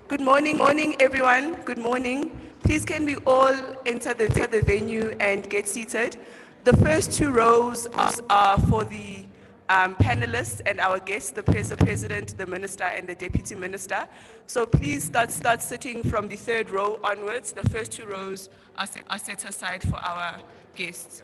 Good morning, everyone. Good morning. Please can we all enter the venue and get seated? The first two rows are for the panelists and our guests, the president, the minister, and the deputy minister. So please start sitting from the third row onwards. The first two rows are set aside for our guests.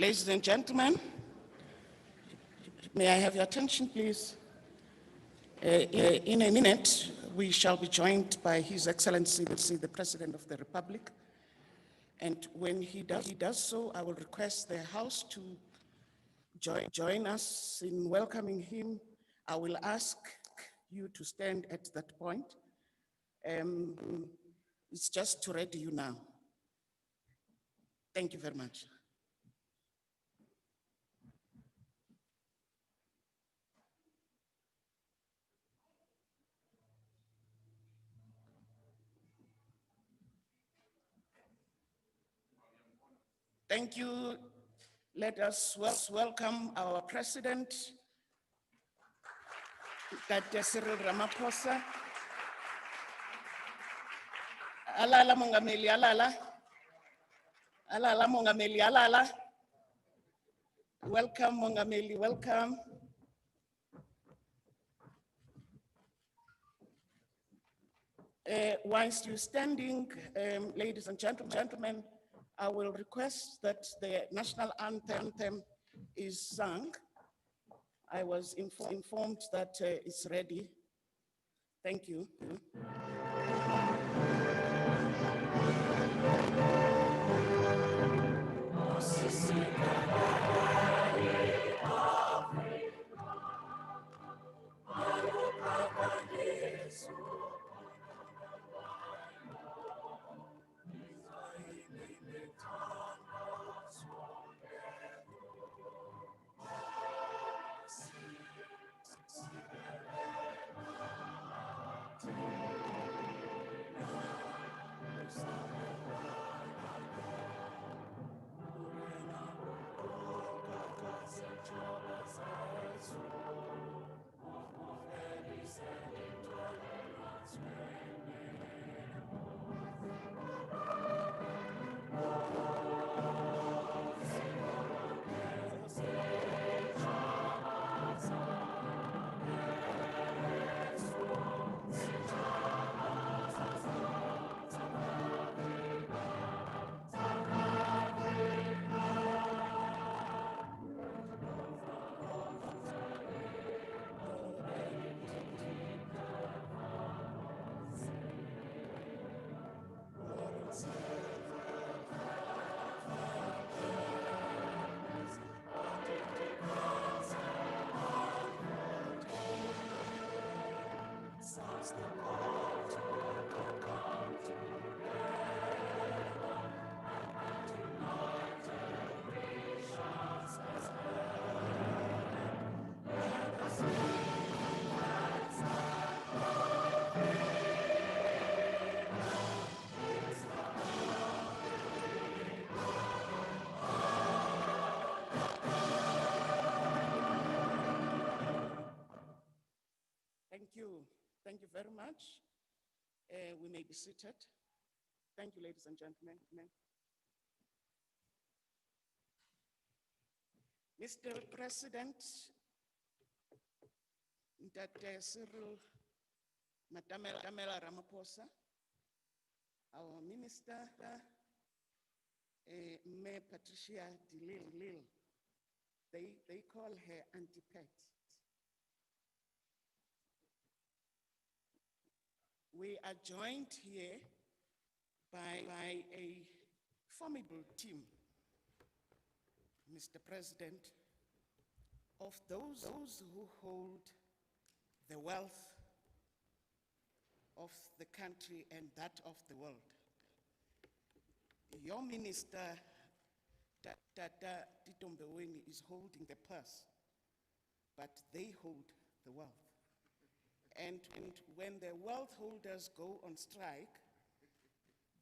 Ladies and gentlemen, may I have your attention, please? In a minute, we shall be joined by His Excellency, the President of the Republic. And when he does so, I will request the House to join us in welcoming him. I will ask you to stand at that point. It's just to ready you now. Thank you very much. Thank you. Let us welcome our President, Dr. Cyril Ramaphosa. Alala Mongameli, alala. Alala Mongameli, alala. Welcome, Mongameli, welcome. Whilst you're standing, ladies and gentlemen, I will request that the national anthem is sung. I was informed that it's ready. Thank you. much. We may be seated. Thank you, ladies and gentlemen. Mr. President, Ntate Cyril Matamela Ramaphosa, our Minister, Mayor Patricia de Lille, they call her Auntie Pat. We are joined here by a formidable team, Mr. President, of those who hold the wealth of the country and that of the world. Your minister, Tata Titombeweni, is holding the purse, but they hold the wealth. And when the wealth holders go on strike,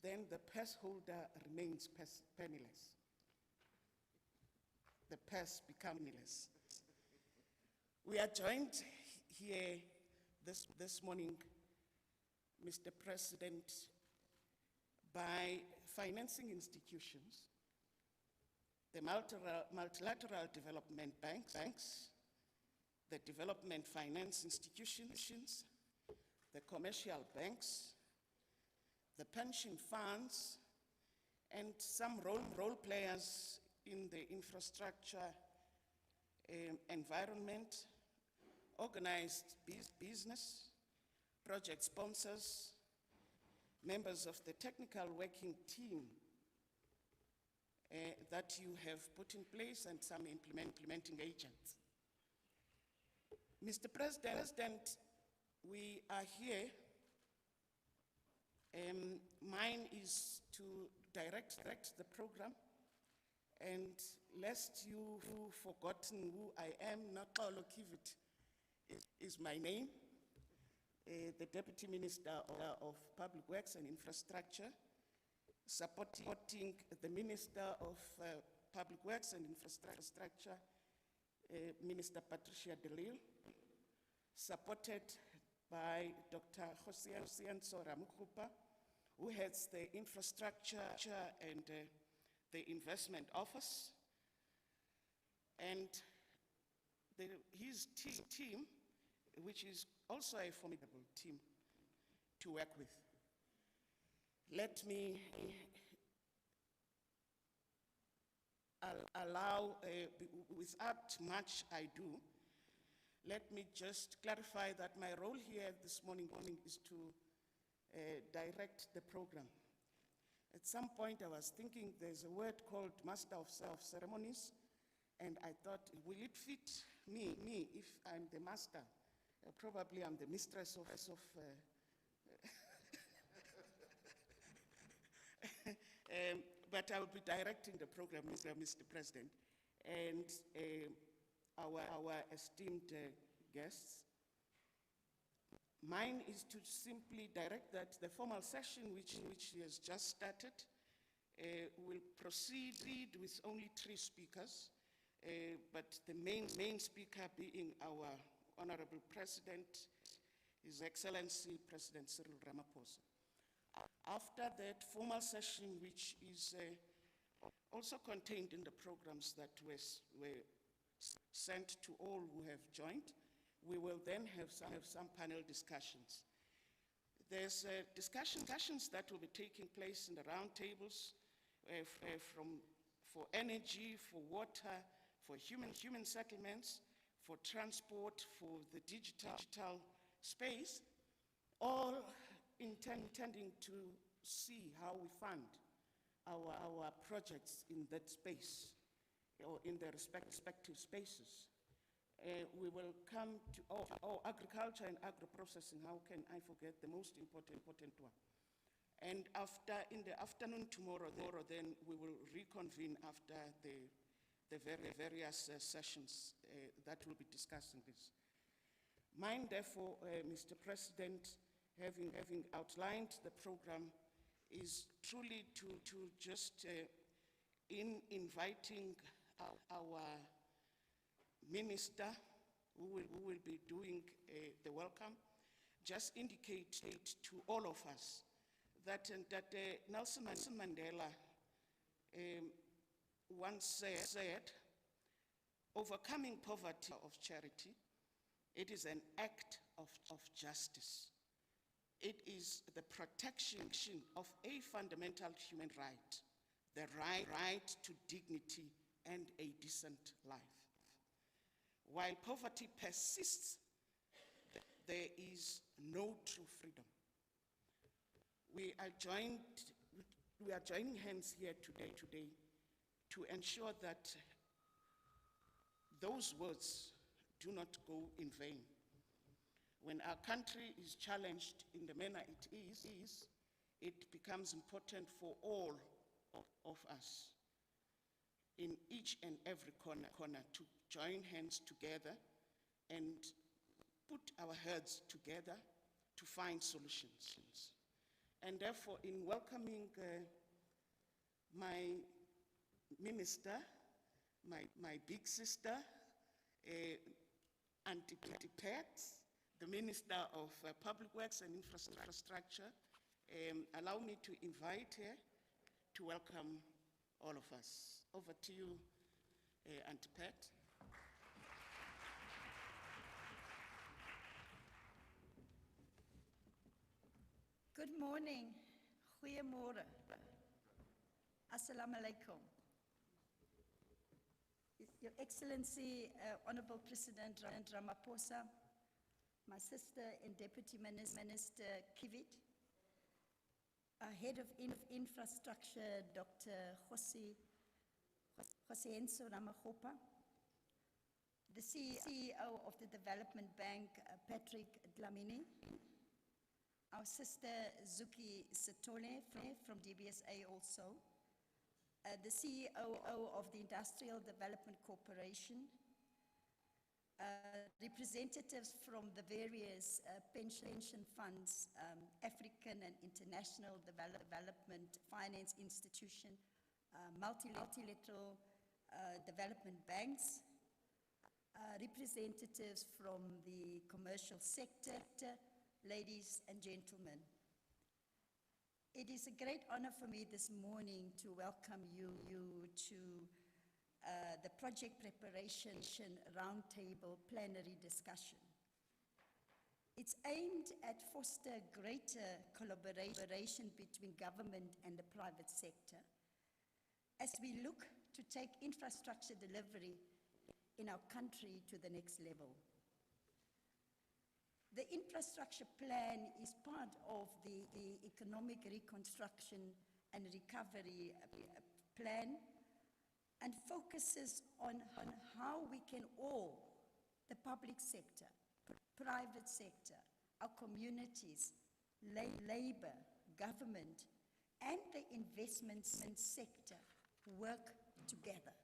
then the purse holder remains penniless. The purse becomes penniless. We are joined here this morning, Mr. President, by financing institutions, the multilateral development banks, the development finance institutions, the commercial banks, the pension funds, and some role players in the infrastructure environment, organized business, project sponsors, members of the technical working team that you have put in place, and some implementing agents. Mr. President, we are here. Mine is to direct the program, and lest you've forgotten who I am, Naqolo Kivit is my name, the Deputy Minister of Public Works and Infrastructure, supporting the Minister of Public Works and Infrastructure, Minister Patricia de Lille, supported by Dr. Hosian Soramukhupa, who heads the Infrastructure and the Investment Office, and his team, which is also a formidable team to work with. Let me allow, without much ado, let me just clarify that my role here this morning is to direct the program. At some point I was thinking there's a word called Master of Ceremonies, and I thought, will it fit me if I'm the master? Probably I'm the mistress of but I will be directing the program, Mr. President, and our esteemed guests. Mine is to simply direct that the formal session, which has just started, will proceed with only 3 speakers, but the main speaker being our Honorable President, His Excellency President Cyril Ramaphosa. After that formal session, which is also contained in the programs that were sent to all who have joined, we will then have some panel discussions. There's discussions that will be taking place in the round tables for energy, for water, for human settlements, for transport, for the digital space, all intending to see how we fund our projects in that space or in their respective spaces. We will come to agriculture and agro-processing. How can I forget the most important one? And in the afternoon tomorrow, then we will reconvene after the various sessions that will be discussing this. Mine, therefore, Mr. President, having outlined the program, is truly to just in inviting our minister who will be doing the welcome, just indicate to all of us that, Nelson Mandela once said, overcoming poverty of charity, it is an act of justice. It is the protection of a fundamental human right, the right to dignity and a decent life. While poverty persists, there is no true freedom. We are joining hands here today to ensure that those words do not go in vain. When our country is challenged in the manner it is, it becomes important for all of us in each and every corner to join hands together and put our heads together to find solutions. And therefore, in welcoming my minister, my big sister, Auntie Pat, the Minister of Public Works and Infrastructure, allow me to invite her to welcome all of us. Over to you, Auntie Pat. Good morning. Goeiemorgen. Assalamu alaikum. Your Excellency, Honorable President Ramaphosa, my sister and Deputy Minister Kivit, Head of Infrastructure, Dr. Joseenso Ramagopa, the CEO of the Development Bank, Patrick Dlamini, our sister Zuki Setole from DBSA also, the CEO of the Industrial Development Corporation, representatives from the various pension funds, African and International Development Finance Institution, multilateral development banks, representatives from the commercial sector, ladies and gentlemen. It is a great honor for me this morning to welcome you to the Project Preparation Roundtable Plenary Discussion. It's aimed at foster greater collaboration between government and the private sector as we look to take infrastructure delivery in our country to the next level. The infrastructure plan is part of the economic reconstruction and recovery plan and focuses on how we can all, the public sector, private sector, our communities, labor, government, and the investments sector work together.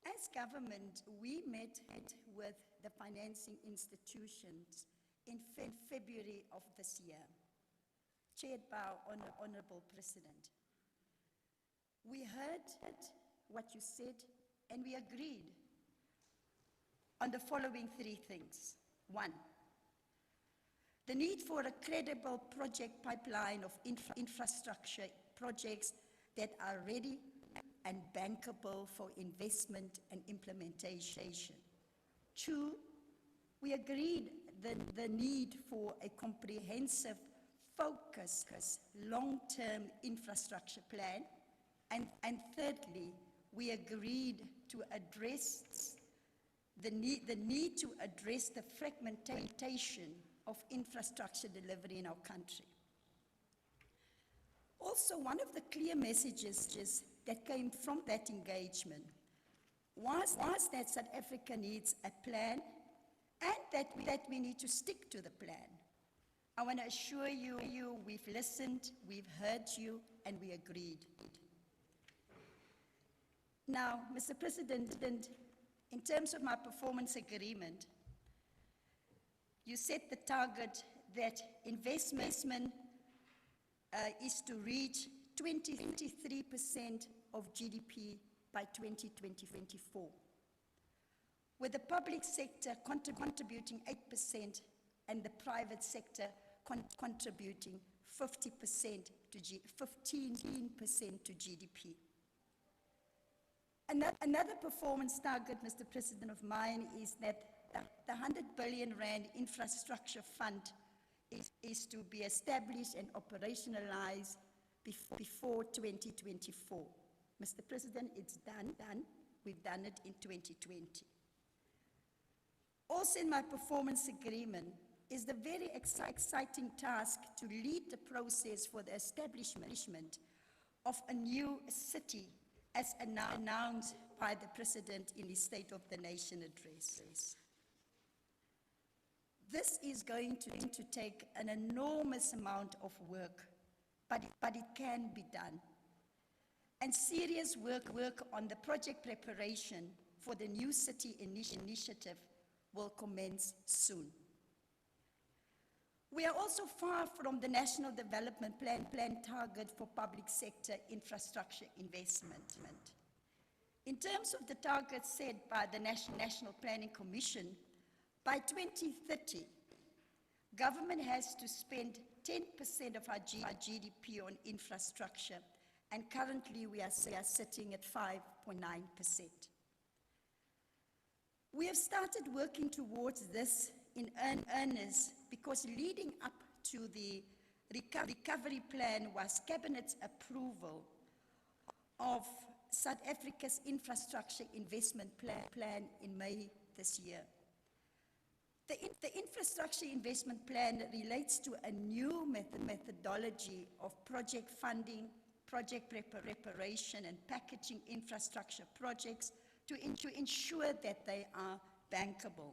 As government, we met with the financing institutions in February of this year, chaired by our Honorable President. We heard what you said, and we agreed on the following three things. One, the need for a credible project pipeline of infrastructure projects that are ready and bankable for investment and implementation. Two, we agreed the need for a comprehensive, focused, long-term infrastructure plan. And thirdly, we agreed to address the need to address the fragmentation of infrastructure delivery in our country. Also, one of the clear messages that came from that engagement was that South Africa needs a plan and that we need to stick to the plan. I want to assure you we've listened, we've heard you, and we agreed. Now, Mr. President, in terms of my performance agreement, you set the target that investment is to reach 23% of GDP by 2024. with the public sector contributing 8% and the private sector contributing 15% to GDP. Another performance target, Mr. President, of mine is that the 100 billion rand infrastructure fund is to be established and operationalized before 2024. Mr. President, it's done. We've done it in 2020. Also in my performance agreement is the very exciting task to lead the process for the establishment of a new city as announced by the President in his State of the Nation address. This is going to take an enormous amount of work, but it can be done. And serious work on the project preparation for the new city initiative will commence soon. We are also far from the National Development Plan target for public sector infrastructure investment. In terms of the targets set by the National Planning Commission, by 2030, government has to spend 10% of our GDP on infrastructure, and currently we are sitting at 5.9%. We have started working towards this in earnest because leading up to the recovery plan was Cabinet's approval of South Africa's infrastructure investment plan in May this year. The infrastructure investment plan relates to a new methodology of project funding, project preparation and packaging infrastructure projects to ensure that they are bankable.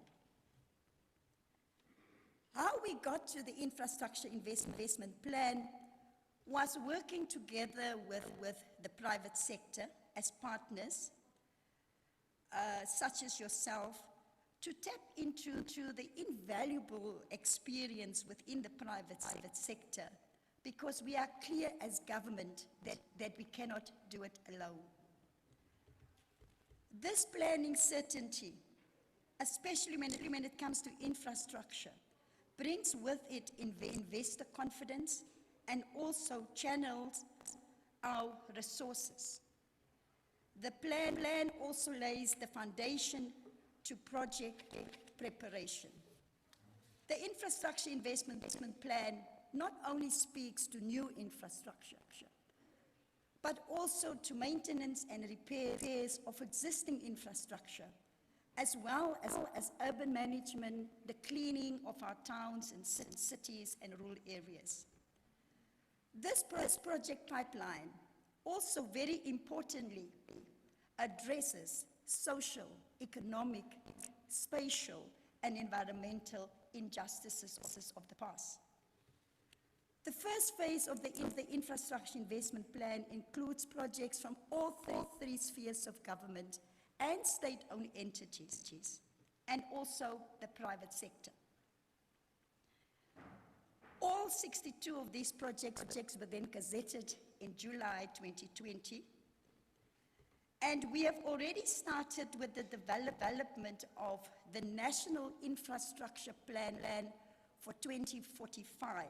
How we got to the infrastructure investment plan was working together with the private sector as partners, such as yourself, to tap into the invaluable experience within the private sector, because we are clear as government that we cannot do it alone. This planning certainty, especially when it comes to infrastructure, brings with it investor confidence and also channels our resources. The plan also lays the foundation to project preparation. The infrastructure investment plan not only speaks to new infrastructure, but also to maintenance and repairs of existing infrastructure, as well as urban management, the cleaning of our towns and cities and rural areas. This project pipeline also very importantly addresses social, economic, spatial, and environmental injustices of the past. The first phase of the infrastructure investment plan includes projects from all three spheres of government and state-owned entities, and also the private sector. All 62 of these projects were then gazetted in July 2020, and we have already started with the development of the National Infrastructure Plan for 2045,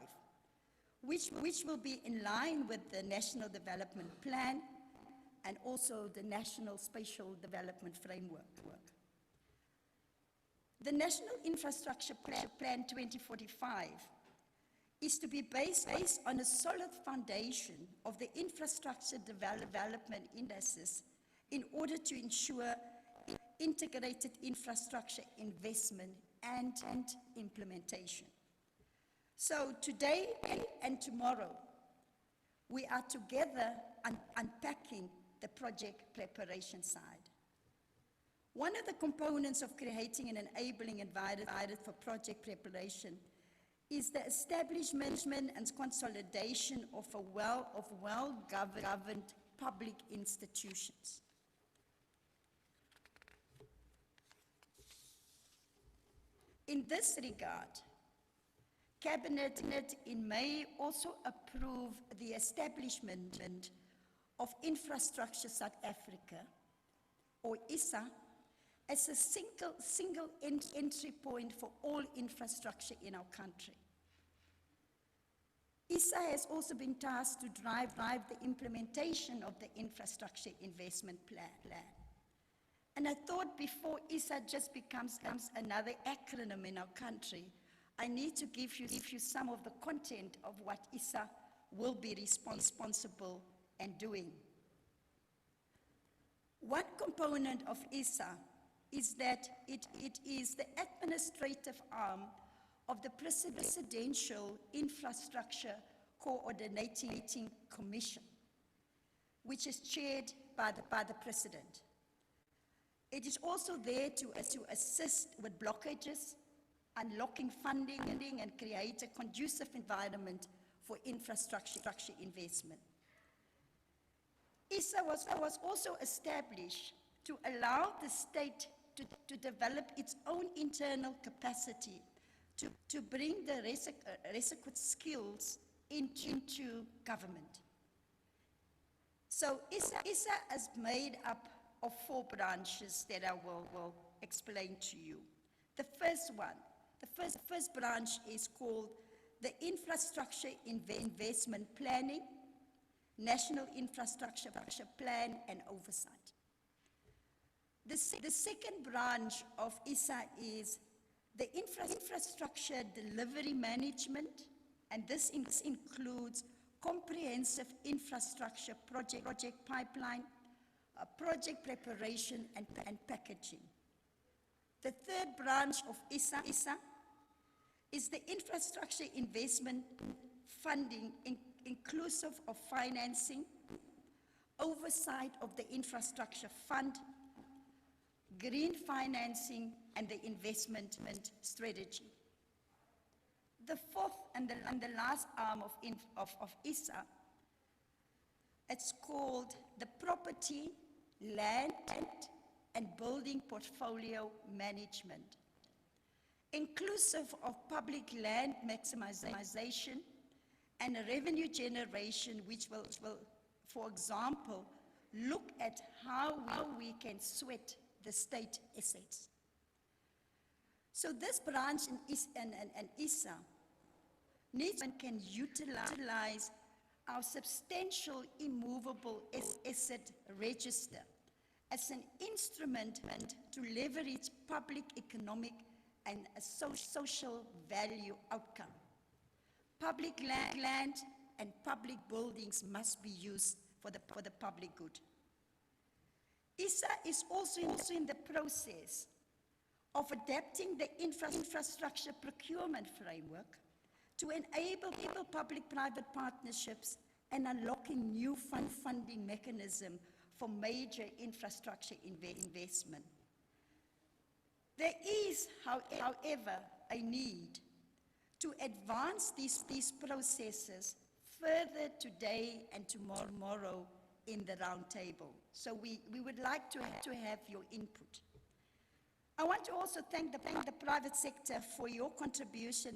which will be in line with the National Development Plan and also the National Spatial Development Framework. The National Infrastructure Plan 2045 is to be based on a solid foundation of the infrastructure development indices in order to ensure integrated infrastructure investment and implementation. So today and tomorrow, we are together unpacking the project preparation side. One of the components of creating an enabling environment for project preparation is the establishment and consolidation of well-governed public institutions. In this regard, Cabinet in May also approved the establishment of Infrastructure South Africa, or ISA, as a single entry point for all infrastructure in our country. ISA has also been tasked to drive the implementation of the infrastructure investment plan. And I thought before ISA just becomes another acronym in our country, I need to give you some of the content of what ISA will be responsible and doing. One component of ISA is that it is the administrative arm of the Presidential Infrastructure Coordinating Commission, which is chaired by the President. It is also there to assist with blockages, unlocking funding, and create a conducive environment for infrastructure investment. ISA was also established to allow the state to develop its own internal capacity to bring the requisite skills into government. So ISA is made up of 4 branches that I will explain to you. The first branch is called the Infrastructure Investment Planning, National Infrastructure Plan and Oversight. The second branch of ISA is the Infrastructure Delivery Management, and this includes comprehensive infrastructure project pipeline, project preparation and packaging. The third branch of ISA is the Infrastructure Investment Funding, inclusive of financing, oversight of the infrastructure fund, green financing, and the investment strategy. The fourth and the last arm of ISA, it's called the Property, Land, and Building Portfolio Management, inclusive of public land maximization and revenue generation, which will, for example, look at how we can sweat the state assets. So this branch in ISA needs and can utilize our substantial immovable asset register as an instrument to leverage public economic and a social value outcome. Public land and public buildings must be used for the public good. ISA is also in the process of adapting the infrastructure procurement framework to enable public-private partnerships and unlocking new funding mechanisms for major infrastructure investment. There is, however, a need to advance these processes further today and tomorrow in the roundtable. So we would like to have your input. I want to also thank the private sector for your contribution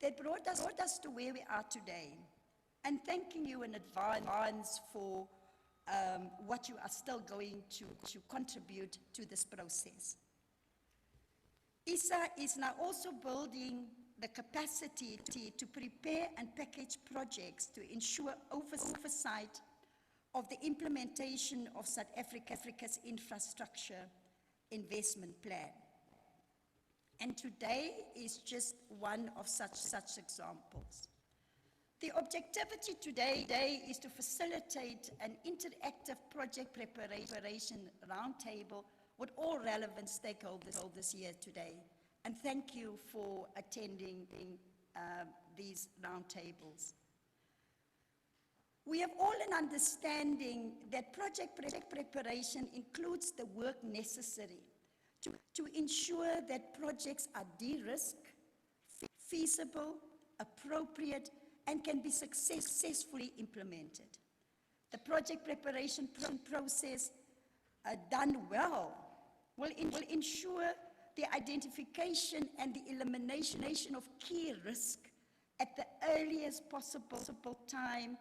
that brought us to where we are today, and thanking you in advance for what you are still going to contribute to this process. ISA is now also building the capacity to prepare and package projects to ensure oversight of the implementation of South Africa's infrastructure investment plan. And today is just one of such examples. The objectivity today is to facilitate an interactive project preparation roundtable with all relevant stakeholders here today. And thank you for attending these roundtables. We have all an understanding that project preparation includes the work necessary to ensure that projects are de-risked, feasible, appropriate, and can be successfully implemented. The project preparation process done well will ensure the identification and the elimination of key risk at the earliest possible time,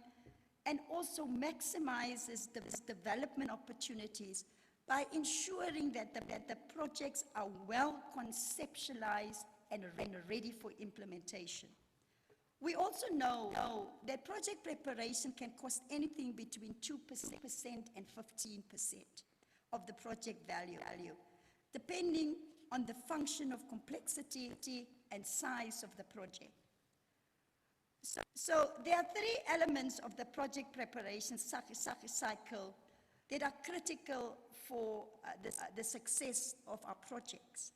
and also maximizes the development opportunities by ensuring that the projects are well conceptualized and ready for implementation. We also know that project preparation can cost anything between 2% and 15% of the project value, depending on the function of complexity and size of the project. So there are three elements of the project preparation cycle that are critical for the success of our projects.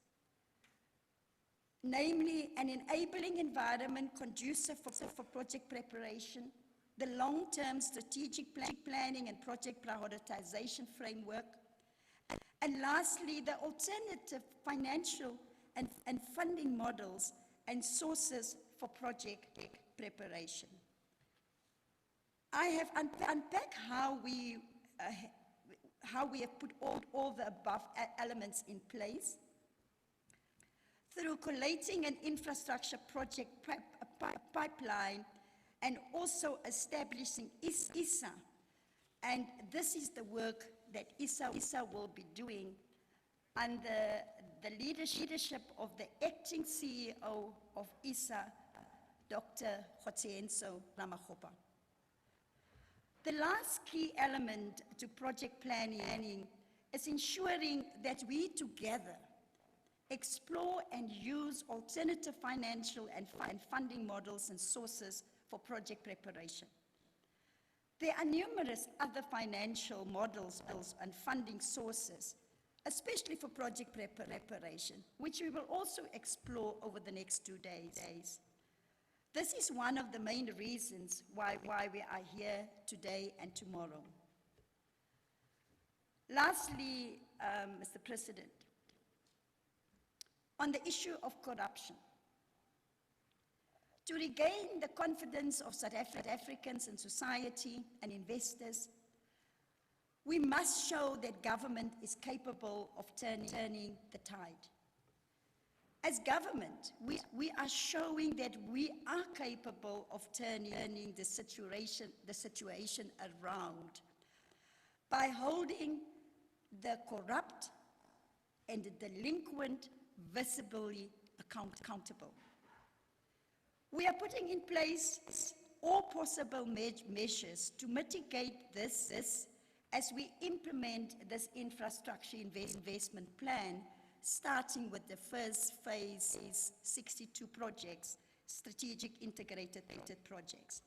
Namely, an enabling environment conducive for project preparation, the long-term strategic planning and project prioritization framework, and lastly, the alternative financial and funding models and sources for project preparation. I have unpacked how we have put all the above elements in place through collating an infrastructure project pipeline and also establishing ISA. And this is the work that ISA will be doing under the leadership of the acting CEO of ISA, Dr. Kgotsenso Ramakgopa. The last key element to project planning is ensuring that we together explore and use alternative financial and funding models and sources for project preparation. There are numerous other financial models and funding sources, especially for project preparation, which we will also explore over the next 2 days. This is one of the main reasons why we are here today and tomorrow. Lastly, Mr. President, on the issue of corruption, to regain the confidence of South Africans and society and investors, we must show that government is capable of turning the tide. As government, we are showing that we are capable of turning the situation around by holding the corrupt and the delinquent visibly accountable. We are putting in place all possible measures to mitigate this as we implement this infrastructure investment plan, starting with the first phase, 62 projects, strategic integrated projects.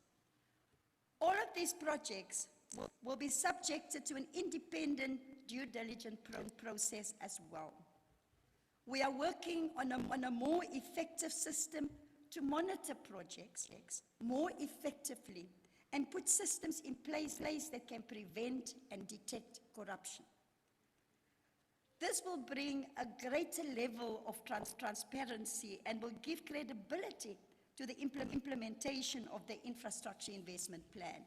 All of these projects will be subjected to an independent due diligence process as well. We are working on a more effective system to monitor projects more effectively and put systems in place that can prevent and detect corruption. This will bring a greater level of transparency and will give credibility to the implementation of the infrastructure investment plan.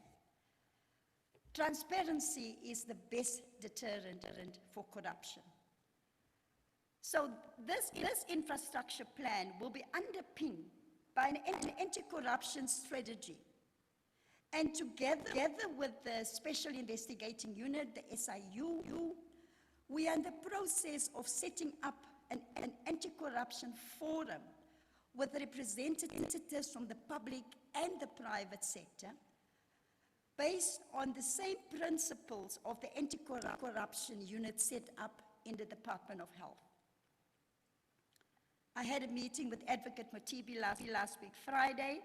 Transparency is the best deterrent for corruption. So this infrastructure plan will be underpinned by an anti-corruption strategy. And together with the Special Investigating Unit, the SIU, we are in the process of setting up an anti-corruption forum with representatives from the public and the private sector, based on the same principles of the anti-corruption unit set up in the Department of Health. I had a meeting with Advocate Motibi last week, Friday,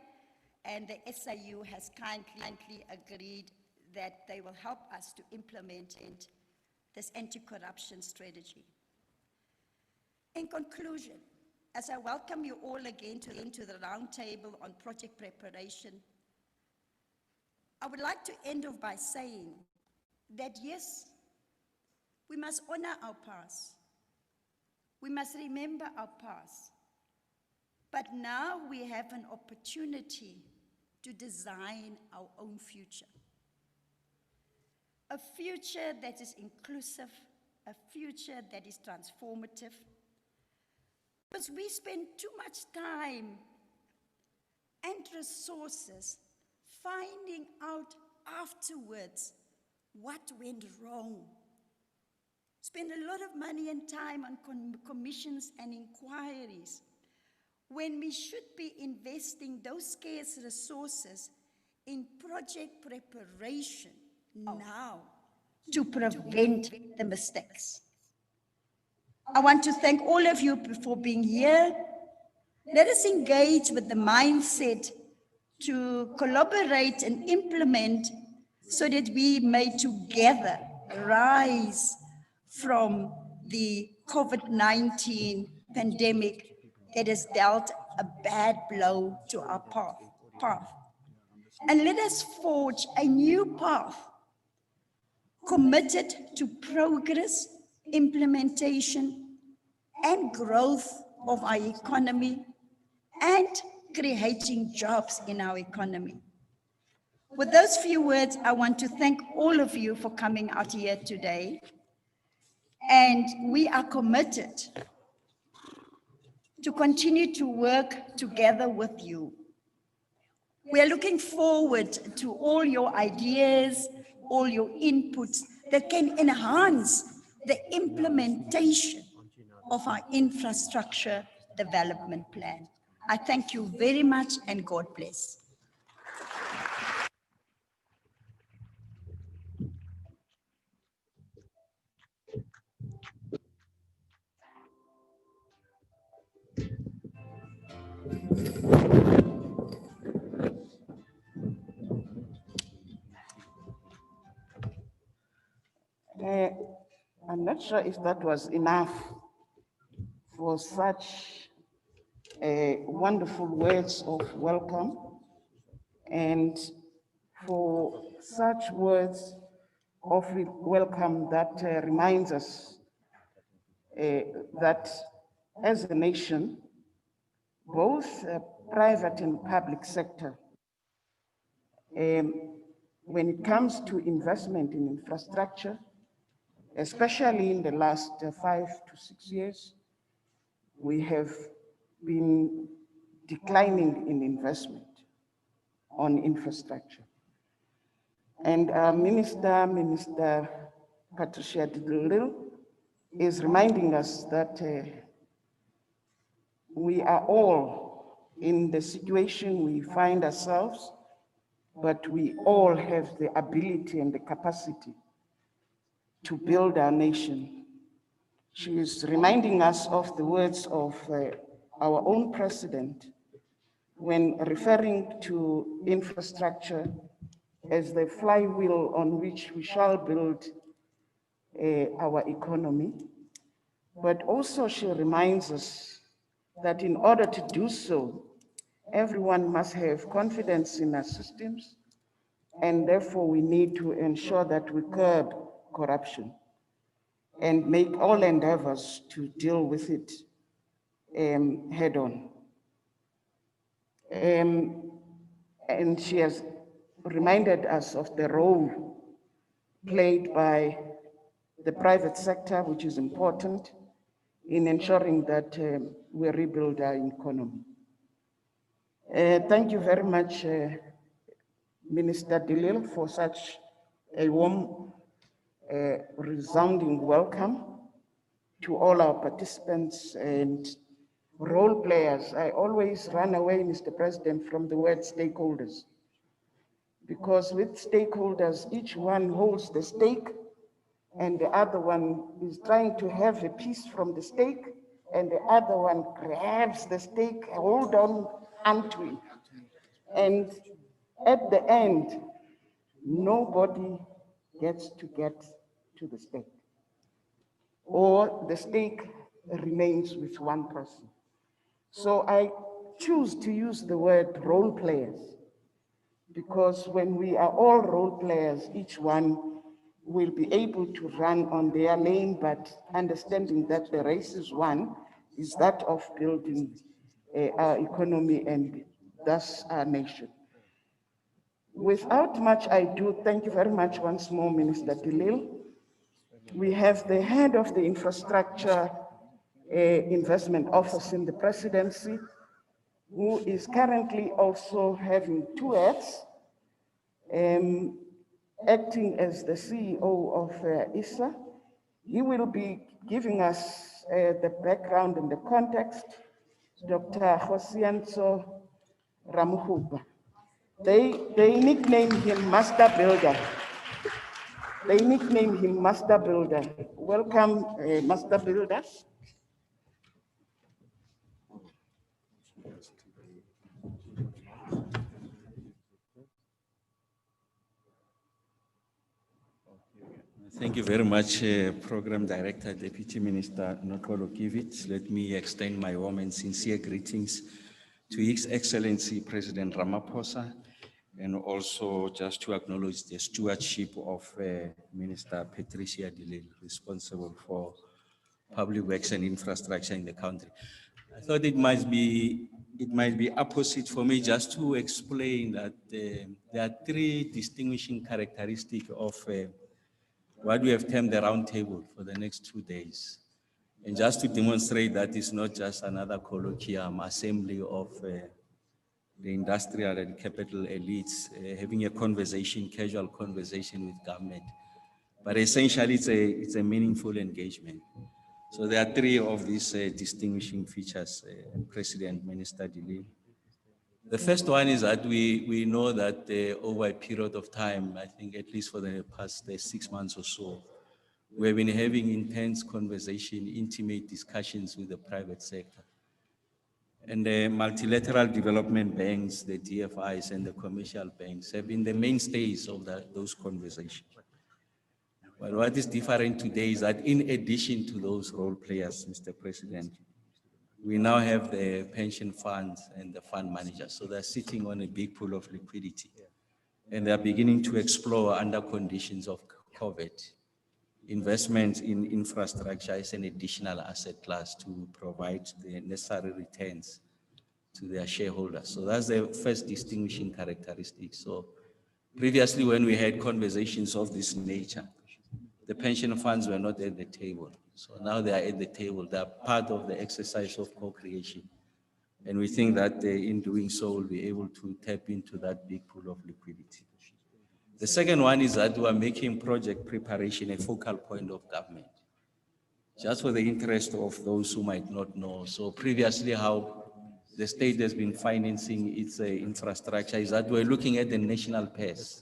and the SIU has kindly agreed that they will help us to implement this anti-corruption strategy. In conclusion, as I welcome you all again to the round table on project preparation, I would like to end off by saying that yes, we must honor our past. We must remember our past. But now we have an opportunity to design our own future. A future that is inclusive, a future that is transformative. Because we spend too much time and resources finding out afterwards what went wrong. spend a lot of money and time on commissions and inquiries, when we should be investing those scarce resources in project preparation now to prevent the mistakes. I want to thank all of you for being here. Let us engage with the mindset to collaborate and implement so that we may together rise from the COVID-19 pandemic that has dealt a bad blow to our path. And let us forge a new path committed to progress, implementation, and growth of our economy and creating jobs in our economy. With those few words, I want to thank all of you for coming out here today. And we are committed to continue to work together with you. We are looking forward to all your ideas, all your inputs that can enhance the implementation of our infrastructure development plan. I thank you very much and God bless. I'm not sure if that was enough for such wonderful words of welcome and for such words of welcome that reminds us that as a nation, both private and public sector, when it comes to investment in infrastructure, especially in the last 5 to 6 years, we have been declining in investment on infrastructure. And Minister Patricia de Lille is reminding us that we are all in the situation we find ourselves, but we all have the ability and the capacity to build our nation. She is reminding us of the words of our own president when referring to infrastructure as the flywheel on which we shall build our economy. But also she reminds us that in order to do so, everyone must have confidence in our systems, and therefore we need to ensure that we curb corruption and make all endeavors to deal with it head on. And she has reminded us of the role played by the private sector, which is important in ensuring that we rebuild our economy. Thank you very much, Minister de Lille, for such a warm, resounding welcome to all our participants and role players. I always run away, Mr. President, from the word stakeholders, because with stakeholders, each one holds the stake and the other one is trying to have a piece from the stake, and the other one grabs the stake, hold on onto it. And at the end, nobody gets to the stake, or the stake remains with one person. So I choose to use the word role players, because when we are all role players, each one will be able to run on their lane, but understanding that the race is one, is that of building our economy and thus our nation. Without much ado, thank you very much once more, Minister de Lille. We have the head of the Infrastructure Investment Office in the presidency, who is currently also having two hats, acting as the CEO of ISA He will be giving us the background and the context. Dr. Josianso Ramuhuba. They nickname him Master Builder. They nickname him Master Builder. Welcome, Master Builder. Thank you very much, Program Director, Deputy Minister Nokolo Kivit. Let me extend my warm and sincere greetings to His Excellency President Ramaphosa, and also just to acknowledge the stewardship of Minister Patricia de Lille, responsible for public works and infrastructure in the country. I thought it might be opposite for me just to explain that there are three distinguishing characteristics of what we have termed the round table for the next 2 days. And just to demonstrate that it's not just another colloquium, assembly of the industrial and capital elites having a conversation, casual conversation with government. But essentially it's a meaningful engagement. So there are three of these distinguishing features, President, Minister de Lille. The first one is that we know that over a period of time, I think at least for the past 6 months or so, we've been having intense conversation, intimate discussions with the private sector. And the multilateral development banks, the DFIs and the commercial banks have been the mainstays of those conversations. But what is different today is that in addition to those role players, Mr. President, we now have the pension funds and the fund managers. So they're sitting on a big pool of liquidity. And they're beginning to explore under conditions of COVID, investment in infrastructure as an additional asset class to provide the necessary returns to their shareholders. So that's the first distinguishing characteristic. So previously when we had conversations of this nature, the pension funds were not at the table. So now they are at the table. They are part of the exercise of co-creation. And we think that in doing so, we'll be able to tap into that big pool of liquidity. The second one is that we are making project preparation a focal point of government. Just for the interest of those who might not know. So previously how the state has been financing its infrastructure is that we're looking at the national pairs.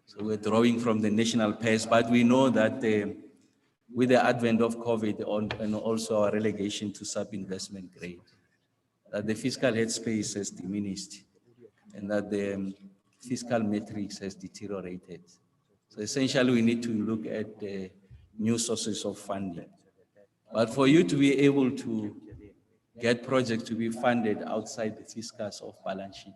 So we're drawing from the national pairs, but we know that with the advent of COVID and also our relegation to sub-investment grade, that the fiscal headspace has diminished and that the fiscal metrics has deteriorated. So essentially we need to look at new sources of funding. But for you to be able to get projects to be funded outside the fiscus of balance sheet,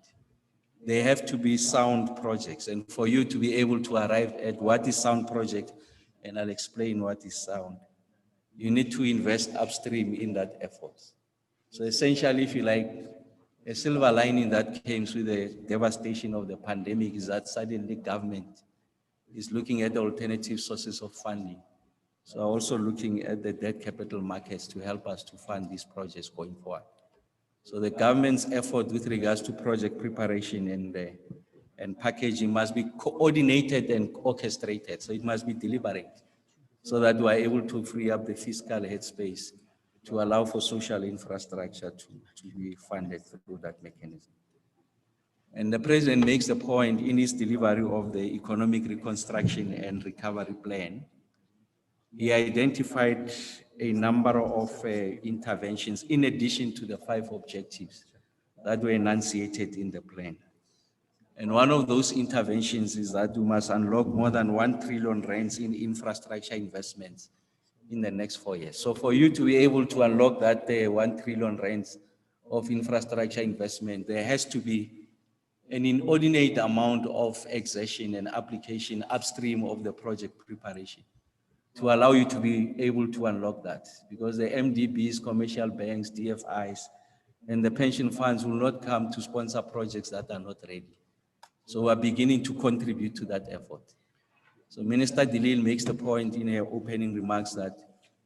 they have to be sound projects. And for you to be able to arrive at what is sound project, and I'll explain what is sound, you need to invest upstream in that effort. So essentially, if you like, a silver lining that came with the devastation of the pandemic is that suddenly government is looking at alternative sources of funding. So also looking at the debt capital markets to help us to fund these projects going forward. So the government's effort with regards to project preparation and packaging must be coordinated and orchestrated. So it must be deliberate so that we are able to free up the fiscal headspace to allow for social infrastructure to be funded through that mechanism. And the president makes the point in his delivery of the economic reconstruction and recovery plan. He identified a number of interventions in addition to the 5 objectives that were enunciated in the plan. And one of those interventions is that we must unlock more than 1 trillion rands in infrastructure investments in the next 4 years. So for you to be able to unlock that 1 trillion rands of infrastructure investment, there has to be an inordinate amount of exertion and application upstream of the project preparation to allow you to be able to unlock that, because the MDBs, commercial banks, DFIs, and the pension funds will not come to sponsor projects that are not ready. So we're beginning to contribute to that effort. So Minister de Lille makes the point in her opening remarks that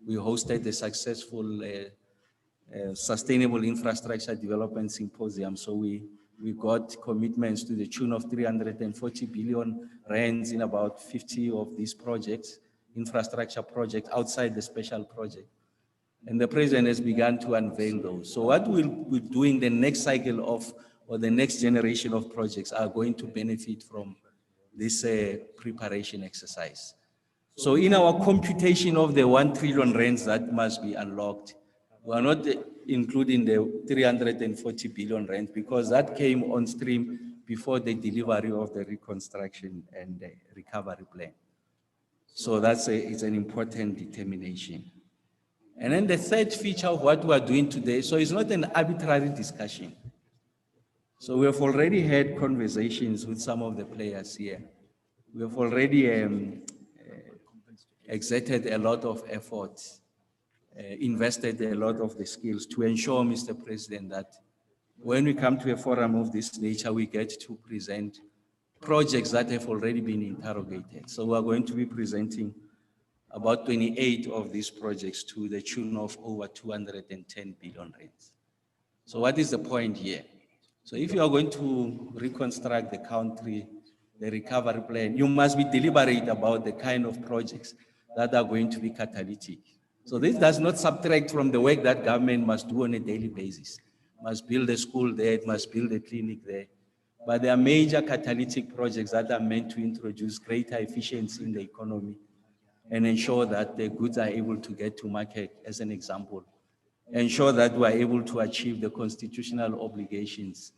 we hosted a successful sustainable infrastructure development symposium. So we got commitments to the tune of 340 billion rands in about 50 of these projects infrastructure projects outside the special project. And the president has begun to unveil those. So what we'll be doing the next cycle of, or the next generation of projects are going to benefit from this preparation exercise. So in our computation of the 1 trillion rands that must be unlocked, we are not including the 340 billion rands because that came on stream before the delivery of the reconstruction and the recovery plan. So it's an important determination. And then the third feature of what we are doing today, so it's not an arbitrary discussion. So we have already had conversations with some of the players here. We have already exerted a lot of effort, invested a lot of the skills to ensure, Mr. President, that when we come to a forum of this nature, we get to present projects that have already been interrogated. So we are going to be presenting about 28 of these projects to the tune of over 210 billion rands. So what is the point here? So if you are going to reconstruct the country, the recovery plan, you must be deliberate about the kind of projects that are going to be catalytic. So this does not subtract from the work that government must do on a daily basis. Must build a school there, it must build a clinic there. But there are major catalytic projects that are meant to introduce greater efficiency in the economy and ensure that the goods are able to get to market, as an example. Ensure that we are able to achieve the constitutional obligations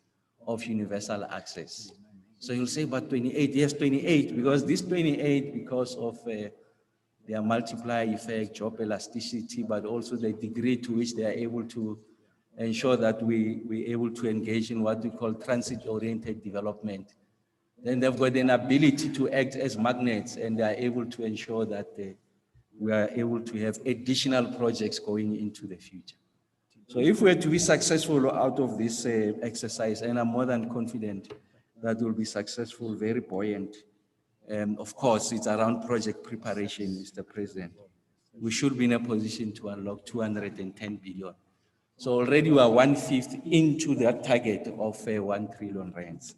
of universal access. So you'll say, but 28, yes, 28, because this 28, because of their multiplier effect, job elasticity, but also the degree to which they are able to ensure that we're able to engage in what we call transit-oriented development. Then they've got an ability to act as magnets, and they are able to ensure that we are able to have additional projects going into the future. So if we're to be successful out of this exercise, and I'm more than confident that we'll be successful, very buoyant, of course, it's around project preparation, Mr. President. We should be in a position to unlock 210 billion. So already we are 1/5 into that target of 1 trillion rands.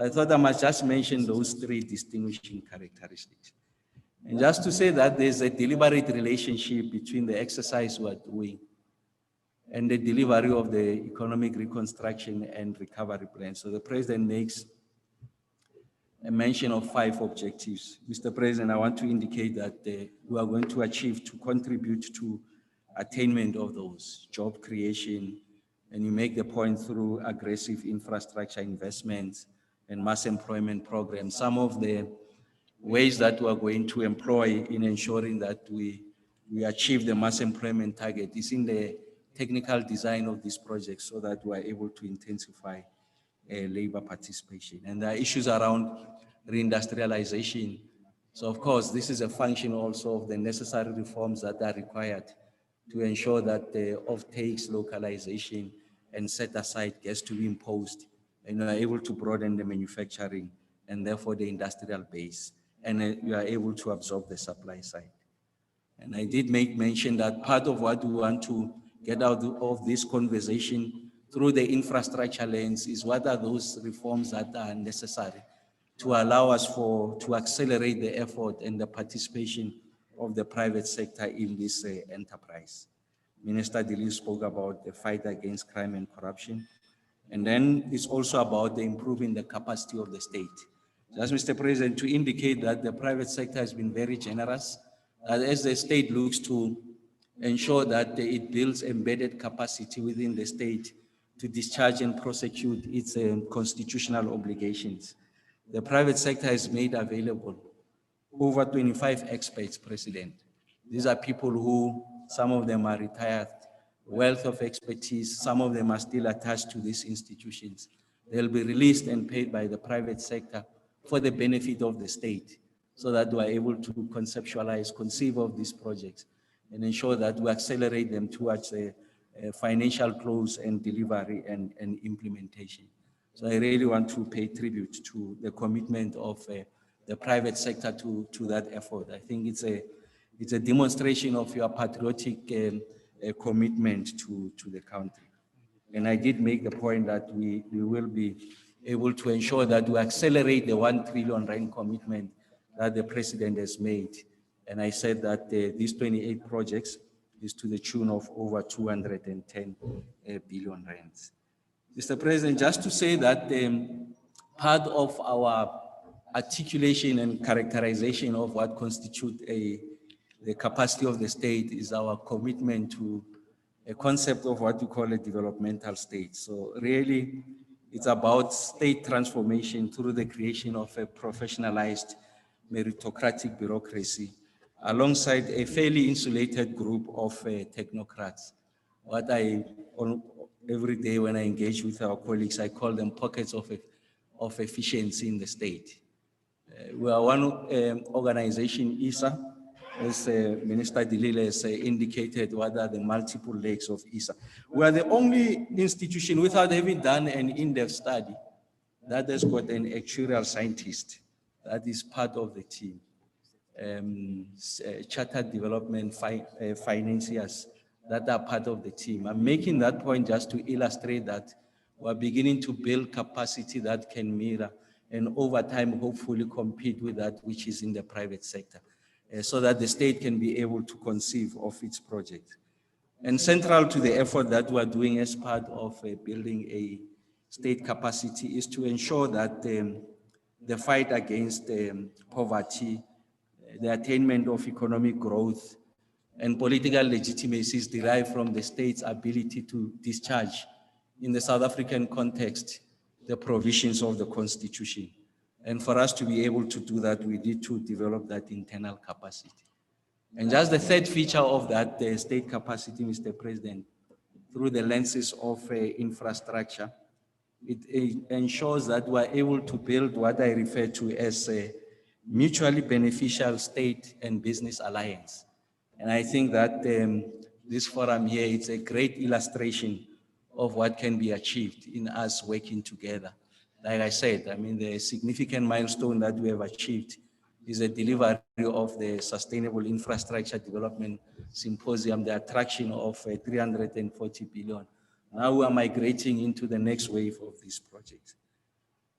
I thought I must just mention those three distinguishing characteristics. And just to say that there's a deliberate relationship between the exercise we are doing and the delivery of the economic reconstruction and recovery plan. So the president makes a mention of 5 objectives. Mr. President, I want to indicate that we are going to achieve, to contribute to attainment of those, job creation, and you make the point through aggressive infrastructure investments and mass employment programs. Some of the ways that we are going to employ in ensuring that we achieve the mass employment target is in the technical design of these projects so that we are able to intensify labor participation. And there are issues around reindustrialization. So of course, this is a function also of the necessary reforms that are required to ensure that the off-takes, localization, and set aside gets to be imposed, and you are able to broaden the manufacturing and therefore the industrial base, and you are able to absorb the supply side. And I did make mention that part of what we want to get out of this conversation through the infrastructure lens is what are those reforms that are necessary to allow us to accelerate the effort and the participation of the private sector in this enterprise. Minister Dilli spoke about the fight against crime and corruption. And then it's also about improving the capacity of the state. Just, Mr. President, to indicate that the private sector has been very generous, as the state looks to ensure that it builds embedded capacity within the state to discharge and prosecute its constitutional obligations. The private sector has made available over 25 experts, President. These are people who, some of them are retired, wealth of expertise, some of them are still attached to these institutions. They'll be released and paid by the private sector for the benefit of the state, so that we are able to conceptualize, conceive of these projects, and ensure that we accelerate them towards a financial close and delivery and implementation. So I really want to pay tribute to the commitment of the private sector to that effort. I think it's a demonstration of your patriotic commitment to the country. And I did make the point that we will be able to ensure that we accelerate the 1 trillion rand commitment that the president has made And I said that these 28 projects is to the tune of over 210 billion rands. Mr. President, just to say that part of our articulation and characterization of what constitutes the capacity of the state is our commitment to a concept of what we call a developmental state. So really, it's about state transformation through the creation of a professionalized meritocratic bureaucracy alongside a fairly insulated group of technocrats. What every day when I engage with our colleagues, I call them pockets of efficiency in the state. We are one organization, ISA, as Minister Dilile has indicated, what are the multiple legs of ISA. We are the only institution without having done an in-depth study that has got an actuarial scientist that is part of the team. Chartered development financiers that are part of the team. I'm making that point just to illustrate that we're beginning to build capacity that can mirror and over time hopefully compete with that which is in the private sector, so that the state can be able to conceive of its project. And central to the effort that we're doing as part of building a state capacity is to ensure that the fight against poverty, the attainment of economic growth, and political legitimacy is derived from the state's ability to discharge, in the South African context, the provisions of the Constitution. And for us to be able to do that, we need to develop that internal capacity. And just the third feature of that state capacity, Mr. President, through the lenses of infrastructure, it ensures that we're able to build what I refer to as a mutually beneficial state and business alliance. And I think that this forum here, it's a great illustration of what can be achieved in us working together. Like I said, I mean, the significant milestone that we have achieved is the delivery of the Sustainable Infrastructure Development Symposium, the attraction of 340 billion. Now we are migrating into the next wave of this project.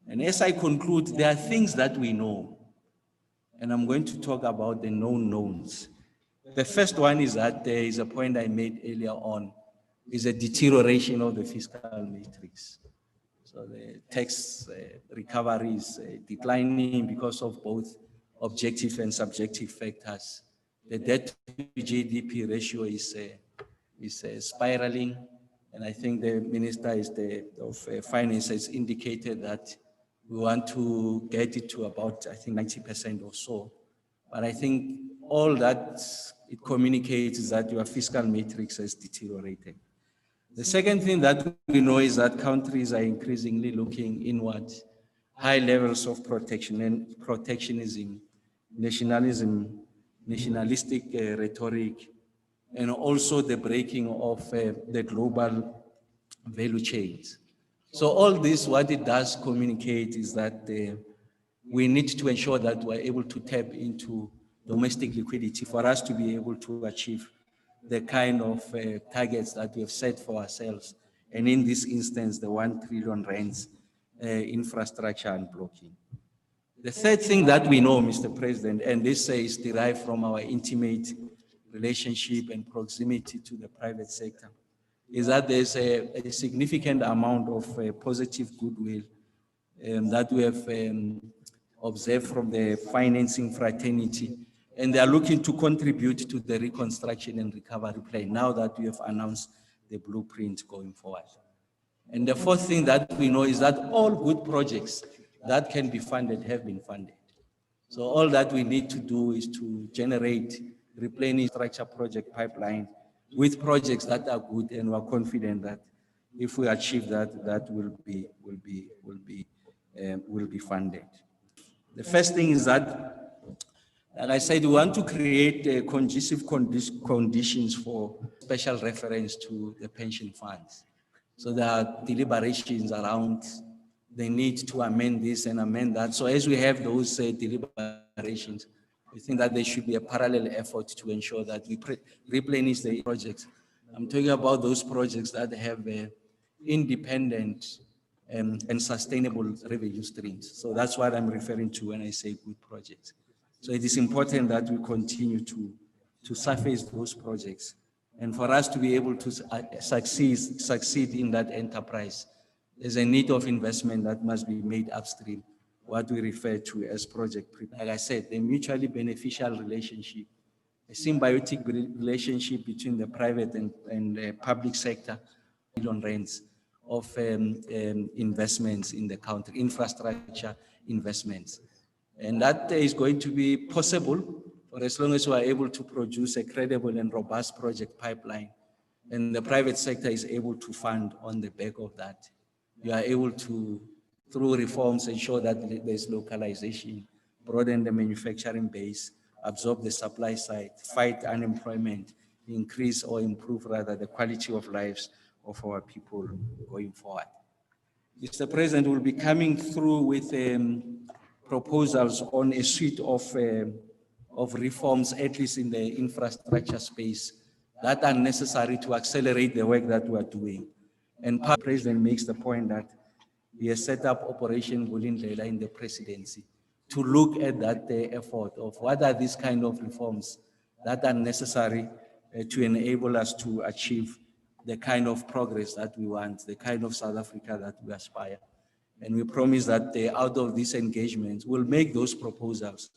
And as I conclude, there are things that we know, and I'm going to talk about the known knowns. The first one is that there is a point I made earlier on, is a deterioration of the fiscal matrix. So the tax recovery is declining because of both objective and subjective factors. The debt to GDP ratio is spiraling, and I think the Minister of Finance has indicated that we want to get it to about, I think, 90% or so. But I think all that it communicates is that your fiscal matrix has deteriorated. The second thing that we know is that countries are increasingly looking inward. High levels of protectionism, nationalism, nationalistic rhetoric, and also the breaking of the global value chains. So all this, what it does communicate is that we need to ensure that we're able to tap into domestic liquidity for us to be able to achieve the kind of targets that we have set for ourselves. And in this instance, the 1 trillion rands infrastructure unblocking. The third thing that we know, Mr. President, and this is derived from our intimate relationship and proximity to the private sector, is that there's a significant amount of positive goodwill that we have observed from the financing fraternity, and they are looking to contribute to the reconstruction and recovery plan now that we have announced the blueprint going forward. And the fourth thing that we know is that all good projects that can be funded have been funded. So all that we need to do is to generate, replenish structure project pipeline with projects that are good, and we're confident that if we achieve that, that will be funded. The first thing is that, like I said, we want to create conducive conditions for special reference to the pension funds. So there are deliberations around the need to amend this and amend that. So as we have those deliberations, we think that there should be a parallel effort to ensure that we replenish the projects. I'm talking about those projects that have independent and sustainable revenue streams. So that's what I'm referring to when I say good projects. So it is important that we continue to surface those projects. And for us to be able to succeed in that enterprise, there's a need of investment that must be made upstream, what we refer to as project prep. Like I said, the mutually beneficial relationship, a symbiotic relationship between the private and the public sector on rents of investments in the country, infrastructure investments. And that is going to be possible for as long as we are able to produce a credible and robust project pipeline, and the private sector is able to fund on the back of that. You are able to, through reforms, ensure that there's localization, broaden the manufacturing base, absorb the supply side, fight unemployment, increase or improve rather the quality of lives of our people going forward. Mr. President will be coming through with proposals on a suite of reforms, at least in the infrastructure space, that are necessary to accelerate the work that we are doing. And the President makes the point that he has set up Operation Vulindlela in the presidency to look at that effort of what are these kind of reforms that are necessary to enable us to achieve the kind of progress that we want, the kind of South Africa that we aspire. And we promise that out of these engagements, we'll make those proposals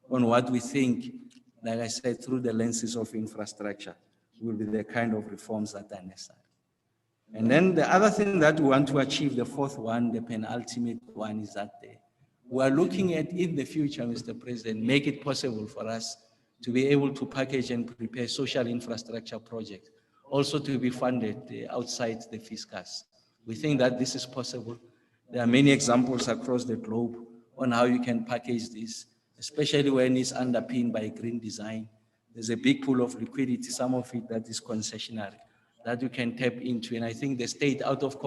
on what we think, like I said, through the lenses of infrastructure, will be the kind of reforms that are necessary. And then the other thing that we want to achieve, the fourth one, the penultimate one, is that we are looking at in the future, Mr. President, make it possible for us to be able to package and prepare social infrastructure projects, also to be funded outside the fiscus. We think that this is possible. There are many examples across the globe on how you can package this, especially when it's underpinned by green design. There's a big pool of liquidity, some of it that is concessionary, that you can tap into. And I think the state, out of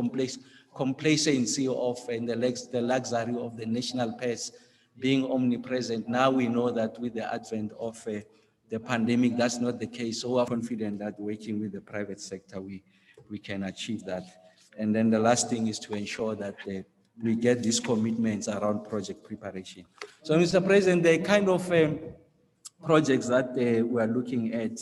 complacency of and the luxury of the national purse being omnipresent, now we know that with the advent of the pandemic, that's not the case. So we're confident that working with the private sector, we can achieve that. And then the last thing is to ensure that we get these commitments around project preparation. So, Mr. President, the kind of projects that we are looking at,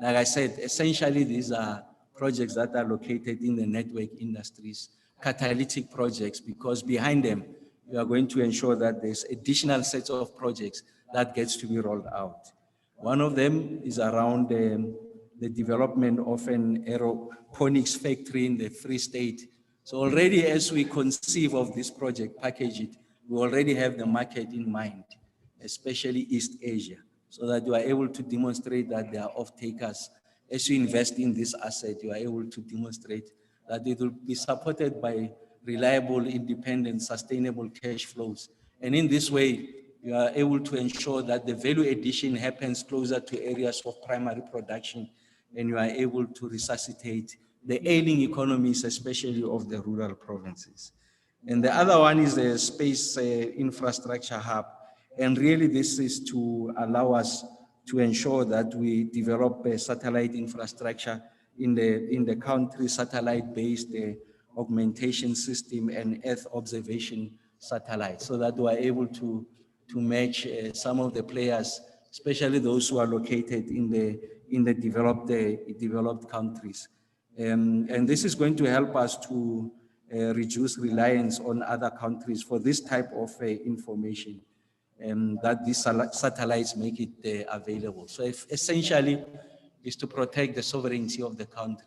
like I said, essentially these are projects that are located in the network industries, catalytic projects, because behind them, we are going to ensure that there's additional sets of projects that gets to be rolled out. One of them is around the development of an aeroponics factory in the Free State. So already as we conceive of this project, package it, we already have the market in mind, especially East Asia, so that you are able to demonstrate that they are off-takers. As you invest in this asset, you are able to demonstrate that it will be supported by reliable, independent, sustainable cash flows. And in this way, you are able to ensure that the value addition happens closer to areas of primary production, and you are able to resuscitate the ailing economies, especially of the rural provinces. And the other one is the space infrastructure hub. And really this is to allow us to ensure that we develop a satellite infrastructure in the country, satellite-based augmentation system and Earth observation satellites, so that we are able to match some of the players, especially those who are located in the developed countries. And this is going to help us to reduce reliance on other countries for this type of information, and that these satellites make it available. So essentially is to protect the sovereignty of the country,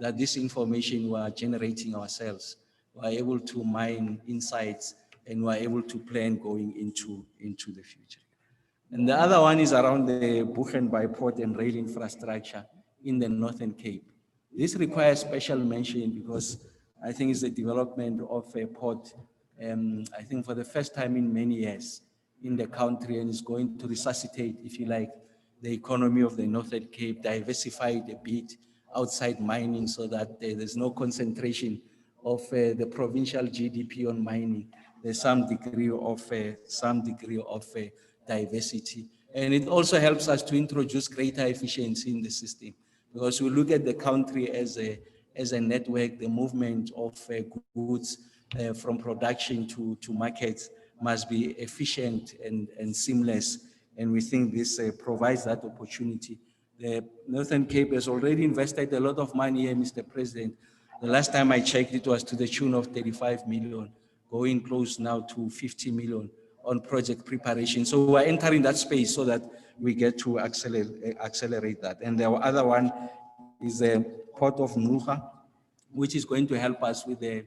that this information we are generating ourselves, we are able to mine insights, and we are able to plan going into the future. And the other one is around the Buchenwald port and rail infrastructure in the Northern Cape. This requires special mention because I think it's the development of a port, I think for the first time in many years in the country, and it's going to resuscitate, if you like, the economy of the Northern Cape, diversify it a bit outside mining so that there's no concentration of the provincial GDP on mining. There's some degree of diversity. And it also helps us to introduce greater efficiency in the system, because we look at the country as a network. The movement of goods from production to markets must be efficient and seamless. And we think this provides that opportunity. The Northern Cape has already invested a lot of money here, Mr. President. The last time I checked, it was to the tune of 35 million, going close now to 50 million on project preparation. So we're entering that space so that we get to accelerate that. And the other one is the Port of Nuga, which is going to help us with the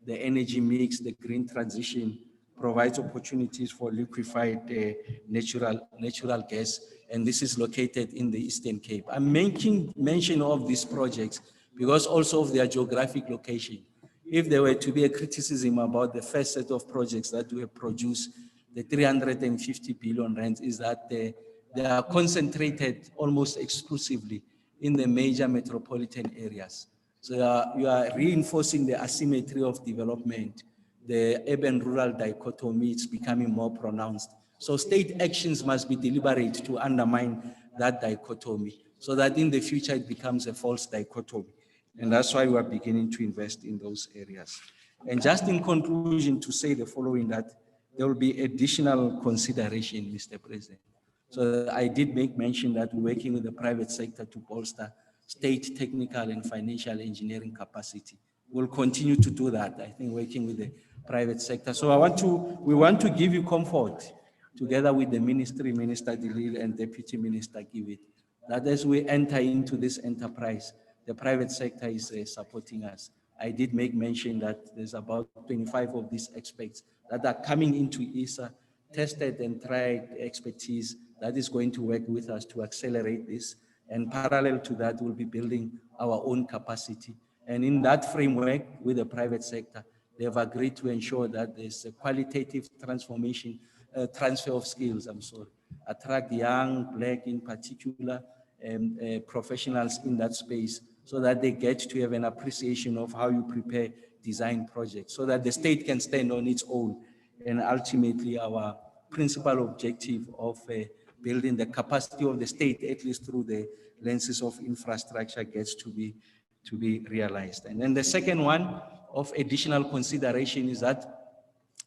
energy mix, the green transition, provides opportunities for liquefied natural gas, and this is located in the Eastern Cape. I'm making mention of these projects because also of their geographic location. If there were to be a criticism about the first set of projects that we have produced, the 350 billion rands, is that they are concentrated almost exclusively in the major metropolitan areas. So you are reinforcing the asymmetry of development. The urban-rural dichotomy is becoming more pronounced. So state actions must be deliberate to undermine that dichotomy so that in the future it becomes a false dichotomy. And that's why we are beginning to invest in those areas. And just in conclusion, to say the following, that there will be additional consideration, Mr. President. So I did make mention that we're working with the private sector to bolster state technical and financial engineering capacity. We'll continue to do that, I think, working with the private sector. So we want to give you comfort, together with the ministry, Minister Dilil and Deputy Minister Givit, that as we enter into this enterprise, the private sector is supporting us. I did make mention that there's about 25 of these experts that are coming into ESA, tested and tried expertise that is going to work with us to accelerate this. And parallel to that, we'll be building our own capacity. And in that framework with the private sector, they have agreed to ensure that there's a qualitative transformation, transfer of skills, attract young, Black in particular, professionals in that space so that they get to have an appreciation of how you prepare design projects so that the state can stand on its own. And ultimately our principal objective of building the capacity of the state, at least through the lenses of infrastructure, gets to be realized. And then the second one of additional consideration is that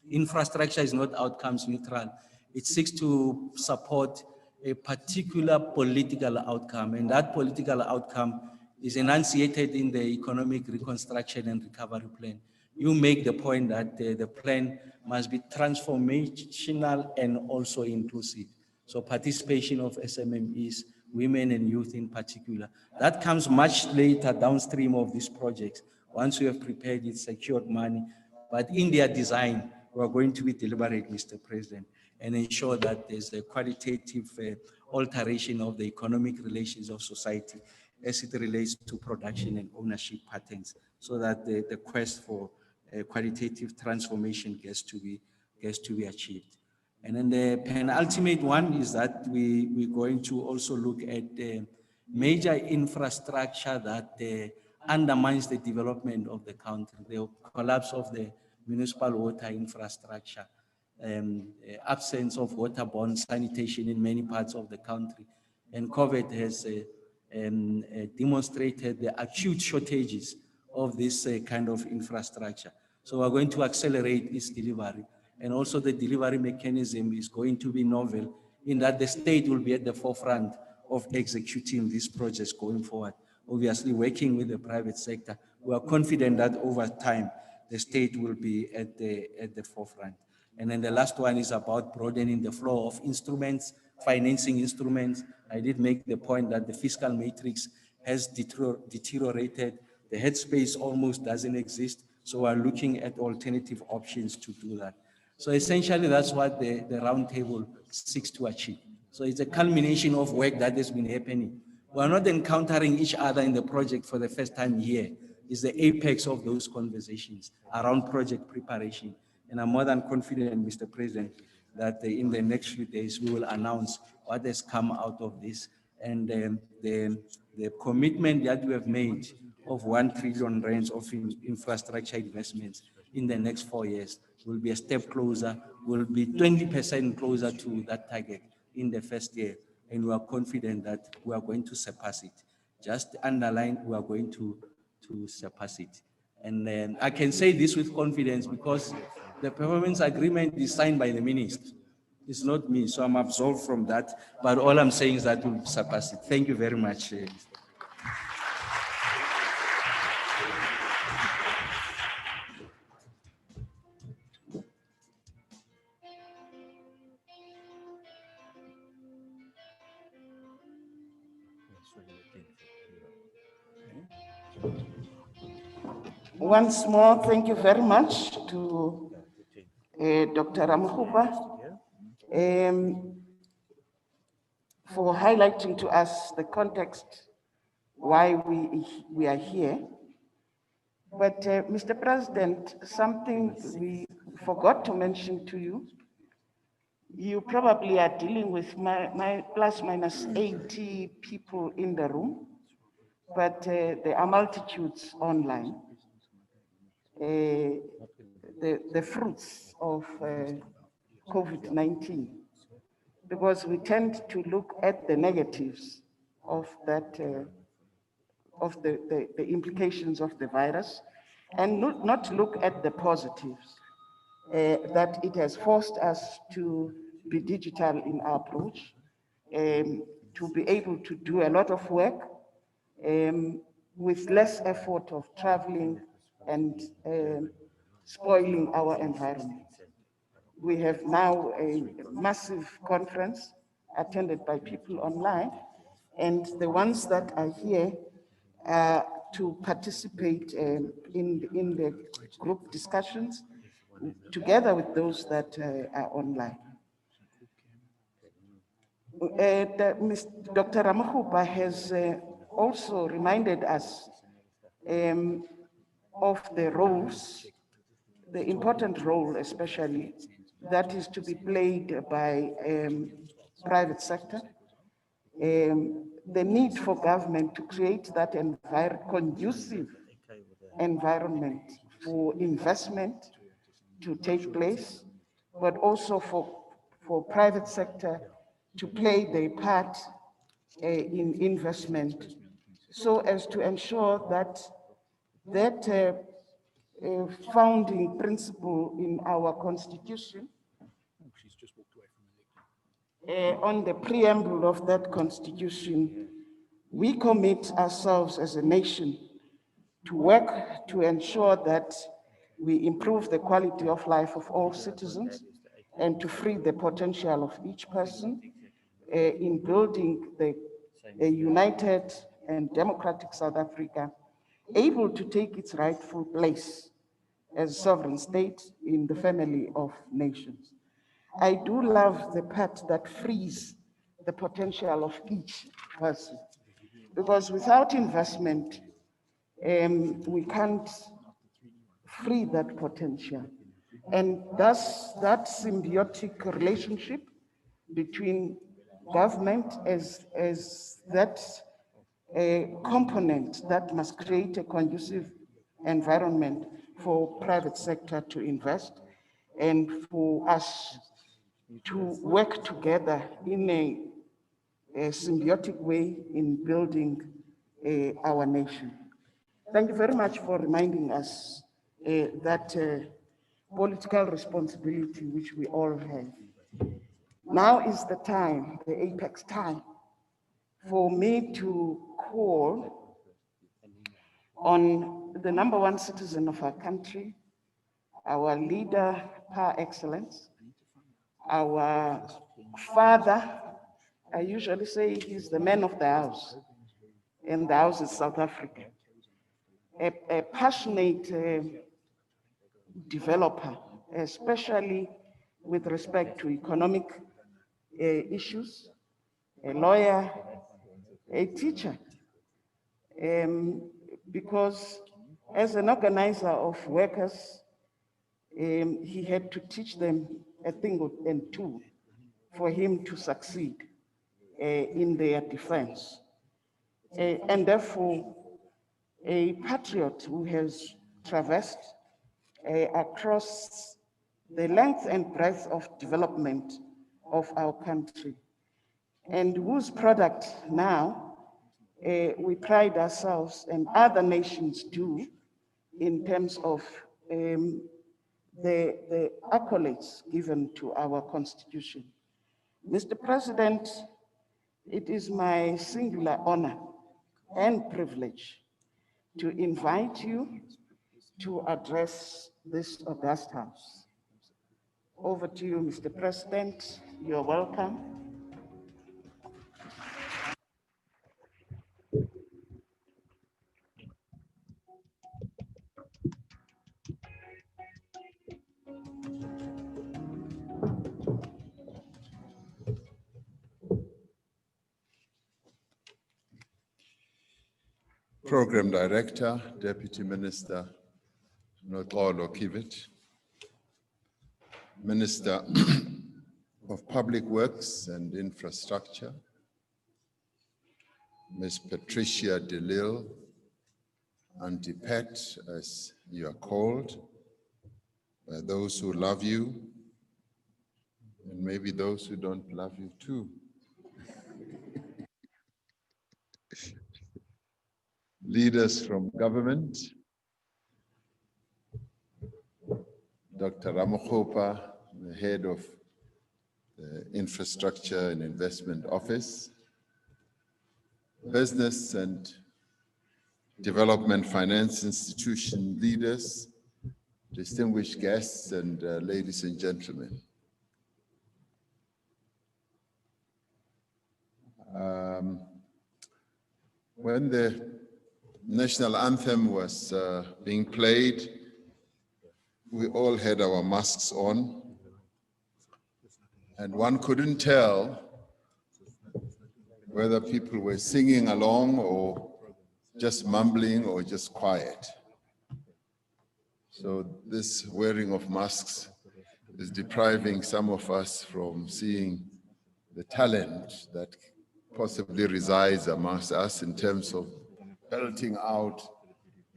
infrastructure is not outcomes neutral. It seeks to support a particular political outcome, and that political outcome is enunciated in the economic reconstruction and recovery plan. You make the point that the plan must be transformational and also inclusive. So participation of SMMEs, women and youth in particular. That comes much later downstream of these projects. Once we have prepared it, secured money, but in their design, we are going to be deliberate, Mr. President, and ensure that there's a qualitative alteration of the economic relations of society as it relates to production and ownership patterns, so that the quest for qualitative transformation gets to be achieved. And then the penultimate one is that we're going to also look at the major infrastructure that undermines the development of the country, the collapse of the municipal water infrastructure, absence of waterborne sanitation in many parts of the country. And COVID has demonstrated the acute shortages of this kind of infrastructure. So we're going to accelerate its delivery. And also the delivery mechanism is going to be novel in that the state will be at the forefront of executing these projects going forward. Obviously, working with the private sector, we are confident that over time, the state will be at the forefront. And then the last one is about broadening the flow of instruments, financing instruments. I did make the point that the fiscal matrix has deteriorated. The headspace almost doesn't exist. So we're looking at alternative options to do that. So essentially, that's what the roundtable seeks to achieve. So it's a culmination of work that has been happening. We're not encountering each other in the project for the first time here. It's the apex of those conversations around project preparation. And I'm more than confident, Mr. President, that in the next few days, we will announce what has come out of this. And the commitment that we have made of 1 trillion rands of infrastructure investments in the next 4 years will be a step closer, will be 20% closer to that target in the first year. And we are confident that we are going to surpass it. Just underline, we are going to surpass it. And then I can say this with confidence because the performance agreement is signed by the minister. It's not me, so I'm absolved from that. But all I'm saying is that will surpass it. Thank you very much. Once more, thank you very much to Dr. Ramhuba for highlighting to us the context why we are here. But Mr. President, something we forgot to mention to you, you probably are dealing with my plus minus 80 people in the room, but there are multitudes online. The fruits of COVID-19, because we tend to look at the negatives of that, of the implications of the virus, and not look at the positives, that it has forced us to be digital in our approach, to be able to do a lot of work with less effort of traveling and spoiling our environment. We have now a massive conference attended by people online, and the ones that are here to participate in the group discussions together with those that are online. Dr. Ramhuba has also reminded us of the roles, the important role especially, that is to be played by private sector, the need for government to create that conducive environment for investment to take place, but also for private sector to play their part in investment, so as to ensure that founding principle in our constitution, on the preamble of that constitution, we commit ourselves as a nation to work to ensure that we improve the quality of life of all citizens and to free the potential of each person in building a united and democratic South Africa, able to take its rightful place as sovereign state in the family of nations. I do love the part that frees the potential of each person, because without investment, we can't free that potential. And thus, that symbiotic relationship between government as that component that must create a conducive environment for private sector to invest and for us to work together in a symbiotic way in building our nation. Thank you very much for reminding us that political responsibility which we all have. Now is the time, the apex time, for me to call on the number one citizen of our country, our leader par excellence, our father. I usually say he's the man of the house, and the house is South Africa. A passionate developer, especially with respect to economic issues, a lawyer, a teacher, because as an organizer of workers, he had to teach them a thing and two for him to succeed in their defense. And therefore, a patriot who has traversed across the length and breadth of development of our country, and whose product now we pride ourselves and other nations do in terms of the accolades given to our constitution. Mr. President, it is my singular honor and privilege to invite you to address this august house. Over to you, Mr. President. You're welcome. Program Director, Deputy Minister Noxolo Kivit, Minister of Public Works and Infrastructure, Ms. Patricia DeLille, Auntie Pat, as you are called, by those who love you, and maybe those who don't love you too. Leaders from government, Dr. Ramokgopa, the head of the Infrastructure and Investment Office, business and development finance institution leaders, distinguished guests, and ladies and gentlemen. When the national anthem was being played, we all had our masks on, and one couldn't tell whether people were singing along or just mumbling or just quiet. So this wearing of masks is depriving some of us from seeing the talent that possibly resides amongst us in terms of belting out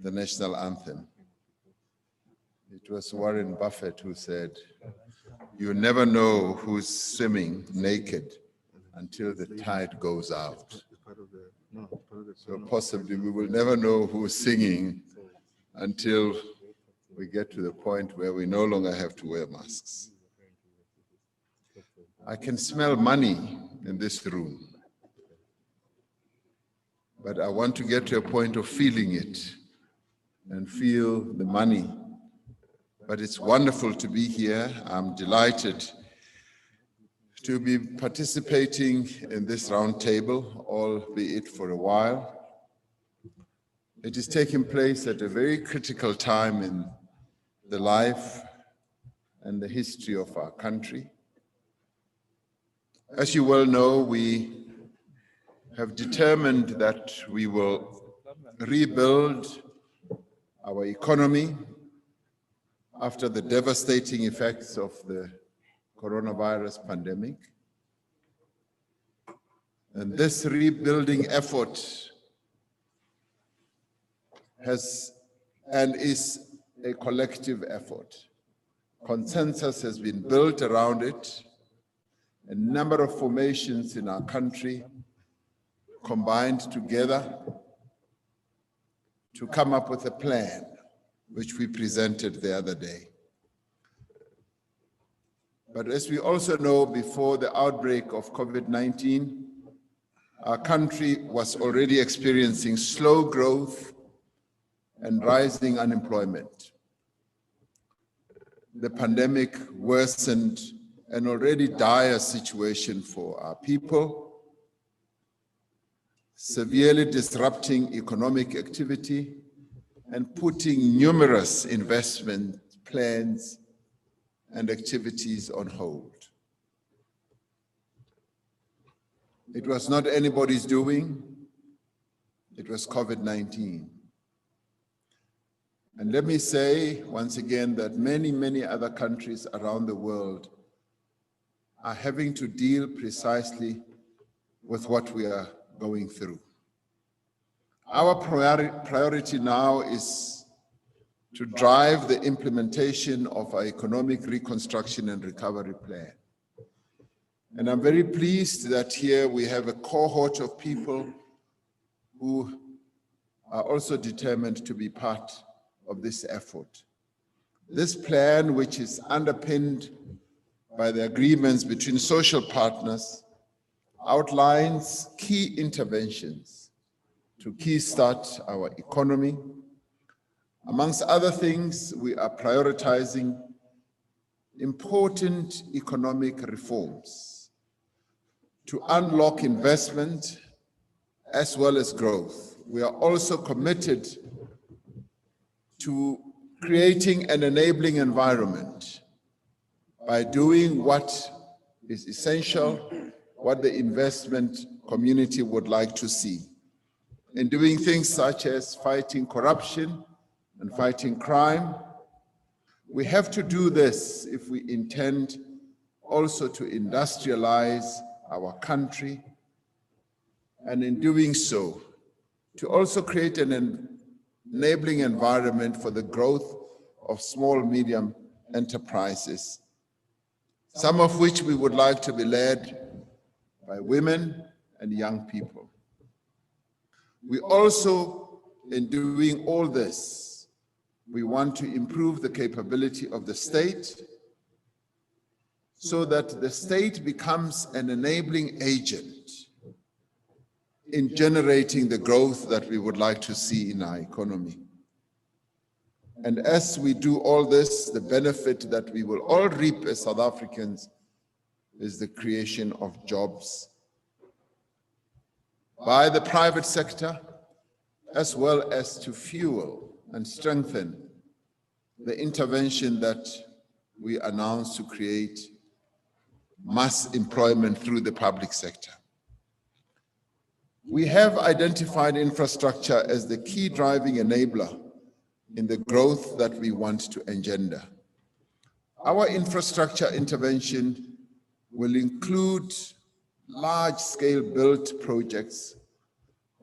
the national anthem. It was Warren Buffett who said, "You never know who's swimming naked until the tide goes out." So possibly we will never know who's singing until we get to the point where we no longer have to wear masks. I can smell money in this room, but I want to get to a point of feeling it and feel the money. But it's wonderful to be here. I'm delighted to be participating in this roundtable, albeit for a while. It is taking place at a very critical time in the life and the history of our country. As you well know, we have determined that we will rebuild our economy after the devastating effects of the coronavirus pandemic. And this rebuilding effort has and is a collective effort. Consensus has been built around it. A number of formations in our country combined together to come up with a plan, which we presented the other day. But as we also know, before the outbreak of COVID-19, our country was already experiencing slow growth and rising unemployment. The pandemic worsened an already dire situation for our people, severely disrupting economic activity and putting numerous investment plans and activities on hold. It was not anybody's doing, it was COVID-19. And let me say once again that many other countries around the world are having to deal precisely with what we are going through. Our priority now is to drive the implementation of our economic reconstruction and recovery plan. And I'm very pleased that here we have a cohort of people who are also determined to be part of this effort. This plan, which is underpinned by the agreements between social partners outlines key interventions to kickstart our economy. Amongst other things, we are prioritizing important economic reforms to unlock investment as well as growth. We are also committed to creating an enabling environment by doing what is essential, what the investment community would like to see. In doing things such as fighting corruption and fighting crime, we have to do this if we intend also to industrialize our country, and in doing so, to also create an enabling environment for the growth of small, medium enterprises, some of which we would like to be led by women and young people. We also, in doing all this, we want to improve the capability of the state so that the state becomes an enabling agent in generating the growth that we would like to see in our economy. And as we do all this, the benefit that we will all reap as South Africans is the creation of jobs by the private sector, as well as to fuel and strengthen the intervention that we announced to create mass employment through the public sector. We have identified infrastructure as the key driving enabler in the growth that we want to engender. Our infrastructure intervention will include large-scale built projects,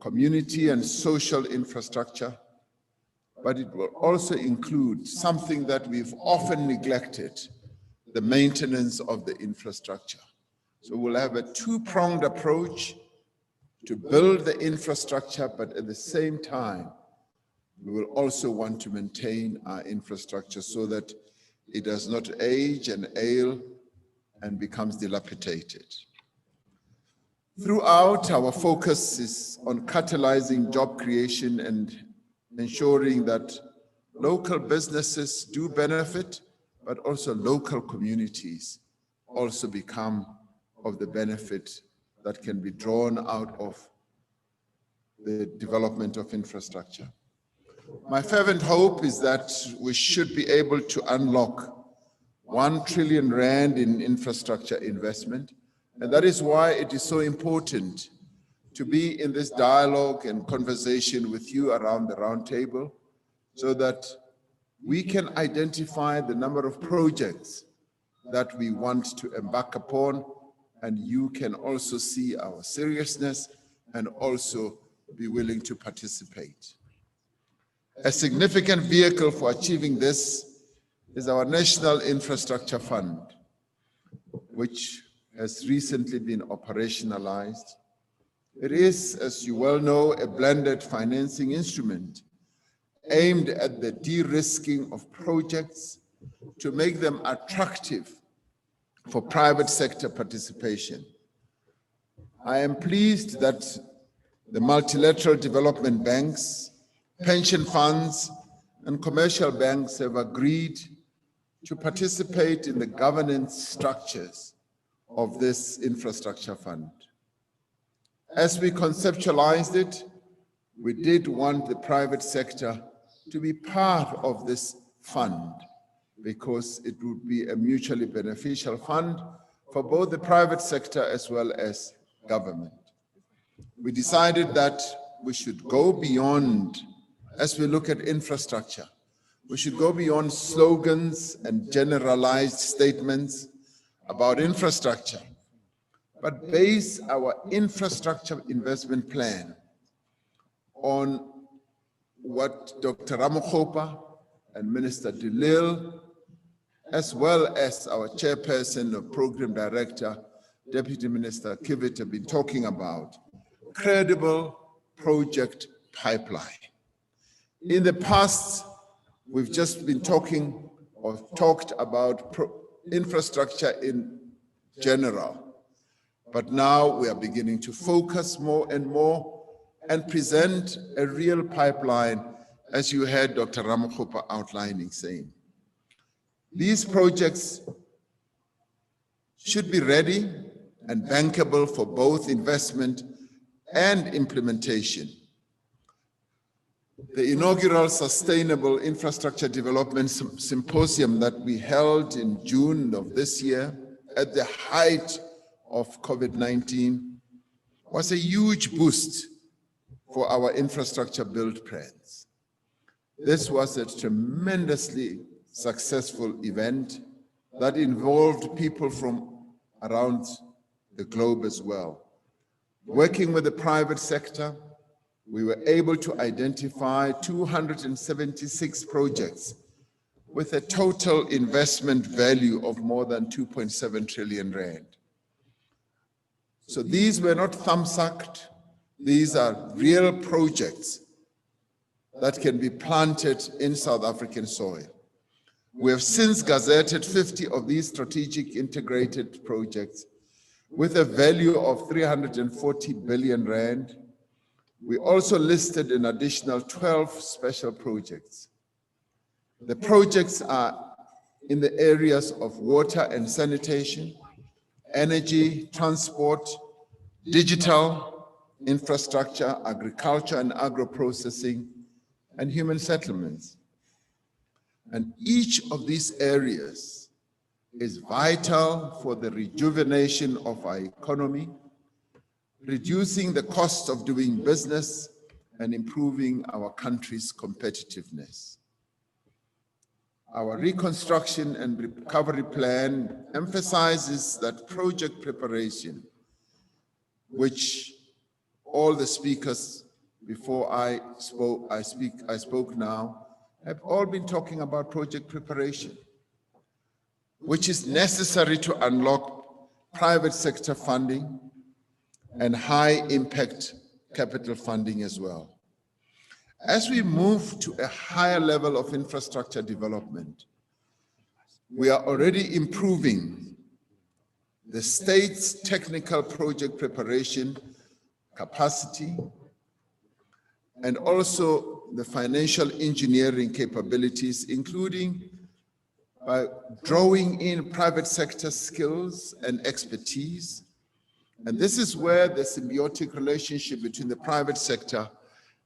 community and social infrastructure, but it will also include something that we've often neglected, the maintenance of the infrastructure. So we'll have a two-pronged approach to build the infrastructure, but at the same time, we will also want to maintain our infrastructure so that it does not age and ail and becomes dilapidated. Throughout, our focus is on catalyzing job creation and ensuring that local businesses do benefit, but also local communities also become of the benefit that can be drawn out of the development of infrastructure. My fervent hope is that we should be able to unlock 1 trillion rand in infrastructure investment, and that is why it is so important to be in this dialogue and conversation with you around the round table so that we can identify the number of projects that we want to embark upon, and you can also see our seriousness and also be willing to participate. A significant vehicle for achieving this is our National Infrastructure Fund, which has recently been operationalized. It is, as you well know, a blended financing instrument aimed at the de-risking of projects to make them attractive for private sector participation. I am pleased that the multilateral development banks, pension funds, and commercial banks have agreed to participate in the governance structures of this infrastructure fund. As we conceptualized it, we did want the private sector to be part of this fund because it would be a mutually beneficial fund for both the private sector as well as government. We decided that we should go beyond, as we look at infrastructure, we should go beyond slogans and generalized statements about infrastructure, but base our infrastructure investment plan on what Dr. Ramokgopa and Minister DeLille, as well as our chairperson and program director, Deputy Minister Kivit, have been talking about: credible project pipeline. In the past, we've just been talked about infrastructure in general. But now we are beginning to focus more and more and present a real pipeline, as you heard Dr. Ramokgopa outlining, saying. These projects should be ready and bankable for both investment and implementation. The inaugural Sustainable Infrastructure Development Symposium that we held in June of this year at the height of COVID-19 was a huge boost for our infrastructure build plans. This was a tremendously successful event that involved people from around the globe as well. Working with the private sector, we were able to identify 276 projects with a total investment value of more than 2.7 trillion rand. So these were not thumbsucked, these are real projects that can be planted in South African soil. We have since gazetted 50 of these strategic integrated projects with a value of 340 billion rand. We also listed an additional 12 special projects. The projects are in the areas of water and sanitation, energy, transport, digital infrastructure, agriculture and agro-processing, and human settlements. And each of these areas is vital for the rejuvenation of our economy, reducing the cost of doing business and improving our country's competitiveness. Our reconstruction and recovery plan emphasizes that project preparation, which all the speakers before I spoke now, have all been talking about project preparation, which is necessary to unlock private sector funding and high impact capital funding as well. As we move to a higher level of infrastructure development, we are already improving the state's technical project preparation capacity and also the financial engineering capabilities, including by drawing in private sector skills and expertise. And this is where the symbiotic relationship between the private sector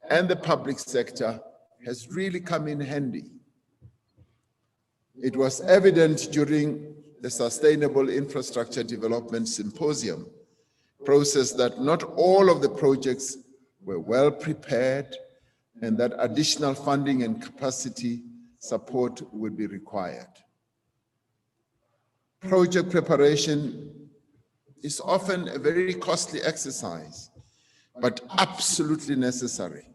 and the public sector has really come in handy. It was evident during the Sustainable Infrastructure Development Symposium process that not all of the projects were well prepared and that additional funding and capacity support would be required. Project preparation is often a very costly exercise, but absolutely necessary,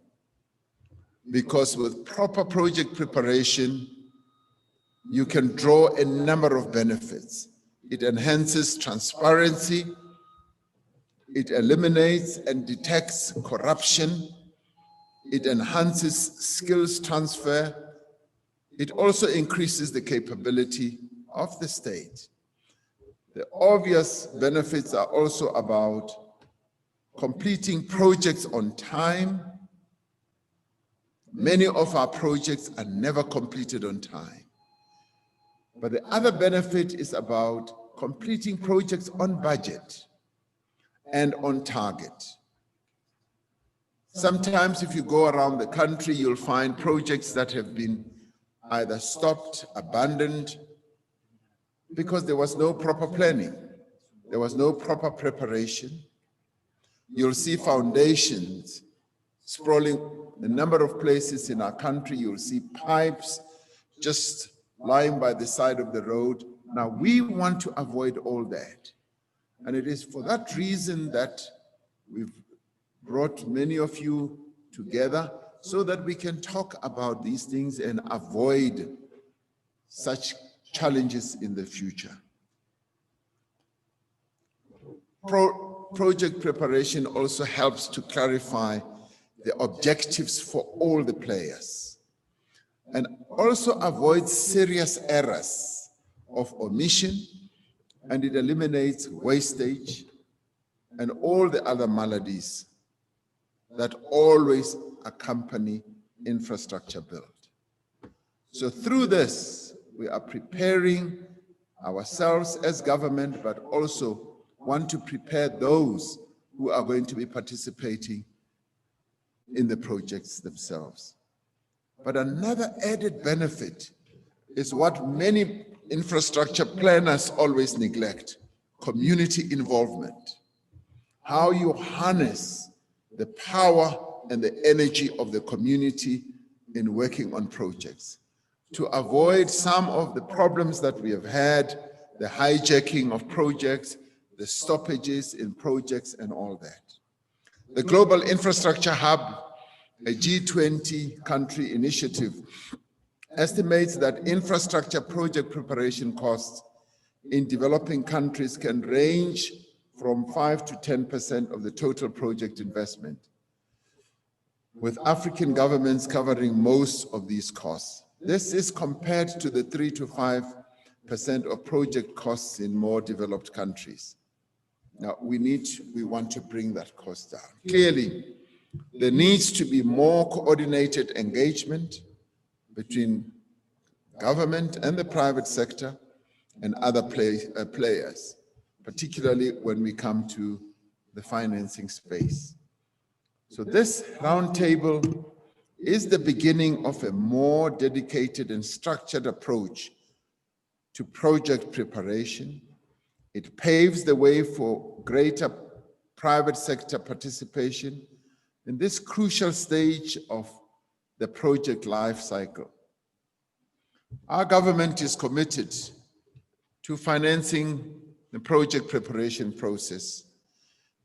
because with proper project preparation, you can draw a number of benefits. It enhances transparency, it eliminates and detects corruption, it enhances skills transfer, it also increases the capability of the state. The obvious benefits are also about completing projects on time. Many of our projects are never completed on time. But the other benefit is about completing projects on budget and on target. Sometimes if you go around the country, you'll find projects that have been either stopped, abandoned, because there was no proper planning, there was no proper preparation. You'll see foundations sprawling a number of places in our country. You'll see pipes just lying by the side of the road. Now, we want to avoid all that. And it is for that reason that we've brought many of you together so that we can talk about these things and avoid such challenges in the future. Project preparation also helps to clarify the objectives for all the players and also avoid serious errors of omission, and it eliminates wastage and all the other maladies that always accompany infrastructure build. So through this, we are preparing ourselves as government, but also want to prepare those who are going to be participating in the projects themselves. But another added benefit is what many infrastructure planners always neglect: community involvement. How you harness the power and the energy of the community in working on projects to avoid some of the problems that we have had, the hijacking of projects, the stoppages in projects and all that. The Global Infrastructure Hub, a G20 country initiative, estimates that infrastructure project preparation costs in developing countries can range from 5 to 10% of the total project investment, with African governments covering most of these costs. This is compared to the 3 to 5% of project costs in more developed countries. Now, we want to bring that cost down. Clearly, there needs to be more coordinated engagement between government and the private sector and other players, particularly when we come to the financing space. So this roundtable is the beginning of a more dedicated and structured approach to project preparation. It paves the way for greater private sector participation in this crucial stage of the project life cycle. Our government is committed to financing the project preparation process.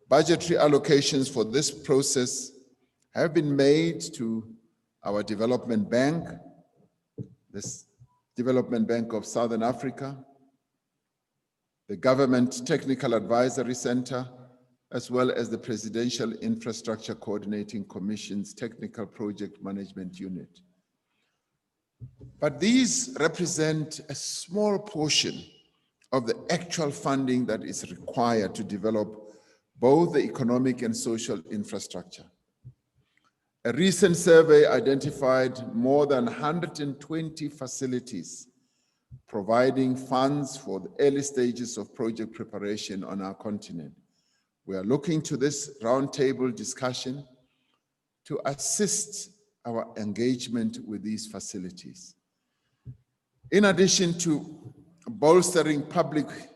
Budgetary allocations for this process have been made to our development bank, this Development Bank of Southern Africa, the Government Technical Advisory Center, as well as the Presidential Infrastructure Coordinating Commission's Technical Project Management Unit. But these represent a small portion of the actual funding that is required to develop both the economic and social infrastructure. A recent survey identified more than 120 facilities providing funds for the early stages of project preparation on our continent. We are looking to this roundtable discussion to assist our engagement with these facilities. In addition to bolstering project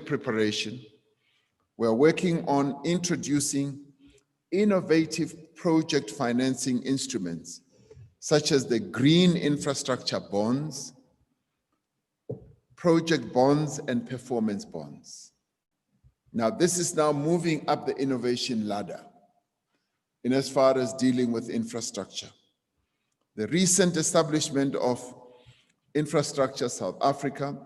preparation, we are working on introducing innovative project financing instruments, such as the green infrastructure bonds, project bonds, and performance bonds. Now, this is now moving up the innovation ladder in as far as dealing with infrastructure. The recent establishment of Infrastructure South Africa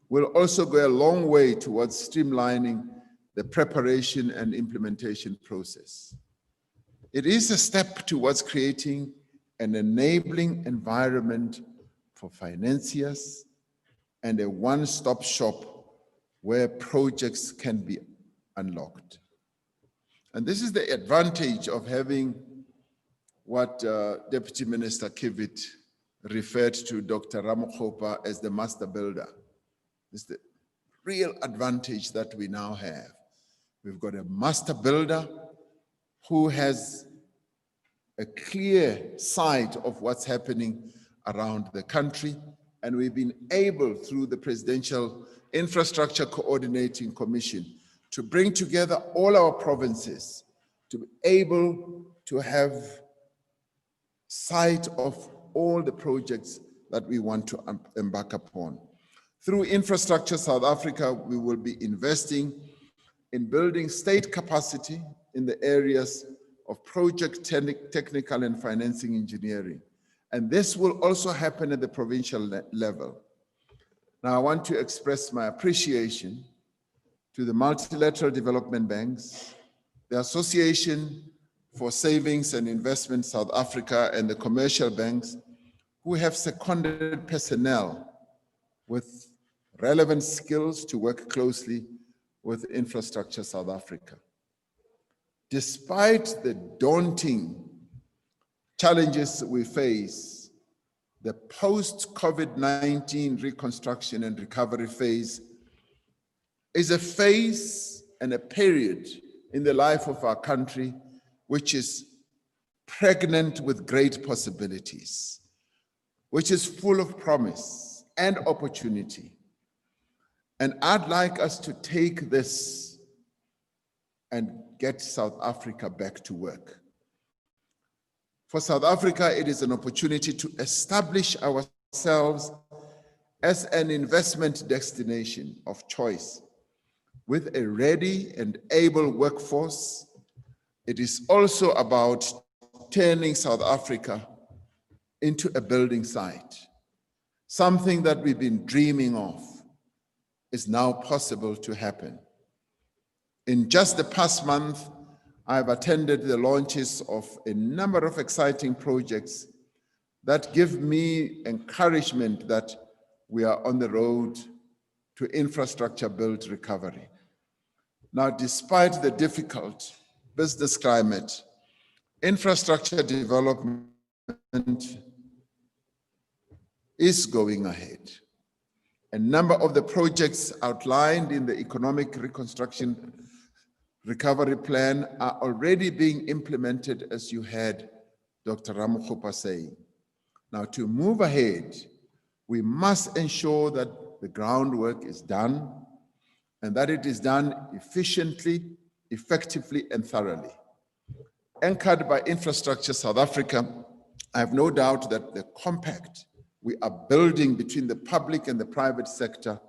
will also go a long way towards streamlining the preparation and implementation process. It is a step towards creating an enabling environment for financiers and a one-stop shop where projects can be unlocked. And this is the advantage of having what Deputy Minister Kivit referred to Dr. Ramokgopa as the master builder. This is the real advantage that we now have. We've got a master builder who has a clear sight of what's happening around the country, and we've been able, through the Presidential Infrastructure Coordinating Commission, to bring together all our provinces to be able to have sight of all the projects that we want to embark upon. Through Infrastructure South Africa, we will be investing in building state capacity in the areas of project technical and financing engineering. And this will also happen at the provincial level. Now, I want to express my appreciation to the multilateral development banks, the Association for Savings and Investment South Africa, and the commercial banks who have seconded personnel with relevant skills to work closely with Infrastructure South Africa. Despite the daunting challenges we face, the post-COVID-19 reconstruction and recovery phase is a phase and a period in the life of our country which is pregnant with great possibilities, which is full of promise and opportunity. And I'd like us to take this and get South Africa back to work. For South Africa, it is an opportunity to establish ourselves as an investment destination of choice with a ready and able workforce. It is also about turning South Africa into a building site. Something that we've been dreaming of is now possible to happen. In just the past month, I've attended the launches of a number of exciting projects that give me encouragement that we are on the road to infrastructure built recovery. Now, despite the difficult business climate, infrastructure development is going ahead. A number of the projects outlined in the Economic Reconstruction Recovery Plan are already being implemented, as you heard Dr. Ramokgopa saying. Now, to move ahead, we must ensure that the groundwork is done and that it is done efficiently, effectively, and thoroughly. Anchored by Infrastructure South Africa, I have no doubt that the compact we are building between the public and the private sector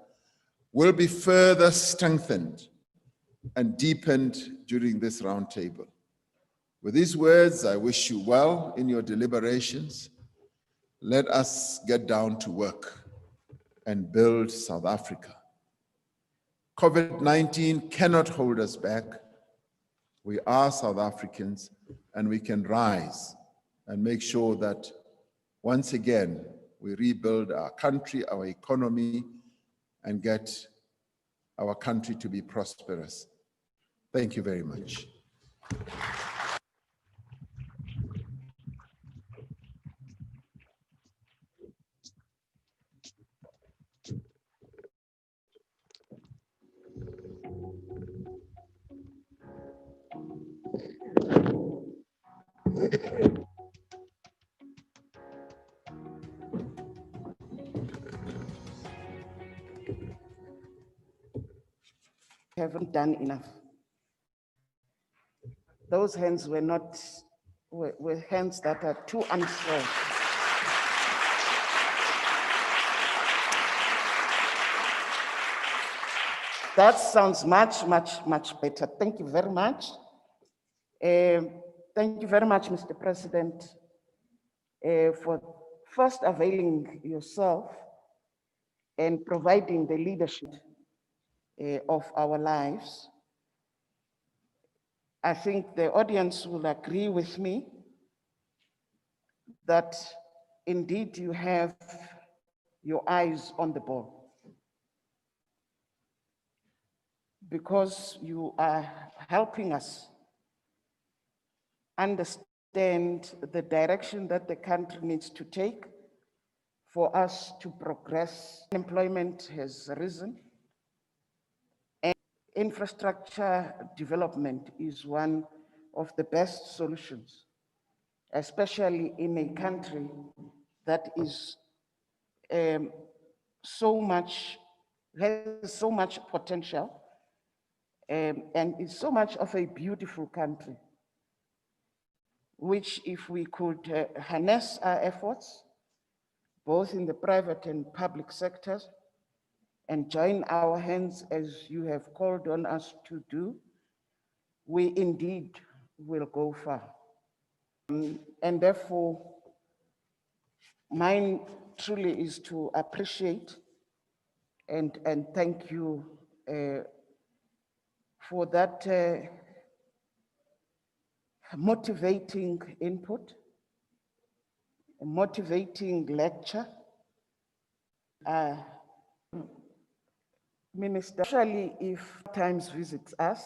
will be further strengthened and deepened during this roundtable. With these words, I wish you well in your deliberations. Let us get down to work and build South Africa. COVID-19 cannot hold us back. We are South Africans, and we can rise and make sure that once again, we rebuild our country, our economy, and get our country to be prosperous. Thank you very much. Haven't done enough. Those hands were not, were hands that are too unstrong. That sounds much, much, much better. Thank you very much. Thank you very much, Mr. President, for first availing yourself and providing the leadership of our lives. I think the audience will agree with me that indeed you have your eyes on the ball, because you are helping us understand the direction that the country needs to take for us to progress. Unemployment has risen, and infrastructure development is one of the best solutions, especially in a country that is has so much potential, and is so much of a beautiful country, which if we could harness our efforts, both in the private and public sectors, and join our hands as you have called on us to do, we indeed will go far. And therefore, mine truly is to appreciate and thank you for that motivating input, a motivating lecture. Minister, especially if times visits us,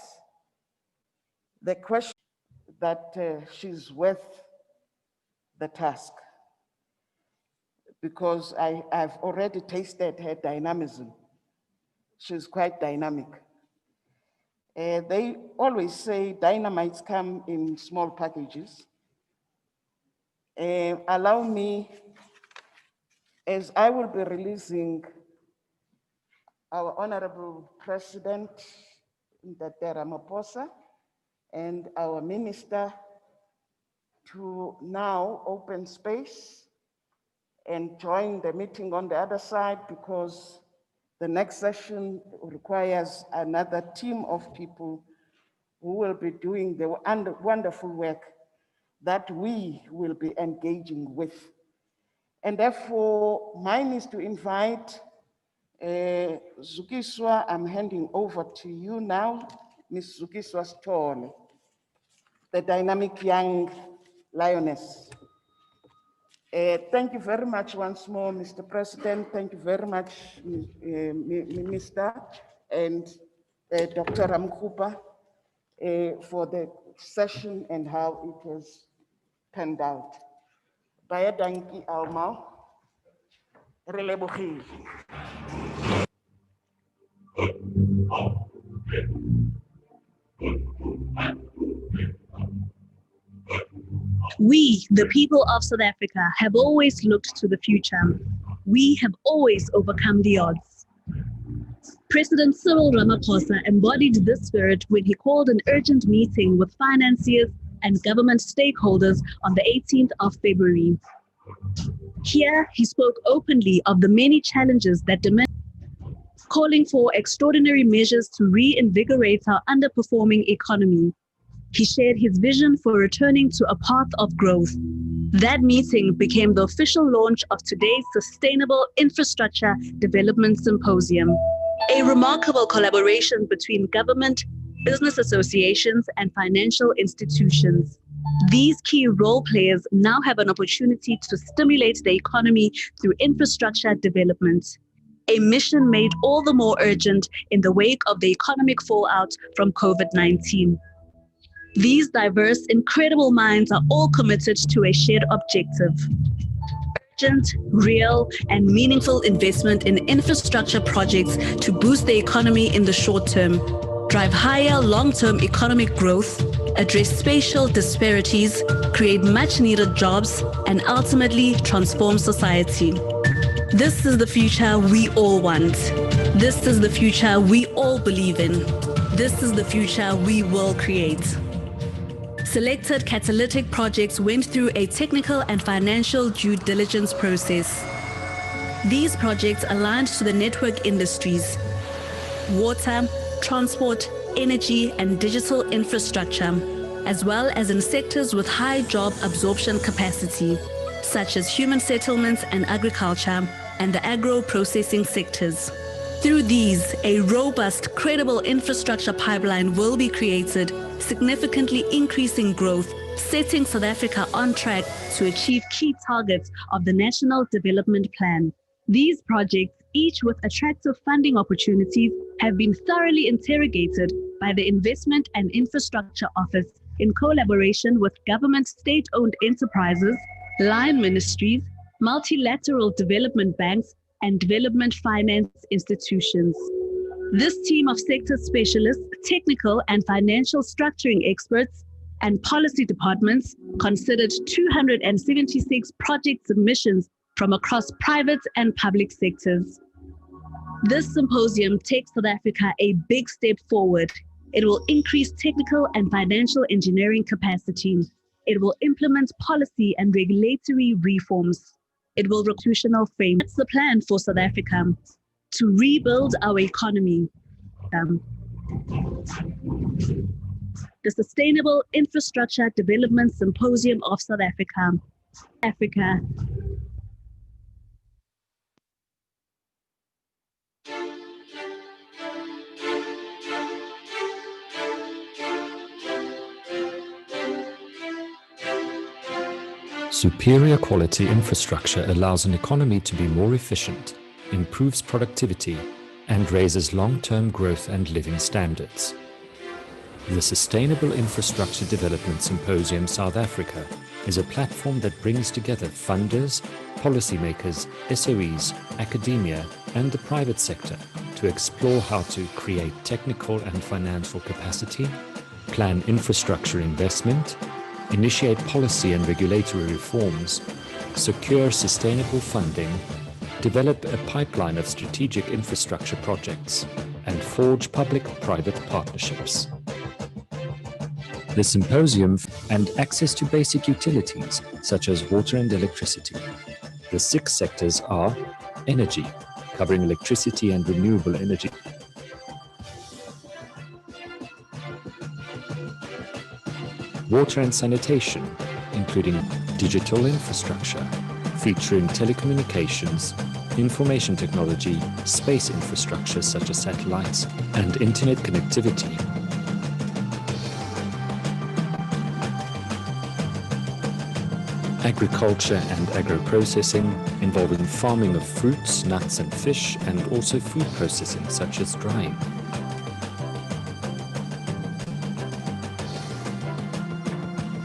the question that she's worth the task, because I've already tasted her dynamism. She's quite dynamic. They always say dynamites come in small packages. Allow me, as I will be releasing our Honorable President, Ndate Ramaphosa, and our Minister to now open space and join the meeting on the other side, because the next session requires another team of people who will be doing the wonderful work that we will be engaging with. And therefore, mine is to invite Zukiswa. I'm handing over to you now, Ms. Zukiswa Stone, the dynamic young lioness. Thank you very much once more, Mr. President. Thank you very much, Minister, and Dr. Ramkupa, for the session and how it has turned out. Baya danki alma, relebohile. We, the people of South Africa, have always looked to the future. We have always overcome the odds. President Cyril Ramaphosa embodied this spirit when he called an urgent meeting with financiers and government stakeholders on the 18th of February. Here, he spoke openly of the many challenges that demand, calling for extraordinary measures to reinvigorate our underperforming economy. He shared his vision for returning to a path of growth. That meeting became the official launch of today's Sustainable Infrastructure Development Symposium, a remarkable collaboration between government, business associations, and financial institutions. These key role players now have an opportunity to stimulate the economy through infrastructure development, a mission made all the more urgent in the wake of the economic fallout from COVID-19. These diverse, incredible minds are all committed to a shared objective: urgent, real, and meaningful investment in infrastructure projects to boost the economy in the short term, drive higher long-term economic growth, address spatial disparities, create much-needed jobs, and ultimately transform society. This is the future we all want. This is the future we all believe in. This is the future we will create. Selected catalytic projects went through a technical and financial due diligence process. These projects aligned to the network industries: water, transport, energy, and digital infrastructure, as well as in sectors with high job absorption capacity, such as human settlements and agriculture, and the agro-processing sectors. Through these, a robust, credible infrastructure pipeline will be created, significantly increasing growth, setting South Africa on track to achieve key targets of the National Development Plan. These projects, each with attractive funding opportunities, have been thoroughly interrogated by the Investment and Infrastructure Office in collaboration with government state-owned enterprises, line ministries, multilateral development banks, and development finance institutions. This team of sector specialists, technical and financial structuring experts, and policy departments considered 276 project submissions from across private and public sectors. This symposium takes South Africa a big step forward. It will increase technical and financial engineering capacity. It will implement policy and regulatory reforms. It will constitutional frame. That's the plan for South Africa to rebuild our economy. The Sustainable Infrastructure Development Symposium of South Africa. Africa. Superior quality infrastructure allows an economy to be more efficient, improves productivity, and raises long-term growth and living standards. The Sustainable Infrastructure Development Symposium South Africa is a platform that brings together funders, policymakers, SOEs, academia, and the private sector to explore how to create technical and financial capacity, plan infrastructure investment, initiate policy and regulatory reforms, secure sustainable funding, develop a pipeline of strategic infrastructure projects, and forge public-private partnerships. The symposium and access to basic utilities such as water and electricity. The 6 sectors are energy, covering electricity and renewable energy, water and sanitation, including digital infrastructure, featuring telecommunications, information technology, space infrastructure such as satellites, and internet connectivity. Agriculture and agro-processing, involving farming of fruits, nuts and fish, and also food processing such as drying.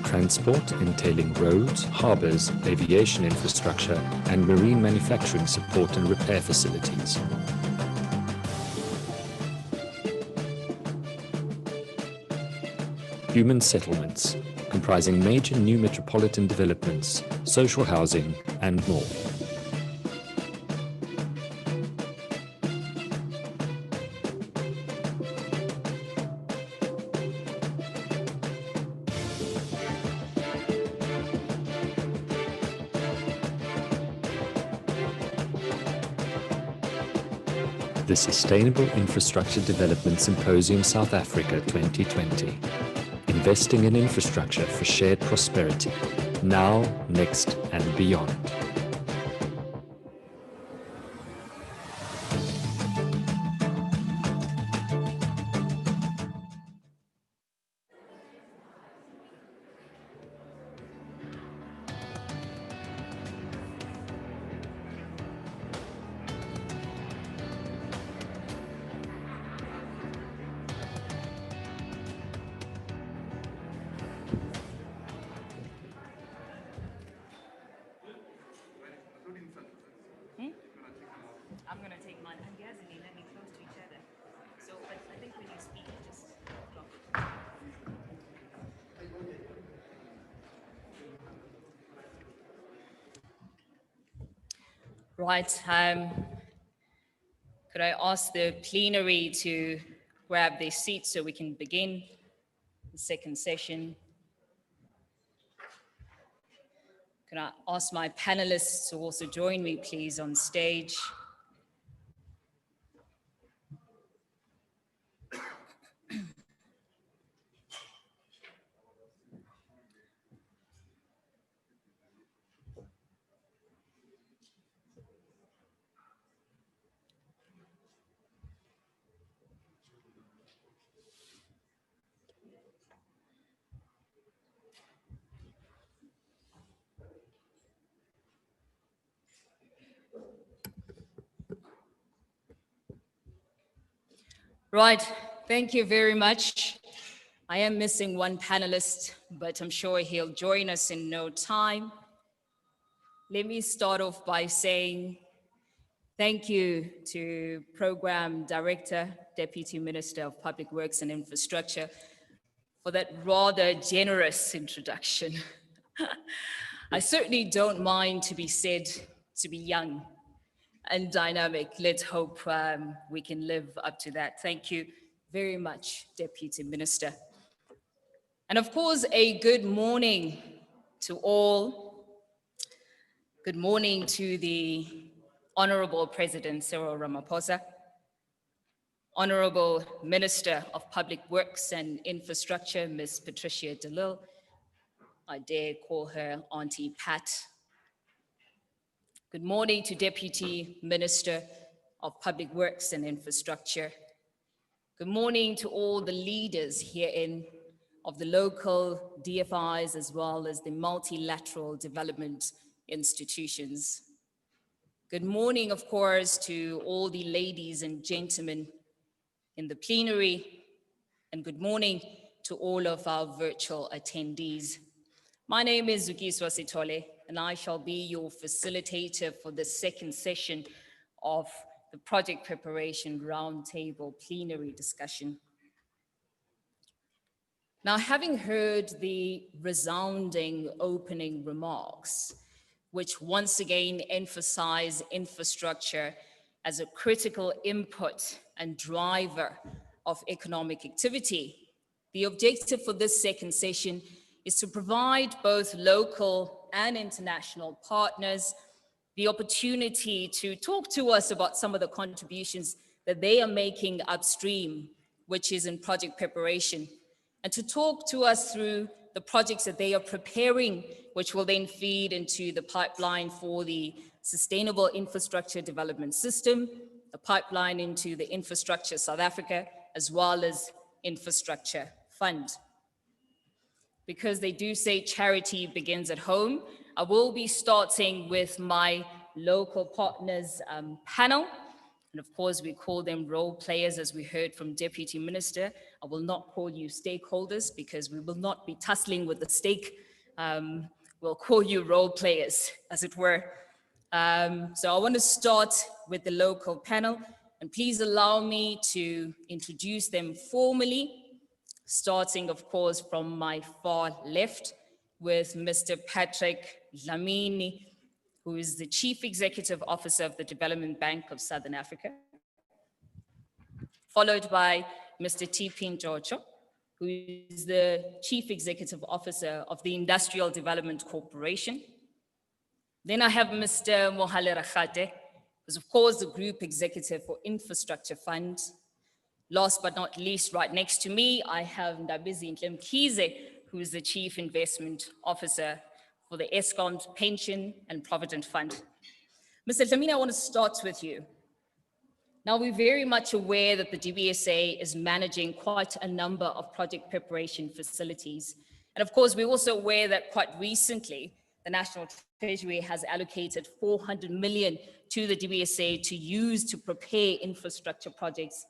Transport, entailing roads, harbors, aviation infrastructure, and marine manufacturing support and repair facilities. Human settlements, comprising major new metropolitan developments, social housing, and more. The Sustainable Infrastructure Development Symposium South Africa 2020. Investing in infrastructure for shared prosperity, now, next, and beyond. I'm going to take mine. And yes, and let me close to each other. So, but I think when you speak, just drop it. Right. Could I ask the plenary to grab their seats so we can begin the second session? Can I ask my panelists to also join me, please, on stage? Right, thank you very much. I am missing one panelist, but I'm sure he'll join us in no time. Let me start off by saying thank you to Program Director, Deputy Minister of Public Works and Infrastructure for that rather generous introduction. I certainly don't mind to be said to be young and dynamic. Let's hope we can live up to that. Thank you very much, Deputy Minister. And of course, a good morning to all. Good morning to the Honorable President Cyril Ramaphosa, Honorable Minister of Public Works and Infrastructure, Ms. Patricia de Lille. I dare call her Auntie Pat. Good morning to Deputy Minister of Public Works and Infrastructure. Good morning to all the leaders herein of the local DFIs as well as the multilateral development institutions. Good morning, of course, to all the ladies and gentlemen in the plenary, and good morning to all of our virtual attendees. My name is Zukiswa Sithole, and I shall be your facilitator for the second session of the Project Preparation Roundtable Plenary Discussion. Now, having heard the resounding opening remarks, which once again emphasize infrastructure as a critical input and driver of economic activity, the objective for this second session is to provide both local and international partners the opportunity to talk to us about some of the contributions that they are making upstream, which is in project preparation, and to talk to us through the projects that they are preparing, which will then feed into the pipeline for the Sustainable Infrastructure Development System, the pipeline into the Infrastructure South Africa, as well as Infrastructure Fund. Because they do say charity begins at home, I will be starting with my local partners panel. And of course, we call them role players, as we heard from Deputy Minister. I will not call you stakeholders because we will not be tussling with the stake. We'll call you role players, as it were. So I want to start with the local panel, and please allow me to introduce them formally, starting, of course, from my far left with Mr. Patrick Dlamini, who is the Chief Executive Officer of the Development Bank of Southern Africa, followed by Mr. T.P. Njocho, who is the Chief Executive Officer of the Industrial Development Corporation. Then I have Mr. Mohale Rakgate, who's of course the Group Executive for Infrastructure Fund. Last but not least, right next to me, I have Ndabizi Mkize, who is the Chief Investment Officer for the Eskom's Pension and Provident Fund. Mr. Dlamini, I want to start with you. Now, we're very much aware that the DBSA is managing quite a number of project preparation facilities. And of course, we're also aware that quite recently, the National Treasury has allocated 400 million to the DBSA to use to prepare infrastructure projects.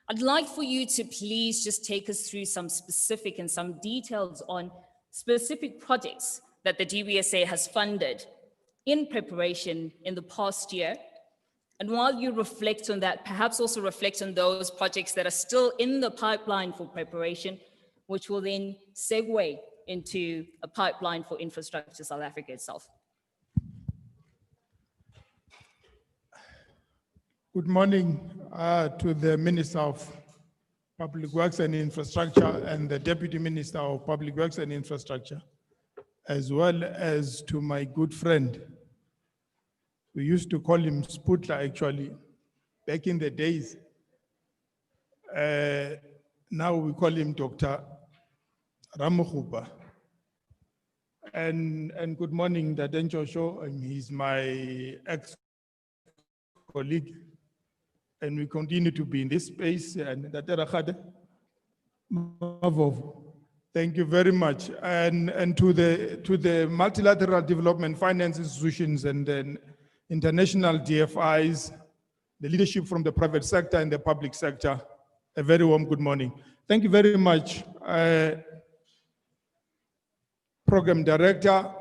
I'd like for you to please just take us through some specific and some details on specific projects that the DBSA has funded in preparation in the past year. And while you reflect on that, perhaps also reflect on those projects that are still in the pipeline for preparation, which will then segue into a pipeline for Infrastructure South Africa itself. Good morning to the Minister of Public Works and Infrastructure and the Deputy Minister of Public Works and Infrastructure, as well as to my good friend. We used to call him Sputla, actually, back in the days. Now we call him Dr. Ramokhupa. And good morning, Daden Joshua. He's my ex-colleague, and we continue to be in this space. And thank you very much. And to the multilateral development finance institutions and then international DFIs, the leadership from the private sector and the public sector, a very warm good morning. Thank you very much. Program Director,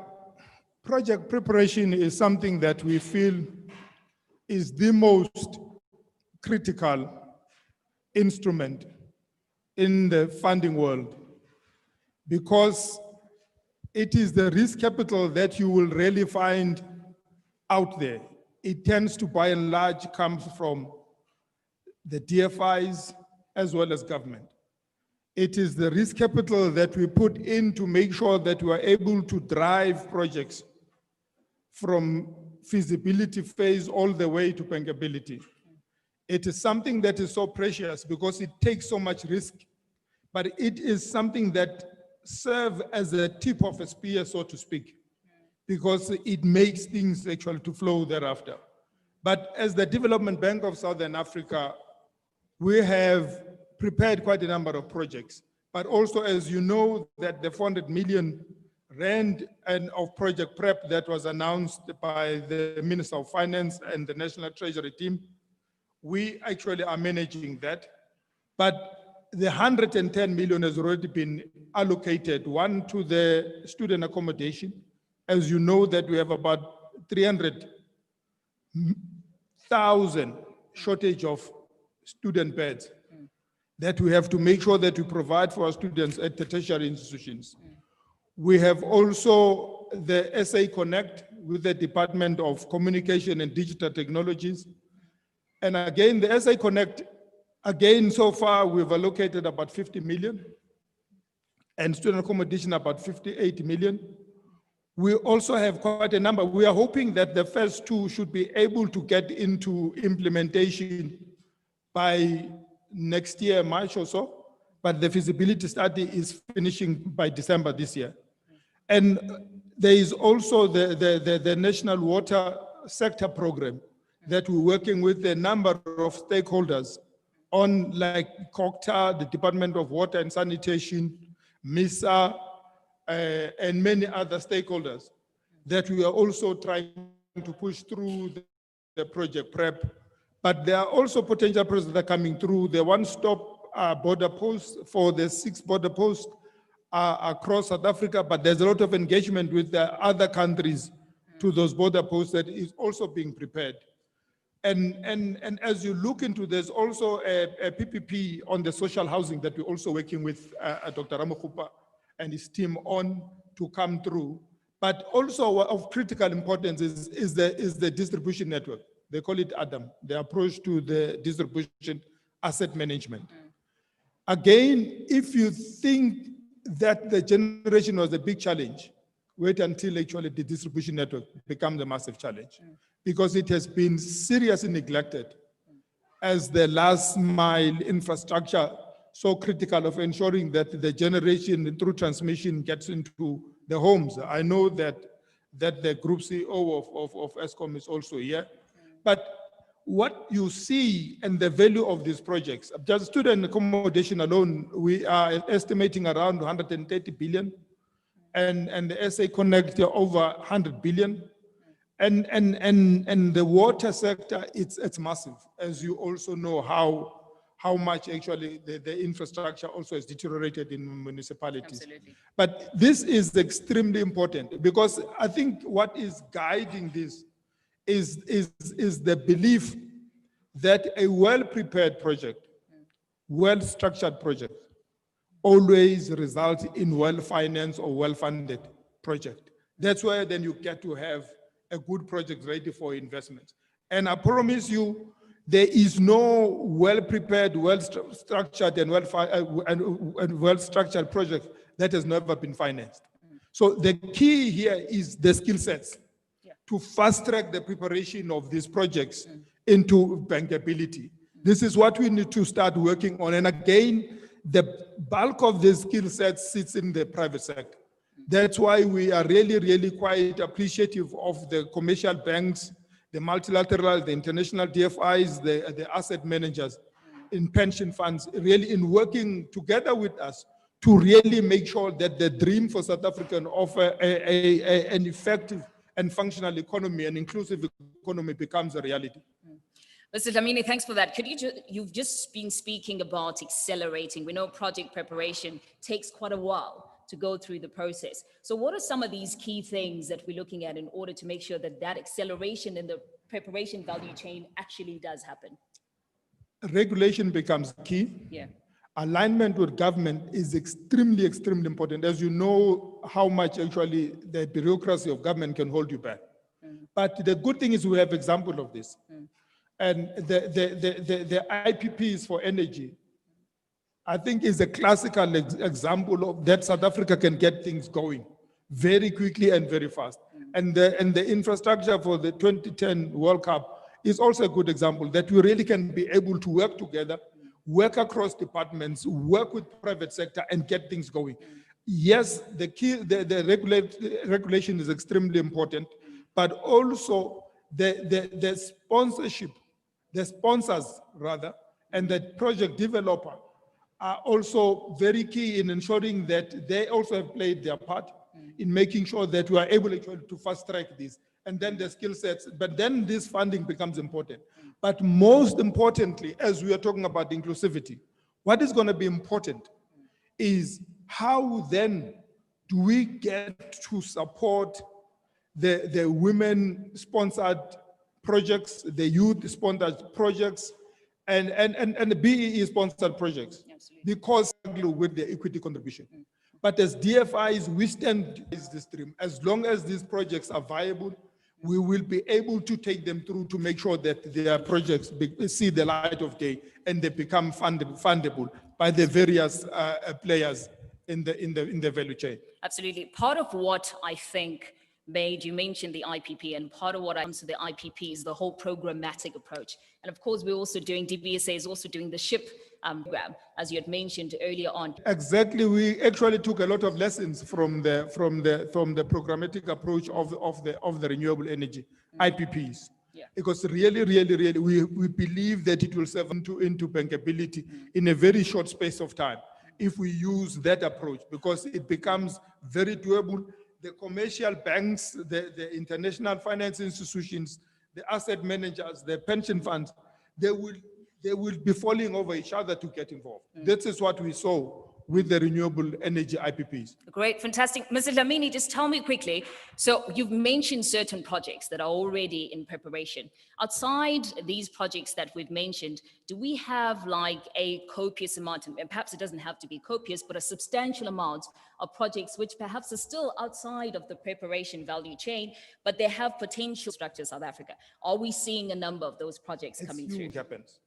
project preparation is something that we feel is the most critical instrument in the funding world, because it is the risk capital that you will really find out there. It tends to, by and large, come from the DFIs as well as government. It is the risk capital that we put in to make sure that we are able to drive projects from feasibility phase all the way to bankability. It is something that is so precious because it takes so much risk, but it is something that serves as a tip of a spear, so to speak, because it makes things actually to flow thereafter. But as the Development Bank of Southern Africa, we have prepared quite a number of projects, but also, as you know, that the 400 million rand and of project prep that was announced by the Minister of Finance and the National Treasury team. We actually are managing that, but the 110 million has already been allocated, one to the student accommodation. As you know that we have about 300,000 shortage of student beds that we have to make sure that we provide for our students at the tertiary institutions. We have also the SA Connect with the Department of Communication and Digital Technologies. And again, the SA Connect, again, so far we've allocated about 50 million and student accommodation about 58 million. We also have quite a number. We are hoping that the first two should be able to get into implementation by next year, March or so, but the feasibility study is finishing by December this year. And there is also the National Water Sector Program that we're working with a number of stakeholders on, like COCTA, the Department of Water and Sanitation, MISA, and many other stakeholders that we are also trying to push through the project prep. But there are also potential projects that are coming through. The one-stop border post for the 6 border posts across South Africa, but there's a lot of engagement with the other countries to those border posts that is also being prepared. And as you look into, there's also a PPP on the social housing that we're also working with Dr. Ramokhupa and his team on to come through. But also of critical importance is the distribution network. They call it ADAM, the approach to the distribution asset management. Again, if you think that the generation was a big challenge, wait until actually the distribution network becomes a massive challenge, because it has been seriously neglected as the last mile infrastructure, so critical of ensuring that the generation through transmission gets into the homes. I know that the group CEO of ESCOM is also here, but what you see and the value of these projects, just student accommodation alone, we are estimating around 130 billion, and the SA Connect over 100 billion. And the water sector, it's massive, as you also know how much actually the infrastructure also is deteriorated in municipalities. Absolutely. But this is extremely important, because I think what is guiding this is the belief that a well-prepared project, well-structured project, always results in well-financed or well-funded project. That's where then you get to have a good project ready for investment. And I promise you, there is no well-prepared, well-structured, and well-structured project that has never been financed. So the key here is the skill sets to fast-track the preparation of these projects into bankability. This is what we need to start working on. And again, the bulk of the skill set sits in the private sector. That's why we are really, really quite appreciative of the commercial banks, the multilateral, the international DFIs, the asset managers in pension funds, really in working together with us to really make sure that the dream for South Africa of an effective and functional economy, an inclusive economy, becomes a reality. Mr. Dlamini, thanks for that. You've just been speaking about accelerating. We know project preparation takes quite a while to go through the process. So what are some of these key things that we're looking at in order to make sure that that acceleration in the preparation value chain actually does happen? Regulation becomes key. Yeah. Alignment with government is extremely, extremely important. As you know, how much actually the bureaucracy of government can hold you back. But the good thing is we have example of this. And the IPPs for energy, I think, is a classical example of that South Africa can get things going very quickly and very fast. And the infrastructure for the 2010 World Cup is also a good example that we really can be able to work together, work across departments, work with private sector and get things going. Yes, the key, the regulation is extremely important, but also the sponsorship, the sponsors rather, and the project developer are also very key in ensuring that they also have played their part in making sure that we are able actually to fast track this. And then the skill sets, but then this funding becomes important. But most importantly, as we are talking about inclusivity, what is going to be important is how then do we get to support the women-sponsored projects, the youth-sponsored projects, and the BEE-sponsored projects, because with the equity contribution. But as DFIs, we stand this stream. As long as these projects are viable, we will be able to take them through to make sure that their projects see the light of day and they become fundable by the various players in the value chain. Absolutely. Part of what I think you mentioned the IPP, and part of what comes to the IPP is the whole programmatic approach. And of course, we're also doing, DBSA is also doing the SHIP program, as you had mentioned earlier on. Exactly. We actually took a lot of lessons from the programmatic approach of the renewable energy, IPPs. Yeah. Because really, we believe that it will serve into bankability in a very short space of time if we use that approach, because it becomes very doable. The commercial banks, the international finance institutions, the asset managers, the pension funds, they will be falling over each other to get involved. This is what we saw with the renewable energy IPPs. Great, fantastic. Mr. Dlamini, just tell me quickly, so you've mentioned certain projects that are already in preparation. Outside these projects that we've mentioned, do we have like a copious amount, and perhaps it doesn't have to be copious, but a substantial amount of projects which perhaps are still outside of the preparation value chain, but they have potential structure South Africa? Are we seeing a number of those projects coming through? It happens.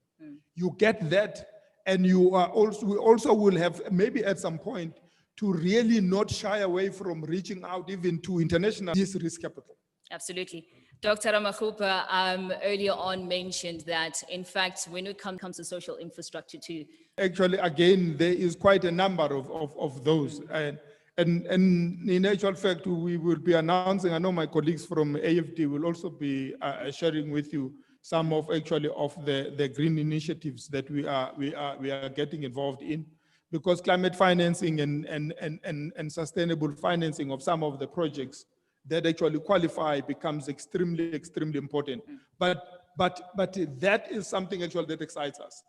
You get that. And we also will have, maybe at some point, to really not shy away from reaching out even to international risk capital. Absolutely. Dr. Ramakhupa earlier on mentioned that, in fact, when it comes to social infrastructure too. Actually, again, there is quite a number of those. And in actual fact, we will be announcing, I know my colleagues from AFD will also be sharing with you some of the green initiatives that we are getting involved in, because climate financing and sustainable financing of some of the projects that actually qualify becomes extremely important. But that is something actually that excites us,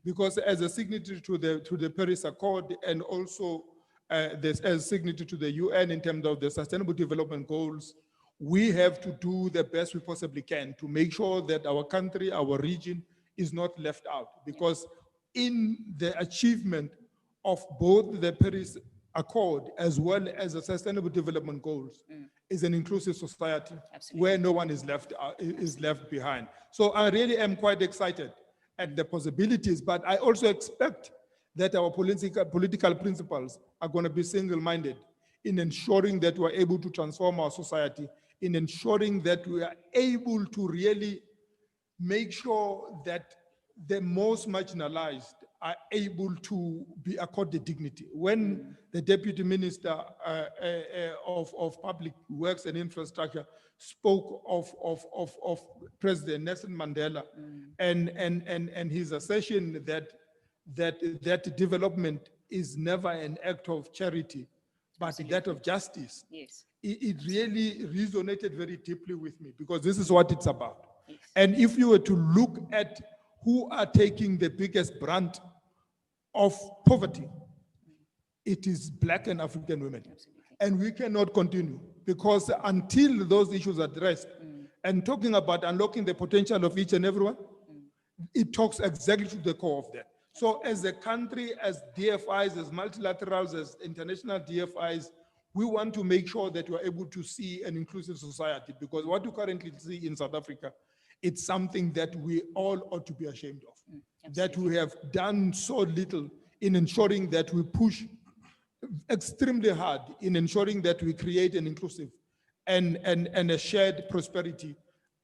because as a signatory to the Paris Accord, and also as a signatory to the UN in terms of the Sustainable Development Goals, we have to do the best we possibly can to make sure that our country, our region is not left out, because in the achievement of both the Paris Accord as well as the Sustainable Development Goals is an inclusive society. Absolutely. Where no one is left behind. So I really am quite excited at the possibilities, but I also expect that our political principles are going to be single-minded in ensuring that we're able to transform our society, in ensuring that we are able to really make sure that the most marginalized are able to be accorded dignity. When the Deputy Minister of Public Works and Infrastructure spoke of President Nelson Mandela and his assertion that development is never an act of charity, but Absolutely. That of justice. Yes. It really resonated very deeply with me, because this is what it's about. Yes. And if you were to look at who are taking the biggest brunt of poverty, it is Black and African women. Absolutely. And we cannot continue, because until those issues are addressed, and talking about unlocking the potential of each and everyone, it talks exactly to the core of that. So as a country, as DFIs, as multilaterals, as international DFIs, we want to make sure that we're able to see an inclusive society, because what you currently see in South Africa, it's something that we all ought to be ashamed of, that we have done so little in ensuring that we push extremely hard in ensuring that we create an inclusive and a shared prosperity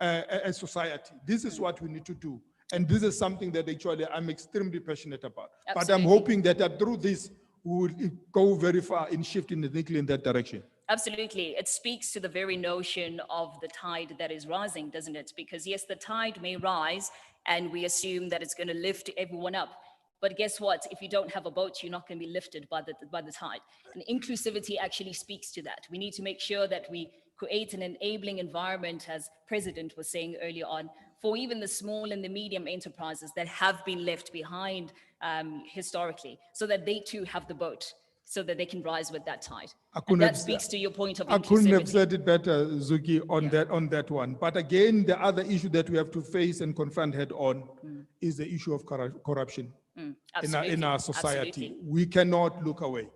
a society. This is what we need to do. And this is something that actually I'm extremely passionate about. Absolutely. But I'm hoping that through this, we will go very far in shifting the thinking in that direction. Absolutely. It speaks to the very notion of the tide that is rising, doesn't it? Because yes, the tide may rise and we assume that it's going to lift everyone up. But guess what? If you don't have a boat, you're not going to be lifted by the tide. And inclusivity actually speaks to that. We need to make sure that we create an enabling environment, as President was saying earlier on, for even the small and the medium enterprises that have been left behind historically, so that they too have the boat, so that they can rise with that tide. And that speaks to your point of I couldn't have inclusivity. said it better, Zuki, on that one. But again, the other issue that we have to face and confront head on is the issue of corruption in our society. Absolutely. We cannot look away.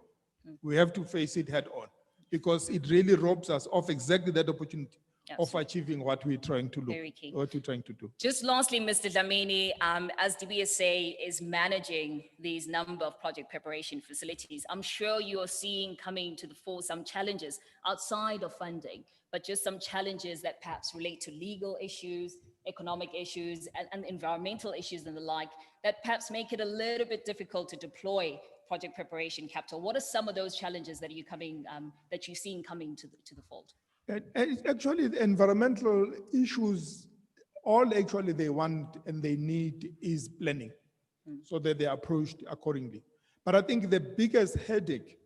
We have to face it head on, because it really robs us of exactly that opportunity of achieving what we're trying to look, Very key. what we're trying to do. Just lastly, Mr. Dlamini, as DBSA is managing these number of project preparation facilities, I'm sure you are seeing coming to the fore some challenges outside of funding, but just some challenges that perhaps relate to legal issues, economic issues, and environmental issues and the like, that perhaps make it a little bit difficult to deploy project preparation capital. What are some of those challenges that that you're seeing coming to the fold? Actually, the environmental issues, all actually they want and they need is planning, so that they are approached accordingly. But I think the biggest headache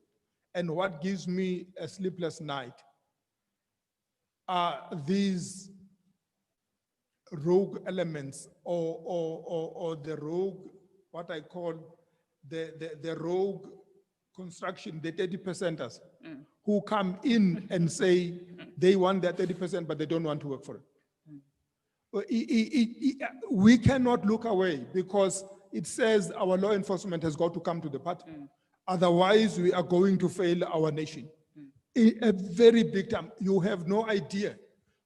and what gives me a sleepless night are these rogue elements or the rogue, what I call the rogue construction, the 30%ers, who come in and say they want their 30%, but they don't want to work for it. We cannot look away, because it says our law enforcement has got to come to the party. Otherwise, we are going to fail our nation. A very big time. You have no idea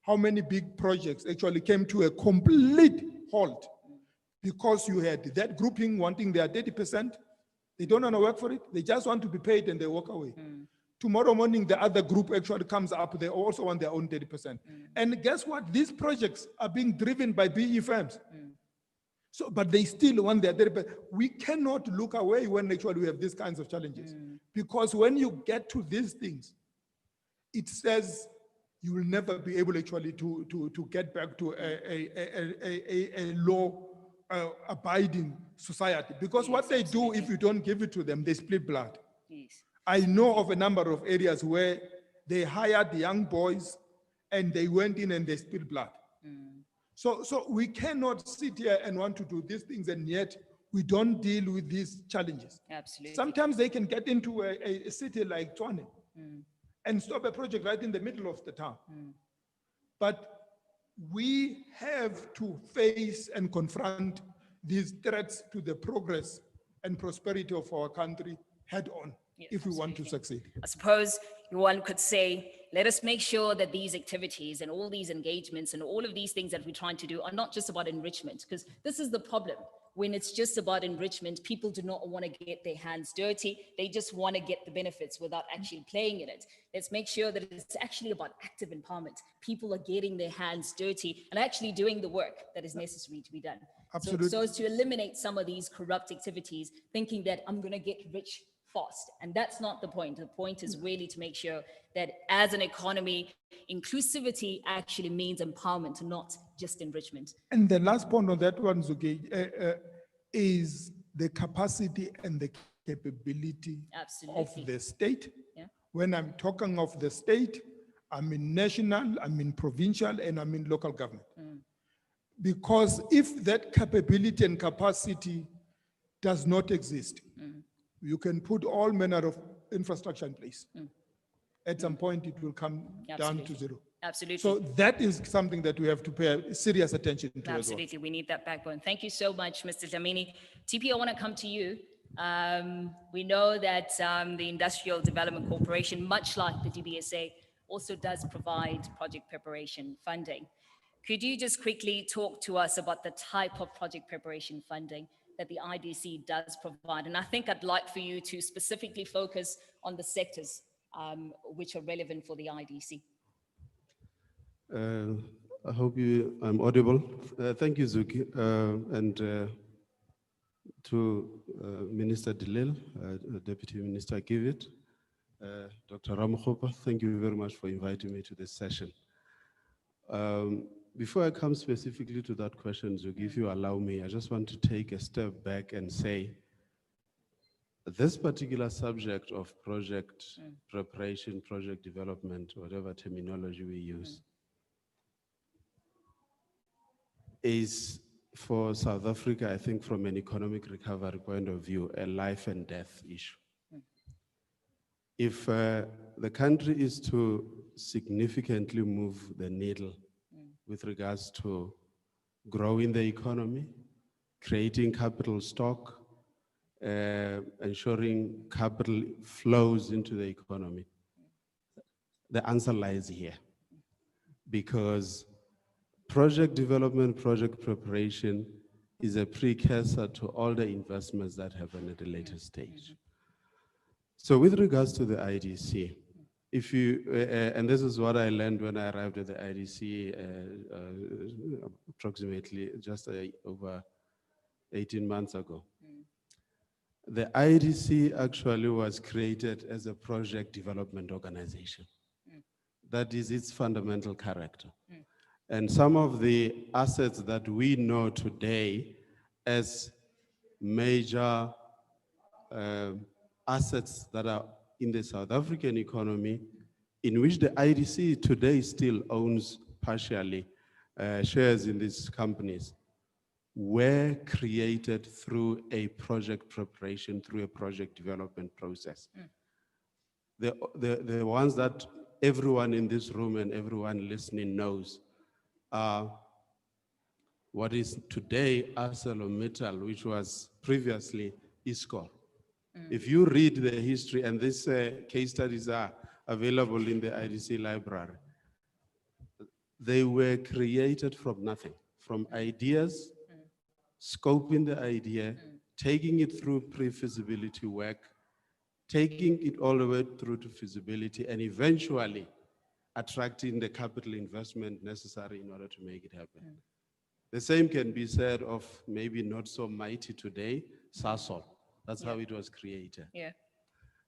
how many big projects actually came to a complete halt because you had that grouping wanting their 30%. They don't want to work for it. They just want to be paid and they walk away. Tomorrow morning, the other group actually comes up. They also want their own 30%. And guess what? These projects are being driven by BE firms. So, but they still want their 30%. We cannot look away when actually we have these kinds of challenges. Because when you get to these things, it says you will never be able actually to get back to a law abiding society. Because what they do, if you don't give it to them, they split blood. Yes. I know of a number of areas where they hired young boys and they went in and they spilled blood. So we cannot sit here and want to do these things and yet we don't deal with these challenges. Absolutely. Sometimes they can get into a city like Tshwane and stop a project right in the middle of the town. But we have to face and confront these threats to the progress and prosperity of our country head on, if we want to succeed. I suppose one could say, let us make sure that these activities and all these engagements and all of these things that we're trying to do are not just about enrichment, because this is the problem. When it's just about enrichment, people do not want to get their hands dirty. They just want to get the benefits without actually playing in it. Let's make sure that it's actually about active empowerment. People are getting their hands dirty and actually doing the work that is necessary to be done. Absolutely. So as to eliminate some of these corrupt activities, thinking that I'm going to get rich fast. And that's not the point. The point is really to make sure that as an economy, inclusivity actually means empowerment, not just enrichment. And the last point on that one, Zuki, is the capacity and the capability of the state. Yeah. When I'm talking of the state, I'm in national, I'm in provincial, and I'm in local government. Because if that capability and capacity does not exist, you can put all manner of infrastructure in place. At some point, it will come down to zero. Absolutely. So that is something that we have to pay serious attention to. Absolutely, as well. we need that backbone. Thank you so much, Mr. Dlamini. TP, I want to come to you. We know that the Industrial Development Corporation, much like the DBSA, also does provide project preparation funding. Could you just quickly talk to us about the type of project preparation funding that the IDC does provide? And I think I'd like for you to specifically focus on the sectors which are relevant for the IDC. I hope I'm audible. Thank you, Zuki. And to Minister Delil, Deputy Minister Kivit, Dr. Ramokgopa, thank you very much for inviting me to this session. Before I come specifically to that question, Zuki, if you allow me, I just want to take a step back and say this particular subject of project preparation, project development, whatever terminology we use, is for South Africa, I think from an economic recovery point of view, a life and death issue. If the country is to significantly move the needle with regards to growing the economy, creating capital stock, ensuring capital flows into the economy, the answer lies here. Because project development, project preparation is a precursor to all the investments that happen at a later stage. So with regards to the IDC, if you, and this is what I learned when I arrived at the IDC approximately just over 18 months ago. The IDC actually was created as a project development organization. That is its fundamental character. And some of the assets that we know today as major assets that are in the South African economy, in which the IDC today still owns partially shares in these companies, were created through a project preparation, through a project development process. The ones that everyone in this room and everyone listening knows are what is today ArcelorMittal, which was previously ISCOR. If you read the history, and these case studies are available in the IDC library, they were created from nothing, from ideas, scoping the idea, taking it through pre-feasibility work, taking it all the way through to feasibility, and eventually attracting the capital investment necessary in order to make it happen. The same can be said of maybe not so mighty today, Sasol. That's how it was created.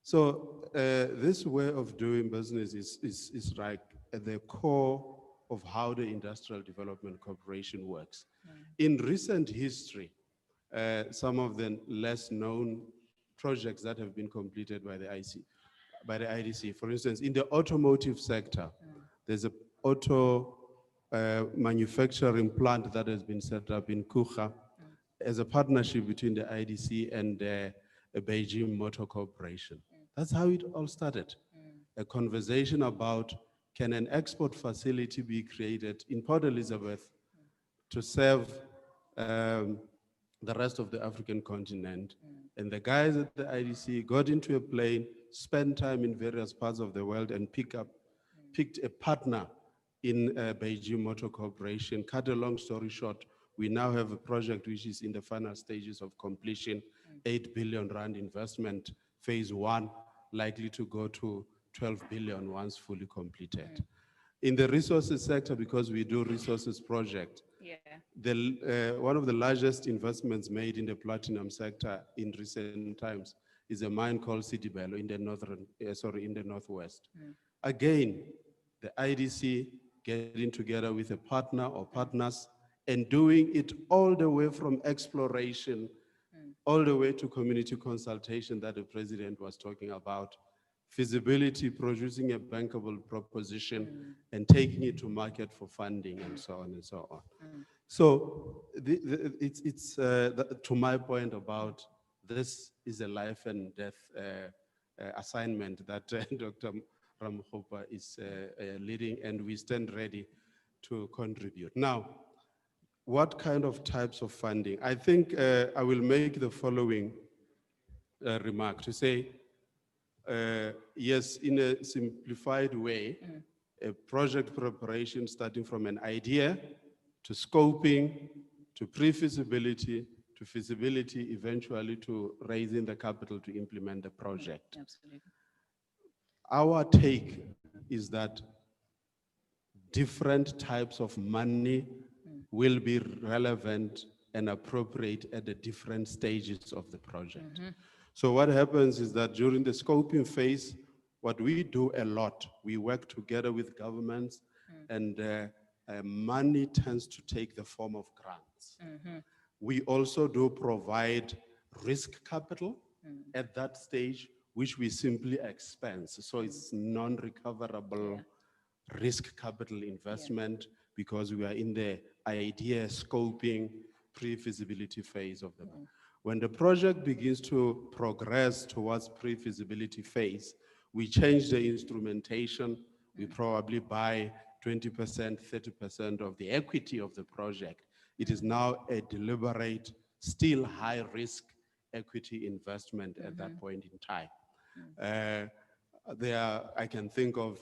So this way of doing business is like at the core of how the Industrial Development Corporation works. In recent history, some of the less known projects that have been completed by the IDC, for instance, in the automotive sector, there's an auto manufacturing plant that has been set up in Kucha as a partnership between the IDC and the Beijing Motor Corporation. That's how it all started. A conversation about, can an export facility be created in Port Elizabeth to serve the rest of the African continent? And the guys at the IDC got into a plane, spent time in various parts of the world, and picked a partner in Beijing Motor Corporation. Cut a long story short, we now have a project which is in the final stages of completion, 8 billion rand investment, phase 1, likely to go to 12 billion once fully completed. In the resources sector, because we do resources project, one of the largest investments made in the platinum sector in recent times is a mine called Sidibelo in the northwest. Again, the IDC getting together with a partner or partners and doing it all the way from exploration, all the way to community consultation that the president was talking about, feasibility, producing a bankable proposition, and taking it to market for funding, and so on and so on. So it's to my point about this is a life and death assignment that Dr. Ramokgopa is leading, and we stand ready to contribute. Now, what kind of types of funding? I think I will make the following remark to say, yes, in a simplified way, a project preparation starting from an idea to scoping, to pre-feasibility, to feasibility, eventually to raising the capital to implement the project. Absolutely. Our take is that different types of money will be relevant and appropriate at the different stages of the project. So what happens is that during the scoping phase, what we do a lot, we work together with governments, and money tends to take the form of grants. We also do provide risk capital at that stage, which we simply expense. So it's non-recoverable risk capital investment because we are in the idea scoping pre-feasibility phase of the When the project begins to progress towards pre-feasibility phase, we change the instrumentation. We probably buy 20%, 30% of the equity of the project. It is now a deliberate, still high risk equity investment at that point in time. I can think of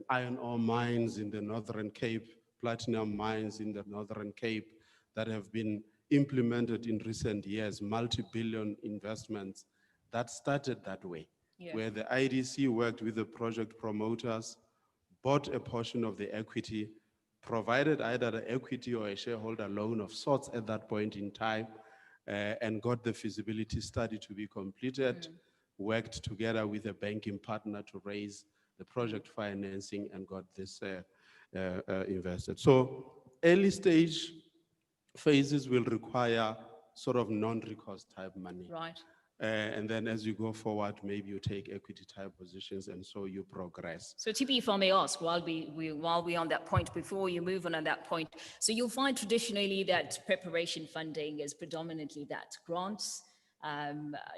iron ore mines in the Northern Cape, platinum mines in the Northern Cape that have been implemented in recent years, multi-billion investments that started that way, where the IDC worked with the project promoters, bought a portion of the equity, provided either the equity or a shareholder loan of sorts at that point in time, and got the feasibility study to be completed, worked together with a banking partner to raise the project financing and got this invested. So early stage phases will require sort of non-recourse type money. Right. And then as you go forward, maybe you take equity type positions and so you progress. So TP, if I may ask, while we're on that point, before you move on that point, so you'll find traditionally that preparation funding is predominantly that, grants,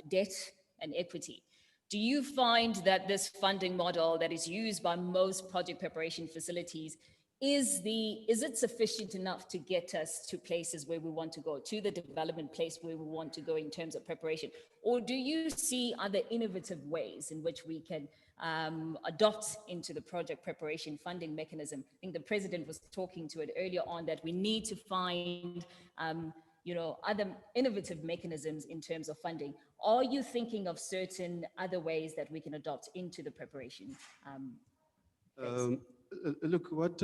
debt and equity. Do you find that this funding model that is used by most project preparation facilities, is it sufficient enough to get us to places where we want to go, to the development place where we want to go in terms of preparation? Or do you see other innovative ways in which we can adopt into the project preparation funding mechanism? I think the president was talking to it earlier on, that we need to find other innovative mechanisms in terms of funding. Are you thinking of certain other ways that we can adopt into the preparation phase? Look, what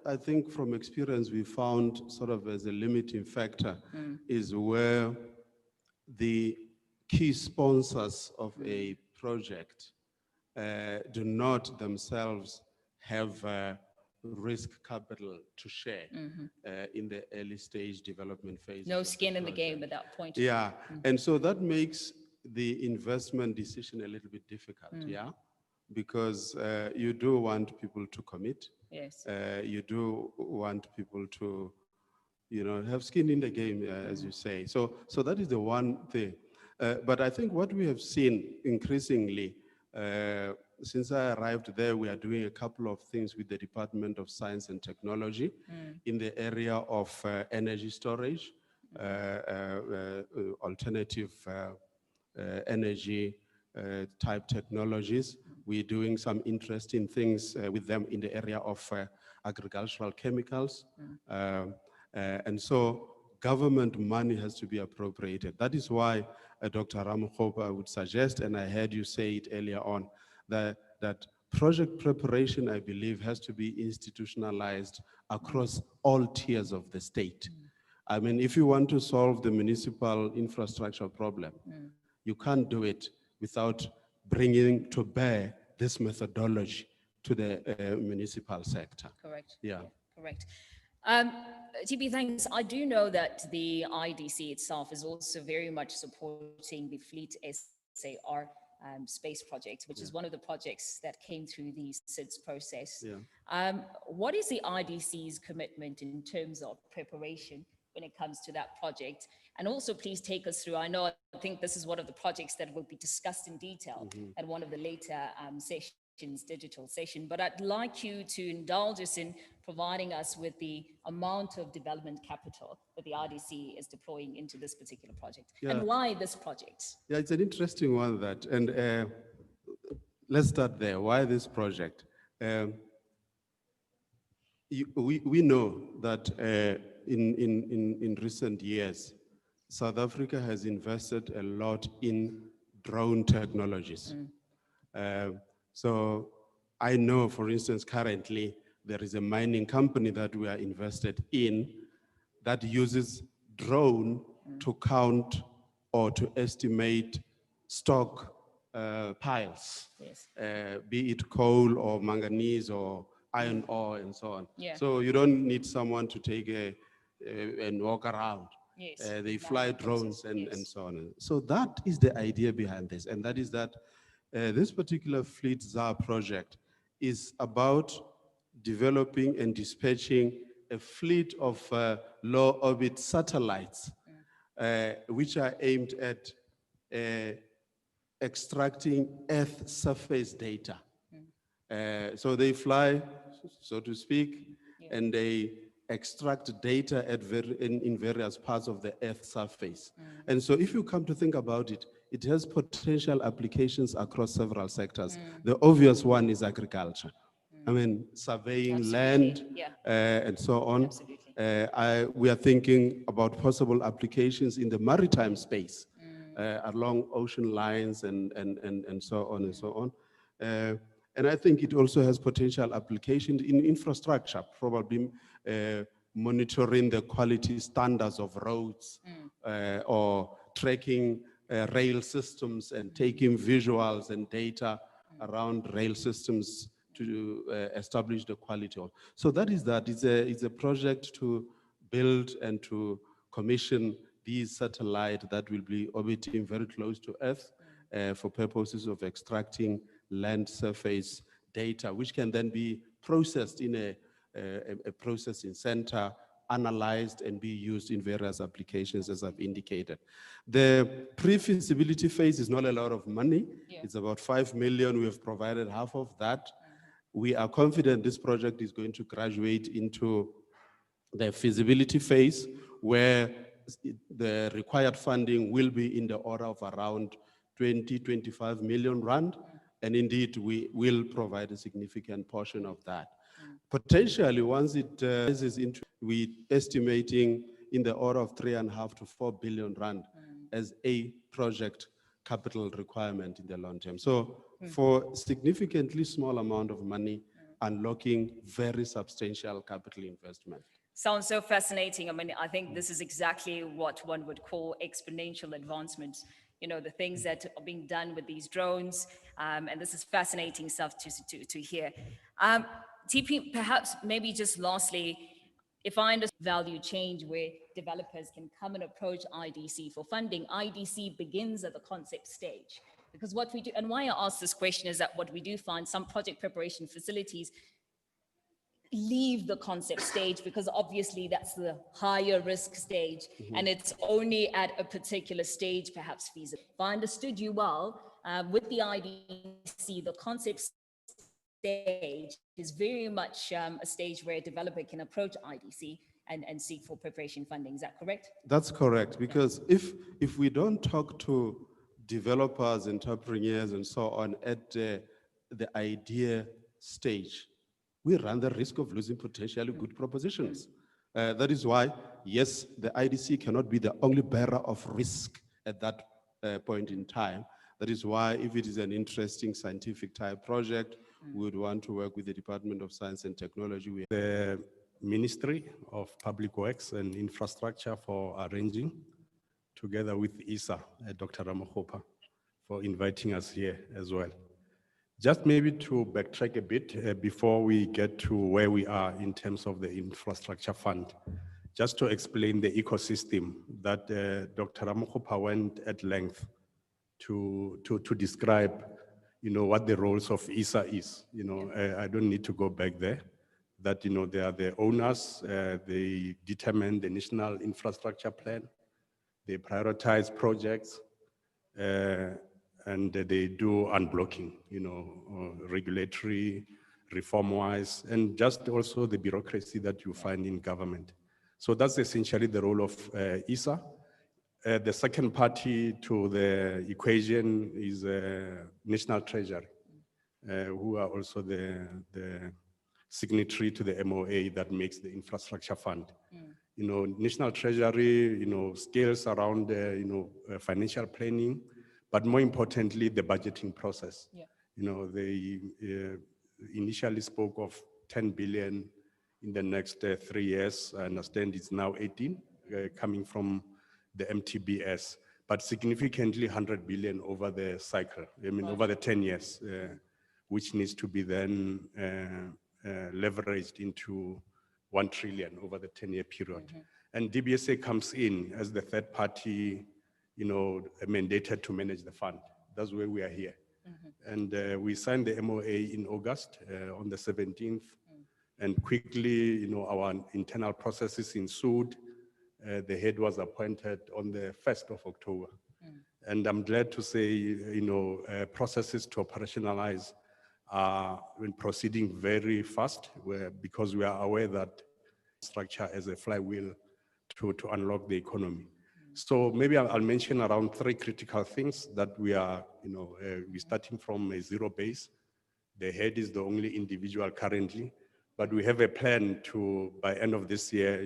I think from experience we found sort of as a limiting factor is where the key sponsors of a project do not themselves have risk capital to share in the early stage development phase. No skin in the game at that point. Yeah, and so that makes the investment decision a little bit difficult, because you do want people to commit. Yes. You do want people to, have skin in the game, as you say. So that is the one thing. But I think what we have seen increasingly, since I arrived there, we are doing a couple of things with the Department of Science and Technology in the area of energy storage, alternative energy type technologies. We're doing some interesting things with them in the area of agricultural chemicals. And so government money has to be appropriated. That is why Dr. Ramokgopa would suggest, and I heard you say it earlier on, that project preparation, I believe, has to be institutionalized across all tiers of the state. I mean, if you want to solve the municipal infrastructure problem, you can't do it without bringing to bear this methodology to the municipal sector. Correct. Yeah. Correct. TP, thanks. I do know that the IDC itself is also very much supporting the Fleet SAR space project, which is one of the projects that came through the SIDS process. What is the IDC's commitment in terms of preparation when it comes to that project? And also please take us through, I think this is one of the projects that will be discussed in detail at one of the later sessions, digital session, but I'd like you to indulge us in providing us with the amount of development capital that the IDC is deploying into this particular project and why this project. Yeah, it's an interesting one, that, and let's start there. Why this project? We know that in recent years, South Africa has invested a lot in drone technologies. So I know, for instance, currently there is a mining company that we are invested in that uses drone to count or to estimate stock piles, be it coal or manganese or iron ore and so on. So you don't need someone to take and walk around. Yes. They fly Manual drones process, and yes. so on. So that is the idea behind this. And that is that this particular Fleet ZAR project is about developing and dispatching a fleet of low orbit satellites, which are aimed at extracting Earth surface data. So they fly, so to speak, and they extract data at in various parts of the Earth surface. And so if you come to think about it, it has potential applications across several sectors. The obvious one is agriculture. I mean, surveying land and so on. Absolutely. We are thinking about possible applications in the maritime space, along ocean lines and so on and so on. And I think it also has potential applications in infrastructure, probably monitoring the quality standards of roads or tracking rail systems and taking visuals and data around rail systems to establish the quality of. So that is that. It's a project to build and to commission these satellites that will be orbiting very close to Earth for purposes of extracting land surface data, which can then be processed in a processing center, analyzed and be used in various applications, as I've indicated. The pre-feasibility phase is not a lot of money. It's about 5 million. We have provided half of that. We are confident this project is going to graduate into the feasibility phase, where the required funding will be in the order of around 25 million rand. And indeed, we will provide a significant portion of that. Potentially, once it is into, we're estimating in the order of 3.5 to 4 billion rand as a project capital requirement in the long term. So for significantly small amount of money, unlocking very substantial capital investment. Sounds so fascinating. I mean, I think this is exactly what one would call exponential advancement. You know, the things that are being done with these drones, and this is fascinating stuff to hear. TP, perhaps maybe just lastly, if I understand value change where developers can come and approach IDC for funding, IDC begins at the concept stage. Because what we do, and why I ask this question is that what we do find some project preparation facilities leave the concept stage because obviously that's the higher risk stage and it's only at a particular stage perhaps feasible. If I understood you well, with the IDC, the concept stage is very much a stage where a developer can approach IDC and seek for preparation funding. Is that correct? That's correct, because if we don't talk to developers, entrepreneurs, and so on at the idea stage, we run the risk of losing potentially good propositions. That is why, yes, the IDC cannot be the only bearer of risk at that point in time. That is why, if it is an interesting scientific type project, we would want to work with the Department of Science and Technology. The Ministry of Public Works and Infrastructure for arranging, together with ISA, Dr. Ramakgopa, for inviting us here as well. Just maybe to backtrack a bit before we get to where we are in terms of the infrastructure fund, just to explain the ecosystem that Dr. Ramakgopa went at length to describe, you know, what the roles of ISA is. You know, I don't need to go back there. That, you know, they are the owners, they determine the national infrastructure plan, they prioritize projects, and they do unblocking, you know, regulatory, reform-wise, and just also the bureaucracy that you find in government. So that's essentially the role of ISA. The second party to the equation is National Treasury, who are also the signatory to the MOA that makes the infrastructure fund. You know, National Treasury, you know, scales around, you know, financial planning, but more importantly, the budgeting process. You know, they initially spoke of 10 billion in the next 3 years. I understand it's now 18, coming from the MTBS, but significantly 100 billion over the cycle, I mean, over the 10 years, which needs to be then leveraged into 1 trillion over the 10-year period. And DBSA comes in as the third party, mandated to manage the fund. That's where we are here. And we signed the MOA in August on the 17th. And quickly, our internal processes ensued. The head was appointed on the 1st of October. And I'm glad to say, processes to operationalize are proceeding very fast because we are aware that structure as a flywheel to unlock the economy. So maybe I'll mention around 3 critical things that we are, we're starting from a zero base. The head is the only individual currently, but we have a plan to, by end of this year,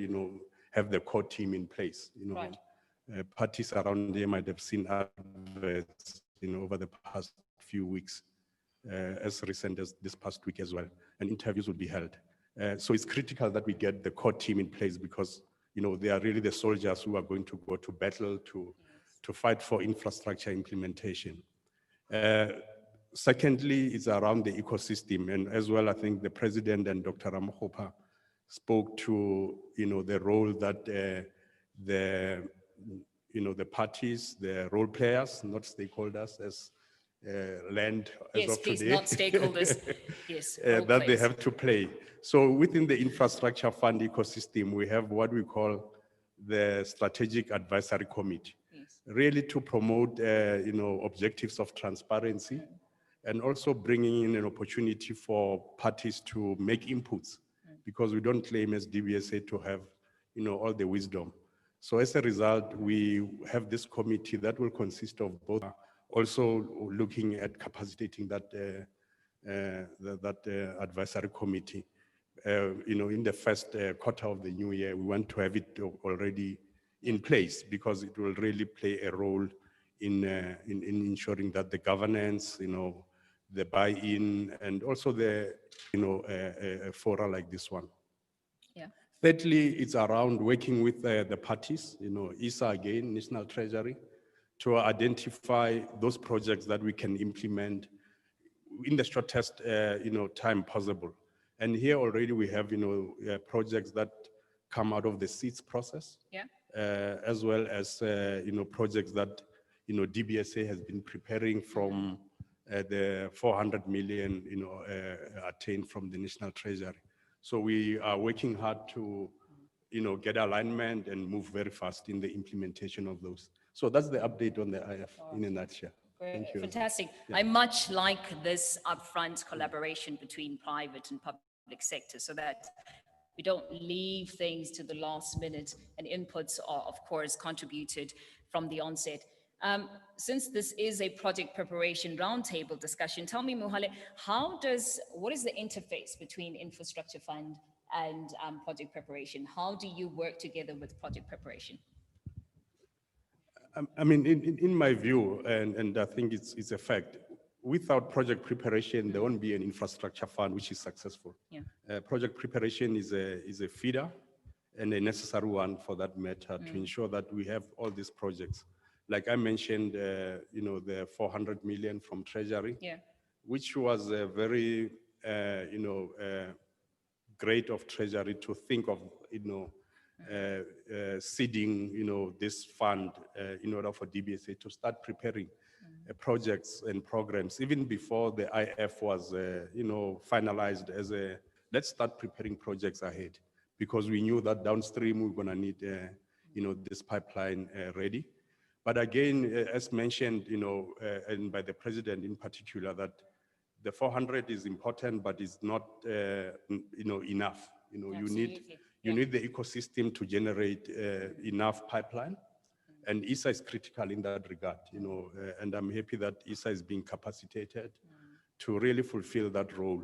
have the core team in place. Right. Parties around here might have seen adverts, over the past few weeks, as recent as this past week as well, and interviews will be held. So it's critical that we get the core team in place because, they are really the soldiers who are going to go to battle to fight for infrastructure implementation. Secondly, it's around the ecosystem, and as well, I think the president and Dr. Ramokgopa spoke to, the role that the parties, the role players, not stakeholders, as land as Yes, of please, today. not stakeholders. Yes, role that they players. have to play. So within the infrastructure fund ecosystem, we have what we call the Strategic Advisory Committee, Yes. really to promote, objectives of transparency and also bringing in an opportunity for parties to make inputs because we don't claim as DBSA to have, all the wisdom. So as a result, we have this committee that will consist of both, also looking at capacitating that advisory committee. In the first quarter of the new year, we want to have it already in place because it will really play a role in ensuring that the governance, the buy-in, and also the, fora like this one. Yeah. Thirdly, it's around working with the parties, ISA again, National Treasury, to identify those projects that we can implement in the shortest, time possible. And here already we have, projects that come out of the seeds process, Yeah. as well as, projects that, DBSA has been preparing from the 400 million, attained from the National Treasury. So we are working hard to, get alignment and move very fast in the implementation of those. So that's the update on the IF in a nutshell. Thank you. Fantastic. Yeah. I much like this upfront collaboration between private and public sector so that we don't leave things to the last minute, and inputs are, of course, contributed from the onset. Since this is a project preparation roundtable discussion, tell me, Mohale, what is the interface between infrastructure fund and project preparation? How do you work together with project preparation? I mean, in my view, and I think it's a fact, without project preparation, there won't be an infrastructure fund which is successful. Yeah. Project preparation is a feeder and a necessary one for that matter to ensure that we have all these projects. Like I mentioned, the 400 million from Treasury, Yeah. which was a very, great of Treasury to think of, seeding, this fund in order for DBSA to start preparing projects and programs, even before the IF was, finalized as let's start preparing projects ahead, because we knew that downstream we're gonna need, this pipeline ready. But again, as mentioned, and by the president in particular, that the 400 is important, but it's not, enough. You need the ecosystem to generate enough pipeline, and ISA is critical in that regard. And I'm happy that ISA is being capacitated to really fulfill that role.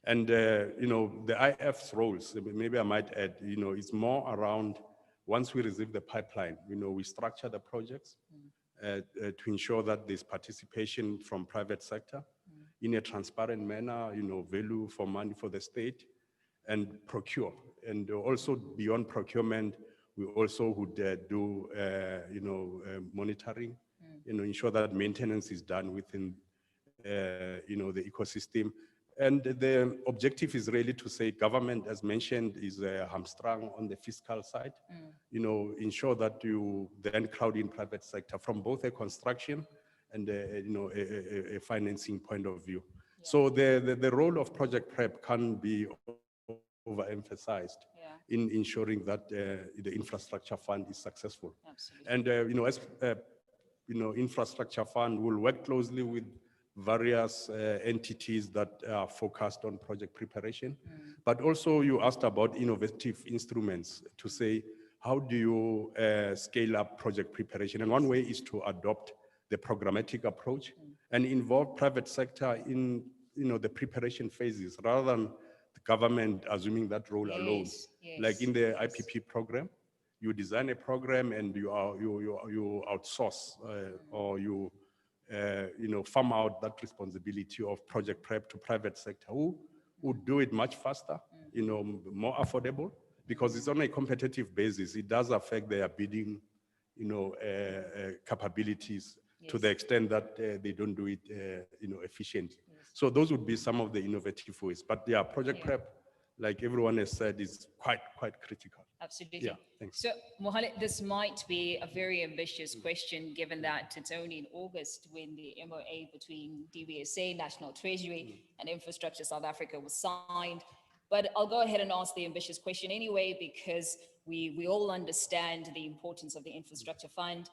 And the IF's roles, maybe I might add, it's more around once we receive the pipeline, we structure the projects to ensure that there's participation from private sector in a transparent manner, value for money for the state, and procure. And also beyond procurement, we also would do, monitoring, ensure that maintenance is done within, the ecosystem, And the objective is really to say government, as mentioned, is hamstrung on the fiscal side. You know, ensure that you then crowd in private sector from both a construction and a financing point of view. So the role of project prep can be overemphasized in ensuring that the infrastructure fund is successful. Absolutely. And as infrastructure fund will work closely with various entities that are focused on project preparation. But also you asked about innovative instruments to say, how do you scale up project preparation? And one way is to adopt the programmatic approach and involve private sector in the preparation phases rather than the government assuming that role alone. Like in the IPP program, you design a program and you outsource or you farm out that responsibility of project prep to private sector who would do it much faster, more affordable, because it's on a competitive basis. It does affect their bidding, capabilities to the extent that they don't do it, efficiently. So those would be some of the innovative ways. But yeah, project prep, like everyone has said, is quite critical. Absolutely. Yeah, thanks. So, Mohale, this might be a very ambitious question, given that it's only in August when the MOA between DBSA, National Treasury, and Infrastructure South Africa was signed. But I'll go ahead and ask the ambitious question anyway, because we all understand the importance of the infrastructure fund,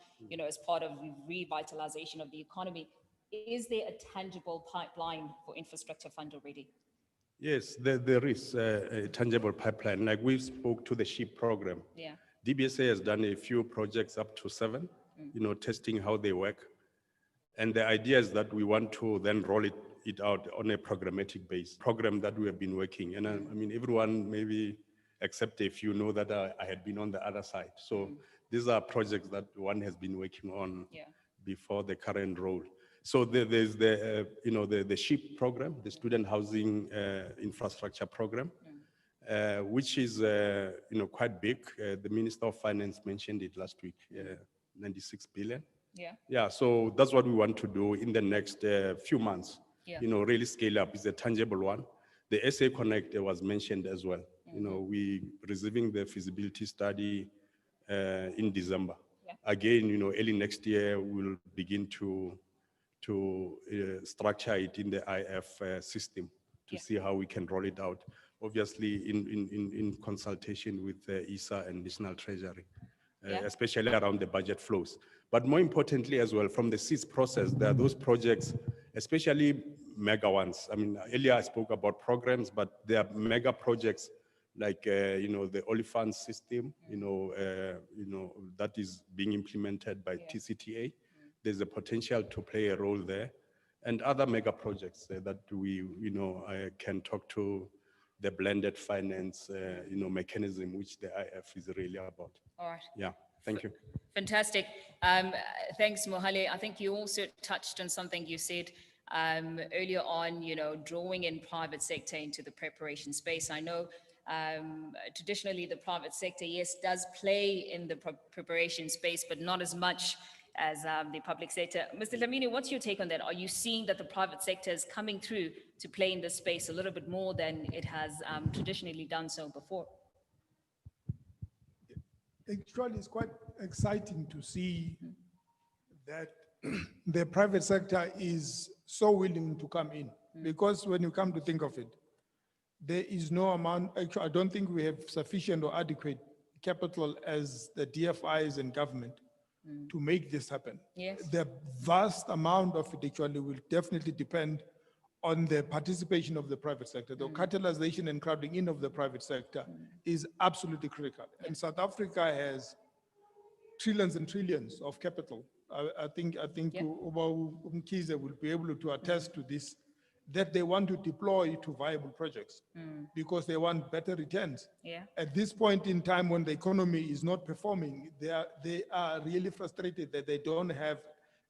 as part of the revitalization of the economy. Is there a tangible pipeline for infrastructure fund already? Yes, there is a tangible pipeline. Like we spoke to the SHIP program. Yeah. DBSA has done a few projects up to 7, testing how they work. And the idea is that we want to then roll it out on a programmatic base program that we have been working. And I mean, everyone maybe except if you know that I had been on the other side. So these are projects that one has been working on before the current role. So there's the SHIP program, the Student Housing Infrastructure Program, which is quite big. The Minister of Finance mentioned it last week, 96 billion. Yeah, so that's what we want to do in the next few months. Really scale up. It's a tangible one. The SA Connect was mentioned as well. We receiving the feasibility study in December. Again, early next year we'll begin to structure it in the IF system to see how we can roll it out. Obviously, in consultation with ISA and National Treasury, especially around the budget flows. But more importantly as well, from the SEES process, there are those projects, especially mega ones. I mean, earlier I spoke about programs, but there are mega projects like the Olifant system, that is being implemented by TCTA. There's a potential to play a role there, and other mega projects that we can talk to the blended finance mechanism, which the IF is really about. All right. Yeah, thank you. Fantastic. Thanks, Mohale. I think you also touched on something you said earlier on, drawing in private sector into the preparation space. I know traditionally the private sector, yes, does play in the preparation space, but not as much as the public sector. Mr. Dlamini, what's your take on that? Are you seeing that the private sector is coming through to play in this space a little bit more than it has traditionally done so before? Actually, it's quite exciting to see that the private sector is so willing to come in, because when you come to think of it, there is no amount, actually, I don't think we have sufficient or adequate capital as the DFIs and government to make this happen. Yes. The vast amount of it actually will definitely depend on the participation of the private sector. The catalyzation and crowding in of the private sector is absolutely critical. And South Africa has trillions and trillions of capital. I think Mkhize will be able to attest to this, that they want to deploy to viable projects because they want better returns. At this point in time, when the economy is not performing, they are really frustrated that they don't have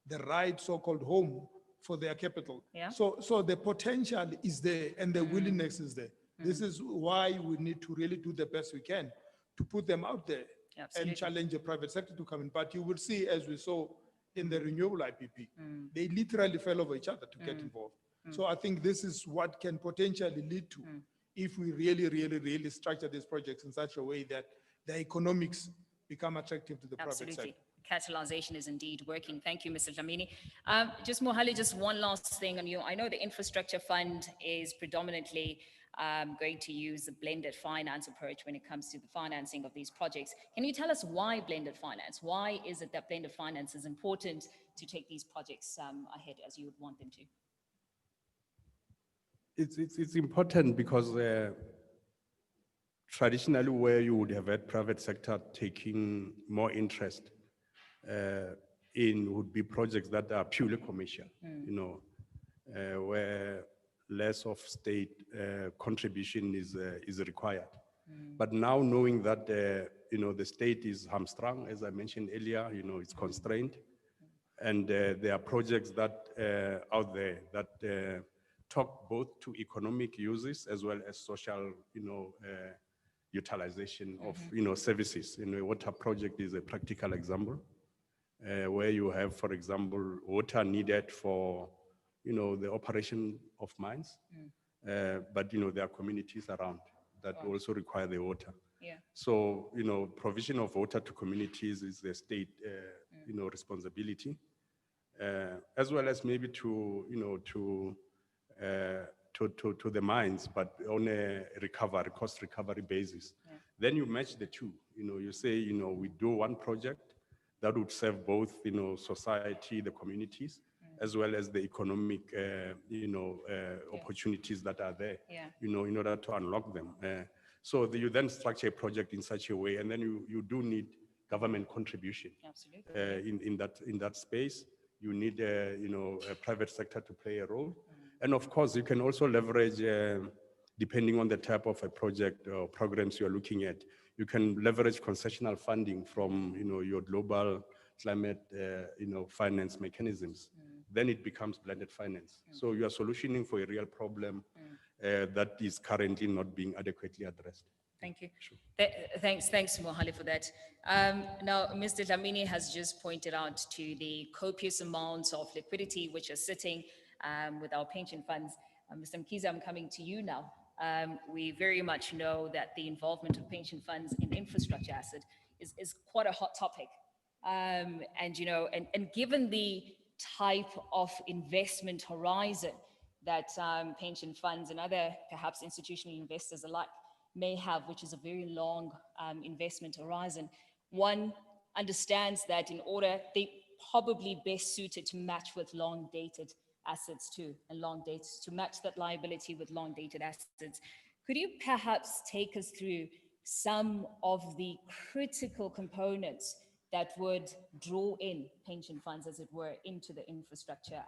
the right so-called home for their capital. So the potential is there and the willingness is there. This is why we need to really do the best we can to put them out there and challenge the private sector to come in. But you will see, as we saw in the renewable IPP, they literally fell over each other to get involved. So I think this is what can potentially lead to if we really structure these projects in such a way that the economics become attractive to the private sector. Absolutely. Catalyzation is indeed working. Thank you, Mr. Dlamini. Just Mohali, just one last thing on you. I know the infrastructure fund is predominantly going to use a blended finance approach when it comes to the financing of these projects. Can you tell us why blended finance? Why is it that blended finance is important to take these projects ahead as you would want them to? It's important because traditionally where you would have had private sector taking more interest in would be projects that are purely commercial, you know, where less of state contribution is required. But now knowing that, you know, the state is hamstrung, as I mentioned earlier, you know, it's constrained. And there are projects that out there that talk both to economic uses as well as social, you know, utilization of, you know, services. You know, a water project is a practical example where you have, for example, water needed for, you know, the operation of mines, but, you know, there are communities around that also require the water. Yeah. So, you know, provision of water to communities is the state, you know, responsibility, as well as maybe to, you know, to the mines, but on a cost recovery basis. Yeah. Then you match the two. You know, you say, you know, we do one project that would serve both, you know, society, the communities, as well as the economic, you know, opportunities that are there, you know, in order to unlock them. So you then structure a project in such a way, and then you do need government contribution. Absolutely. In that space. You need, you know, a private sector to play a role. And of course, you can also leverage, depending on the type of a project or programs you're looking at, you can leverage concessional funding from, you know, your global climate, you know, finance mechanisms. Then it becomes blended finance. So you are solutioning for a real problem that is currently not being adequately addressed. Thank you. Sure. Thanks, Mohali, for that. Now, Mr. Dlamini has just pointed out to the copious amounts of liquidity which are sitting with our pension funds. Mr. Mkhize, I'm coming to you now. We very much know that the involvement of pension funds in infrastructure asset is quite a hot topic. And, you know, and given the type of investment horizon that pension funds and other perhaps institutional investors alike may have, which is a very long investment horizon, one understands that in order, they probably best suited to match with long dated assets too, and long dates to match that liability with long dated assets. Could you perhaps take us through some of the critical components that would draw in pension funds, as it were, into the infrastructure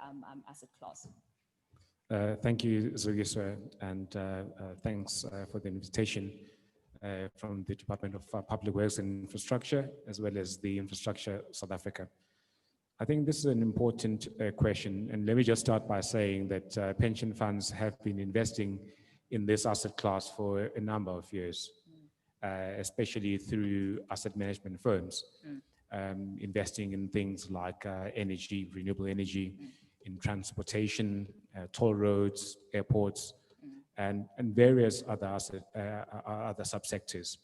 asset class? Thank you, Zogiswa, and thanks for the invitation from the Department of Public Works and Infrastructure, as well as the Infrastructure South Africa. I think this is an important question, and let me just start by saying that pension funds have been investing in this asset class for a number of years, especially through asset management firms, investing in things like energy, renewable energy, in transportation, toll roads, airports, and various other other subsectors.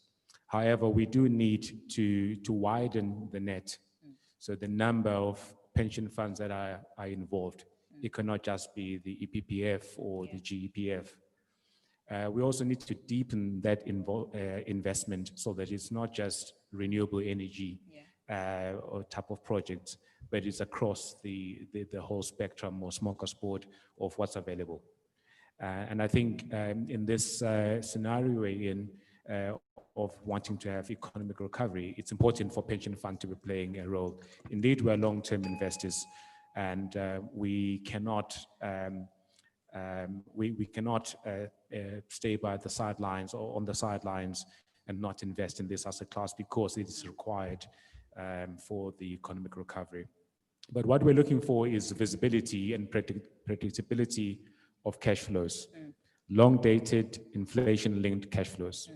However, we do need to widen the net. So the number of pension funds that are involved, it cannot just be the EPPF or the GEPF. We also need to deepen that investment so that it's not just renewable energy or type of projects, but it's across the whole spectrum or smorgasbord of what's available. And I think in this scenario we're in, of wanting to have economic recovery, it's important for pension fund to be playing a role. Indeed, we're long-term investors, and we cannot stay by the sidelines or on the sidelines and not invest in this asset class because it is required for the economic recovery. But what we're looking for is visibility and predictability of cash flows, long-dated, inflation-linked cash flows.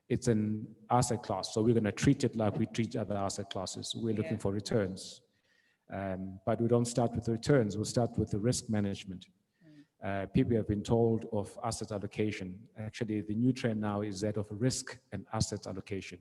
It's an asset class, so we're going to treat it like we treat other asset classes. We're looking for returns, but we don't start with the returns. We'll start with the risk management. People have been told of asset allocation. Actually, the new trend now is that of risk and asset allocation.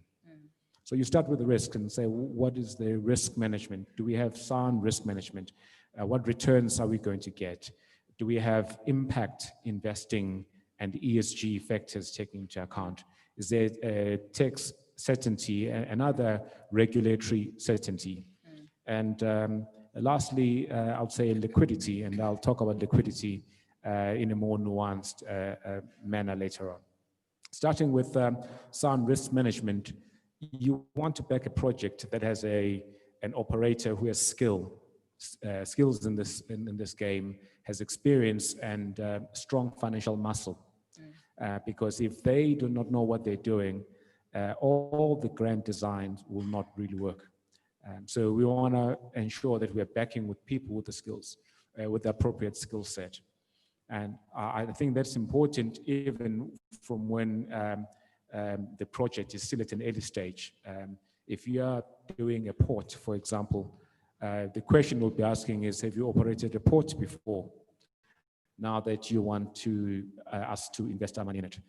So you start with the risk and say, what is the risk management? Do we have sound risk management? What returns are we going to get? Do we have impact investing and ESG factors taken into account? Is there tax certainty and other regulatory certainty? And lastly, I would say liquidity, and I'll talk about liquidity in a more nuanced manner later on. Starting with sound risk management, you want to back a project that has an operator who has skills in this game, has experience and strong financial muscle. Because if they do not know what they're doing, all the grand designs will not really work. So we want to ensure that we're backing with people with the skills, with the appropriate skill set. And I think that's important even from when the project is still at an early stage. If you are doing a port, for example, the question we'll be asking is, have you operated a port before? Now that you want us to invest our money in it.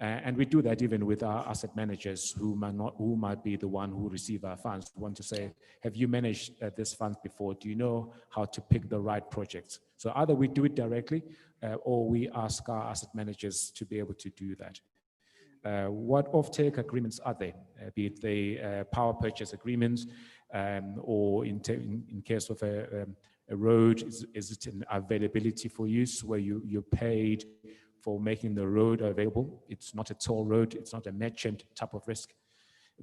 And we do that even with our asset managers who might be the one who receive our funds. We want to say, have you managed this fund before? Do you know how to pick the right projects? So either we do it directly or we ask our asset managers to be able to do that. What offtake agreements are there? Be it the power purchase agreements or in case of a road, is it an availability for use where you're paid for making the road available? It's not a toll road, it's not a merchant type of risk.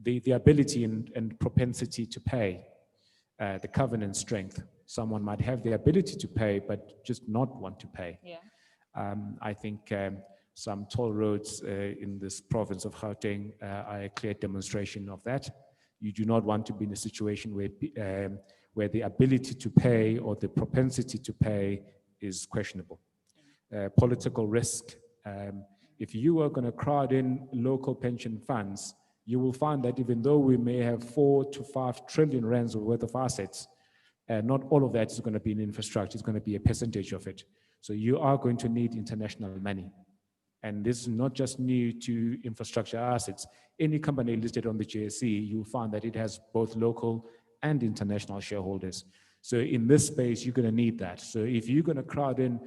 The ability and propensity to pay, the covenant strength. Someone might have the ability to pay, but just not want to pay. Yeah. I think some toll roads in this province of Gauteng are a clear demonstration of that. You do not want to be in a situation where the ability to pay or the propensity to pay is questionable. Political risk. If you are going to crowd in local pension funds, you will find that even though we may have 4 to 5 trillion rands worth of assets, not all of that is going to be in infrastructure. It's going to be a percentage of it. So you are going to need international money. And this is not just new to infrastructure assets. Any company listed on the JSE, you'll find that it has both local and international shareholders. So in this space, you're going to need that. So if you're going to crowd in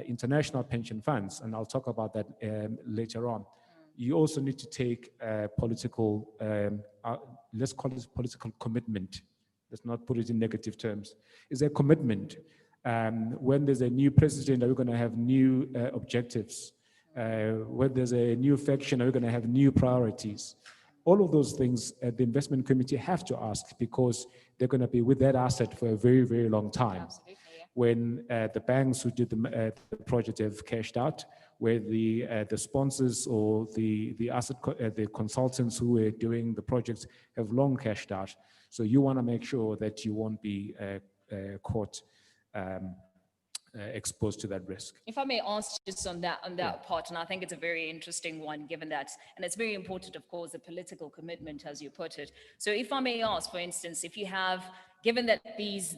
international pension funds, and I'll talk about that later on, you also need to take political, let's call it political commitment. Let's not put it in negative terms. Is a commitment. When there's a new president, are we going to have new objectives? When there's a new faction, are we going to have new priorities? All of those things the investment committee have to ask because they're going to be with that asset for a very, very long time. Absolutely, yeah. When the banks who did the project have cashed out, where the sponsors or the the consultants who were doing the projects have long cashed out. So you want to make sure that you won't be caught exposed to that risk. If I may ask just on that part, and I think it's a very interesting one given that, and it's very important, of course, the political commitment, as you put it. So if I may ask, for instance, if you have, given that these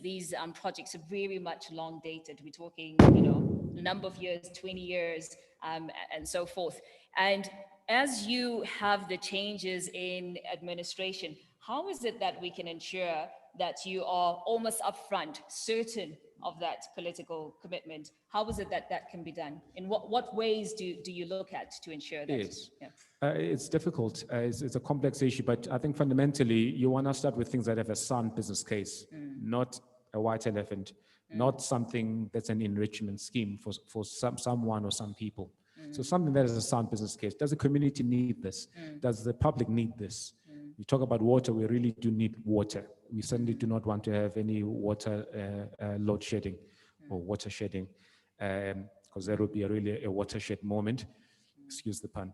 projects are very much long dated, we're talking, a number of years, 20 years, and so forth. And as you have the changes in administration, how is it that we can ensure that you are almost upfront, certain of that political commitment? How is it that that can be done? In what ways do you look at to ensure that? Yes. Yeah. It's difficult. It's a complex issue, but I think fundamentally you want to start with things that have a sound business case, not a white elephant, not something that's an enrichment scheme for someone or some people. So something that is a sound business case. Does the community need this? Does the public need this? We talk about water, we really do need water. We certainly do not want to have any water load shedding or water shedding, because that would be really a watershed moment, excuse the pun.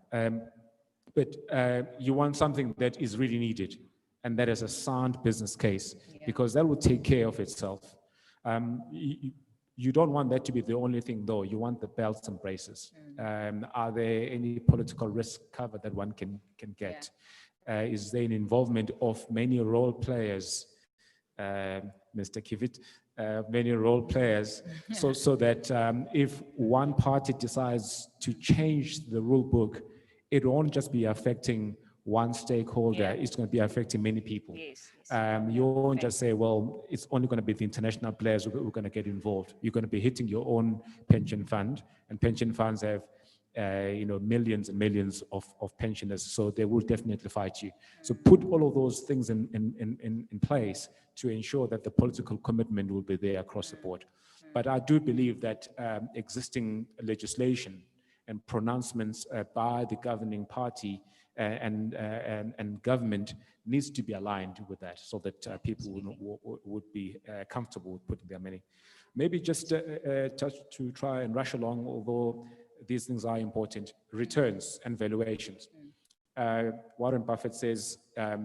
But you want something that is really needed, and that is a sound business case, because that will take care of itself. You don't want that to be the only thing, though. You want the belts and braces. Are there any political risk cover that one can get? Is there an involvement of many role players, Mr. Kivit, many role players, so that if one party decides to change the rule book, it won't just be affecting one stakeholder, it's going to be affecting many people. Yes. You won't just say, well, it's only going to be the international players who are going to get involved. You're going to be hitting your own pension fund, and pension funds have millions and millions of pensioners, so they will definitely fight you. So put all of those things in place to ensure that the political commitment will be there across the board. But I do believe that existing legislation and pronouncements by the governing party and government needs to be aligned with that, so that people would be comfortable with putting their money. Maybe just to try and rush along, although these things are important, returns and valuations. Warren Buffett says it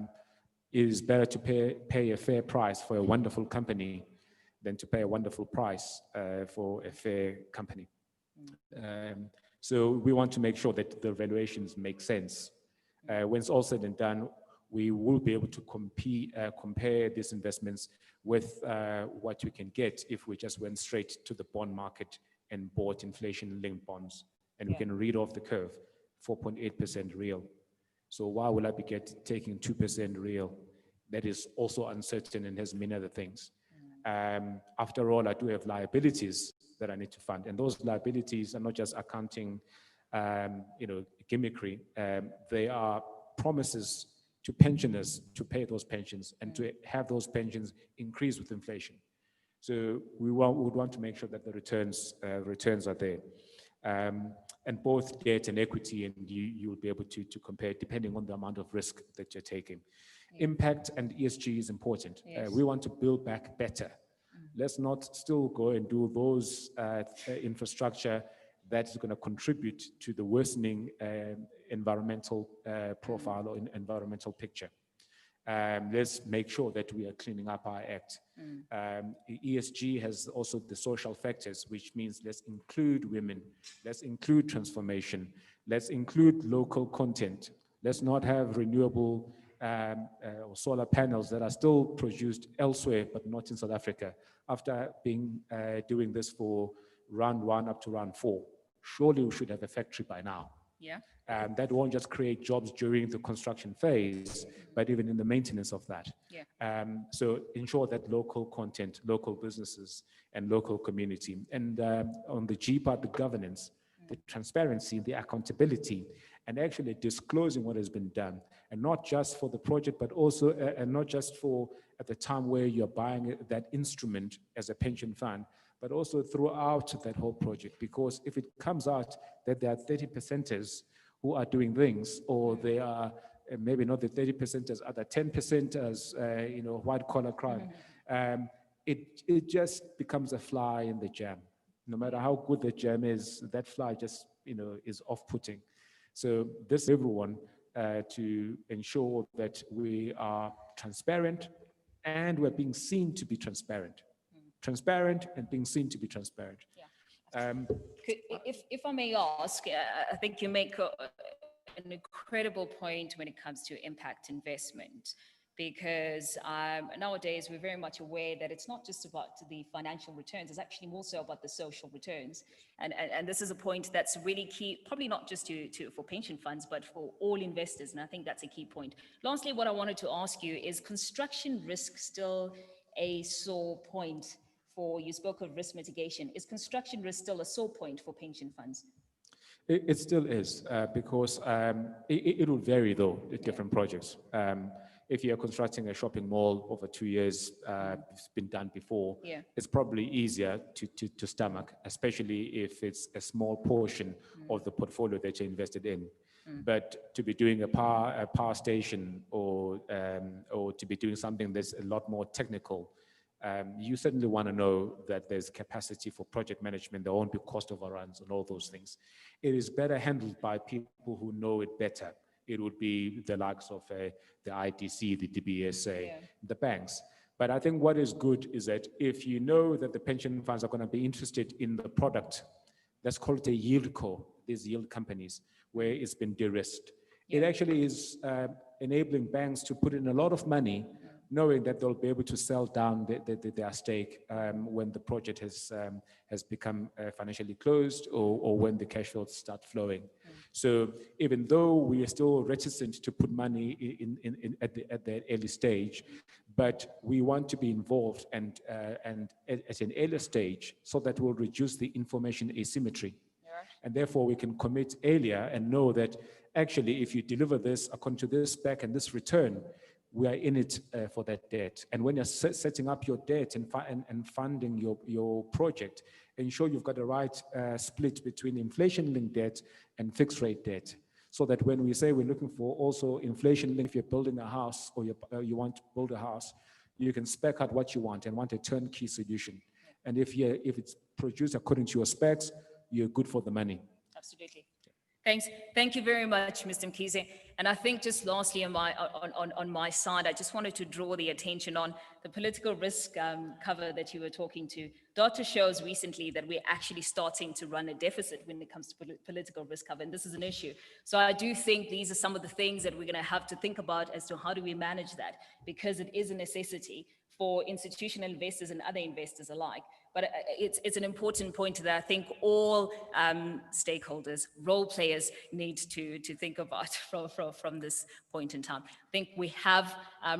is better to pay a fair price for a wonderful company than to pay a wonderful price for a fair company. So we want to make sure that the valuations make sense. When it's all said and done, we will be able to compare these investments with what we can get if we just went straight to the bond market and bought inflation-linked bonds. And we can read off the curve, 4.8% real. So why will I be taking 2% real? That is also uncertain and has many other things. After all, I do have liabilities that I need to fund. And those liabilities are not just accounting, gimmickry. They are promises to pensioners to pay those pensions and to have those pensions increase with inflation. So we would want to make sure that the returns are there. And both debt and equity, and you will be able to compare depending on the amount of risk that you're taking. Impact and ESG is important. We want to build back better. Let's not still go and do those infrastructure that is going to contribute to the worsening environmental profile or environmental picture. Let's make sure that we are cleaning up our act. ESG has also the social factors, which means let's include women, let's include transformation, let's include local content. Let's not have renewable or solar panels that are still produced elsewhere, but not in South Africa, after doing this for round 1 up to round 4. Surely we should have a factory by now. That won't just create jobs during the construction phase, but even in the maintenance of that. So ensure that local content, local businesses, and local community. And on the G part, the governance, the transparency, the accountability, and actually disclosing what has been done. And not just for the project, but also, and not just for at the time where you're buying that instrument as a pension fund, but also throughout that whole project. Because if it comes out that there are 30%ers who are doing things, or they are maybe not the 30%ers, other 10%ers, white collar crime, it just becomes a fly in the jam. No matter how good the jam is, that fly just, is off-putting. So this is everyone to ensure that we are transparent and we're being seen to be transparent. Transparent and being seen to be transparent. If I may ask, I think you make an incredible point when it comes to impact investment, because nowadays we're very much aware that it's not just about the financial returns, it's actually more so about the social returns. And this is a point that's really key, probably not just for pension funds, but for all investors. And I think that's a key point. Lastly, what I wanted to ask you is construction risk still a sore point for, you spoke of risk mitigation. Is construction risk still a sore point for pension funds? It still is, because it will vary though at different projects. If you're constructing a shopping mall over 2 years, it's been done before, it's probably easier to stomach, especially if it's a small portion of the portfolio that you're invested in. But to be doing a power station or to be doing something that's a lot more technical, you certainly want to know that there's capacity for project management, there won't be cost overruns and all those things. It is better handled by people who know it better. It would be the likes of the ITC, the DBSA, the banks. But I think what is good is that if you know that the pension funds are going to be interested in the product, let's call it a yield co, these yield companies, where it's been de-risked. It actually is enabling banks to put in a lot of money knowing that they'll be able to sell down their stake when the project has become financially closed or when the cash flows start flowing. So even though we are still reticent to put money at the early stage, but we want to be involved and at an earlier stage so that we'll reduce the information asymmetry. And therefore we can commit earlier and know that actually if you deliver this according to this spec and this return, we are in it for that debt. And when you're setting up your debt and funding your project, ensure you've got the right split between inflation-linked debt and fixed-rate debt. So that when we say we're looking for also inflation-linked, if you're building a house or you want to build a house, you can spec out what you want and want a turnkey solution. And if it's produced according to your specs, you're good for the money. Absolutely. Thanks. Thank you very much, Mr. Mkhize. And I think just lastly on my side, I just wanted to draw the attention on the political risk cover that you were talking to. Data shows recently that we're actually starting to run a deficit when it comes to political risk cover, and this is an issue. So I do think these are some of the things that we're going to have to think about as to how do we manage that, because it is a necessity for institutional investors and other investors alike. But it's an important point that I think all stakeholders, role players need to think about from this point in time. I think we have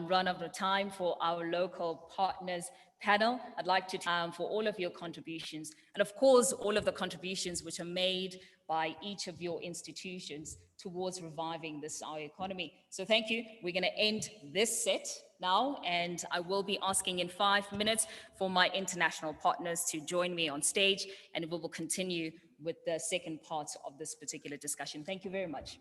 run out of time for our local partners panel. I'd like to for all of your contributions, and of course, all of the contributions which are made by each of your institutions towards reviving our economy. So thank you. We're going to end this set now, and I will be asking in 5 minutes for my international partners to join me on stage, and we will continue with the second part of this particular discussion. Thank you very much.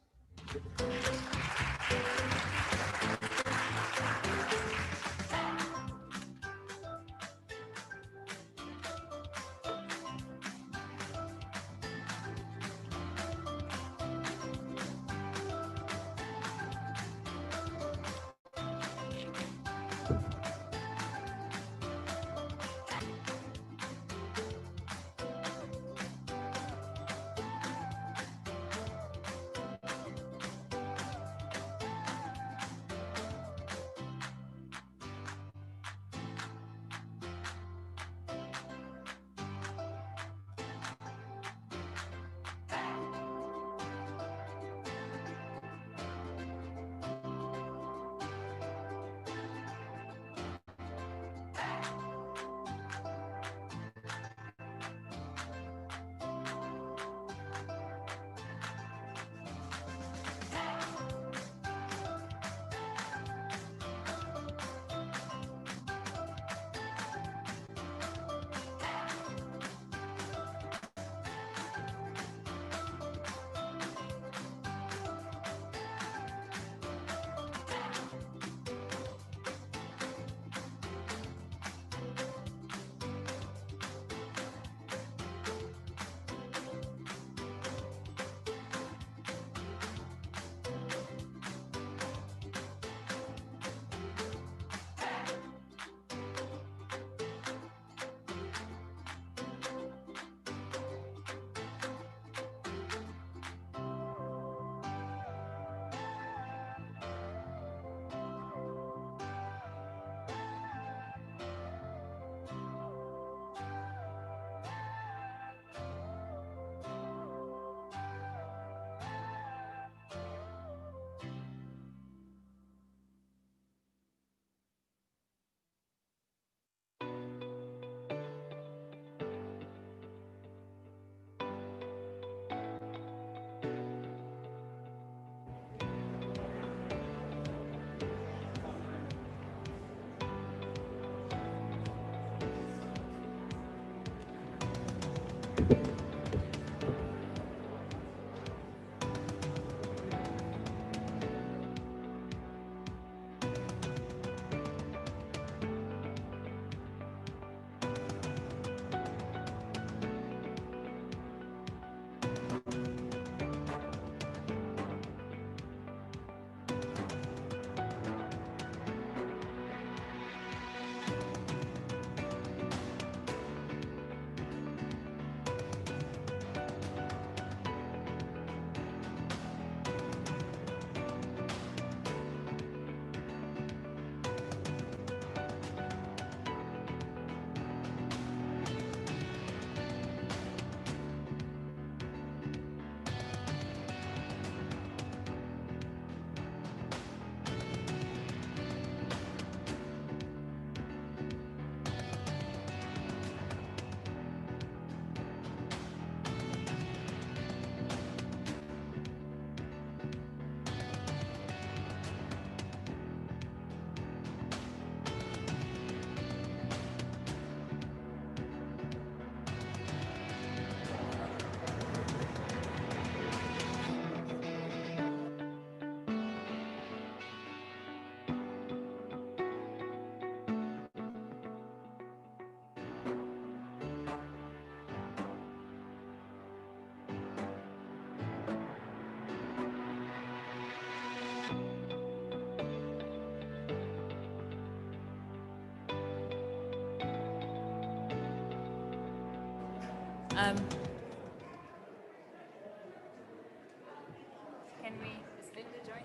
Um, Can we, is Linda joining?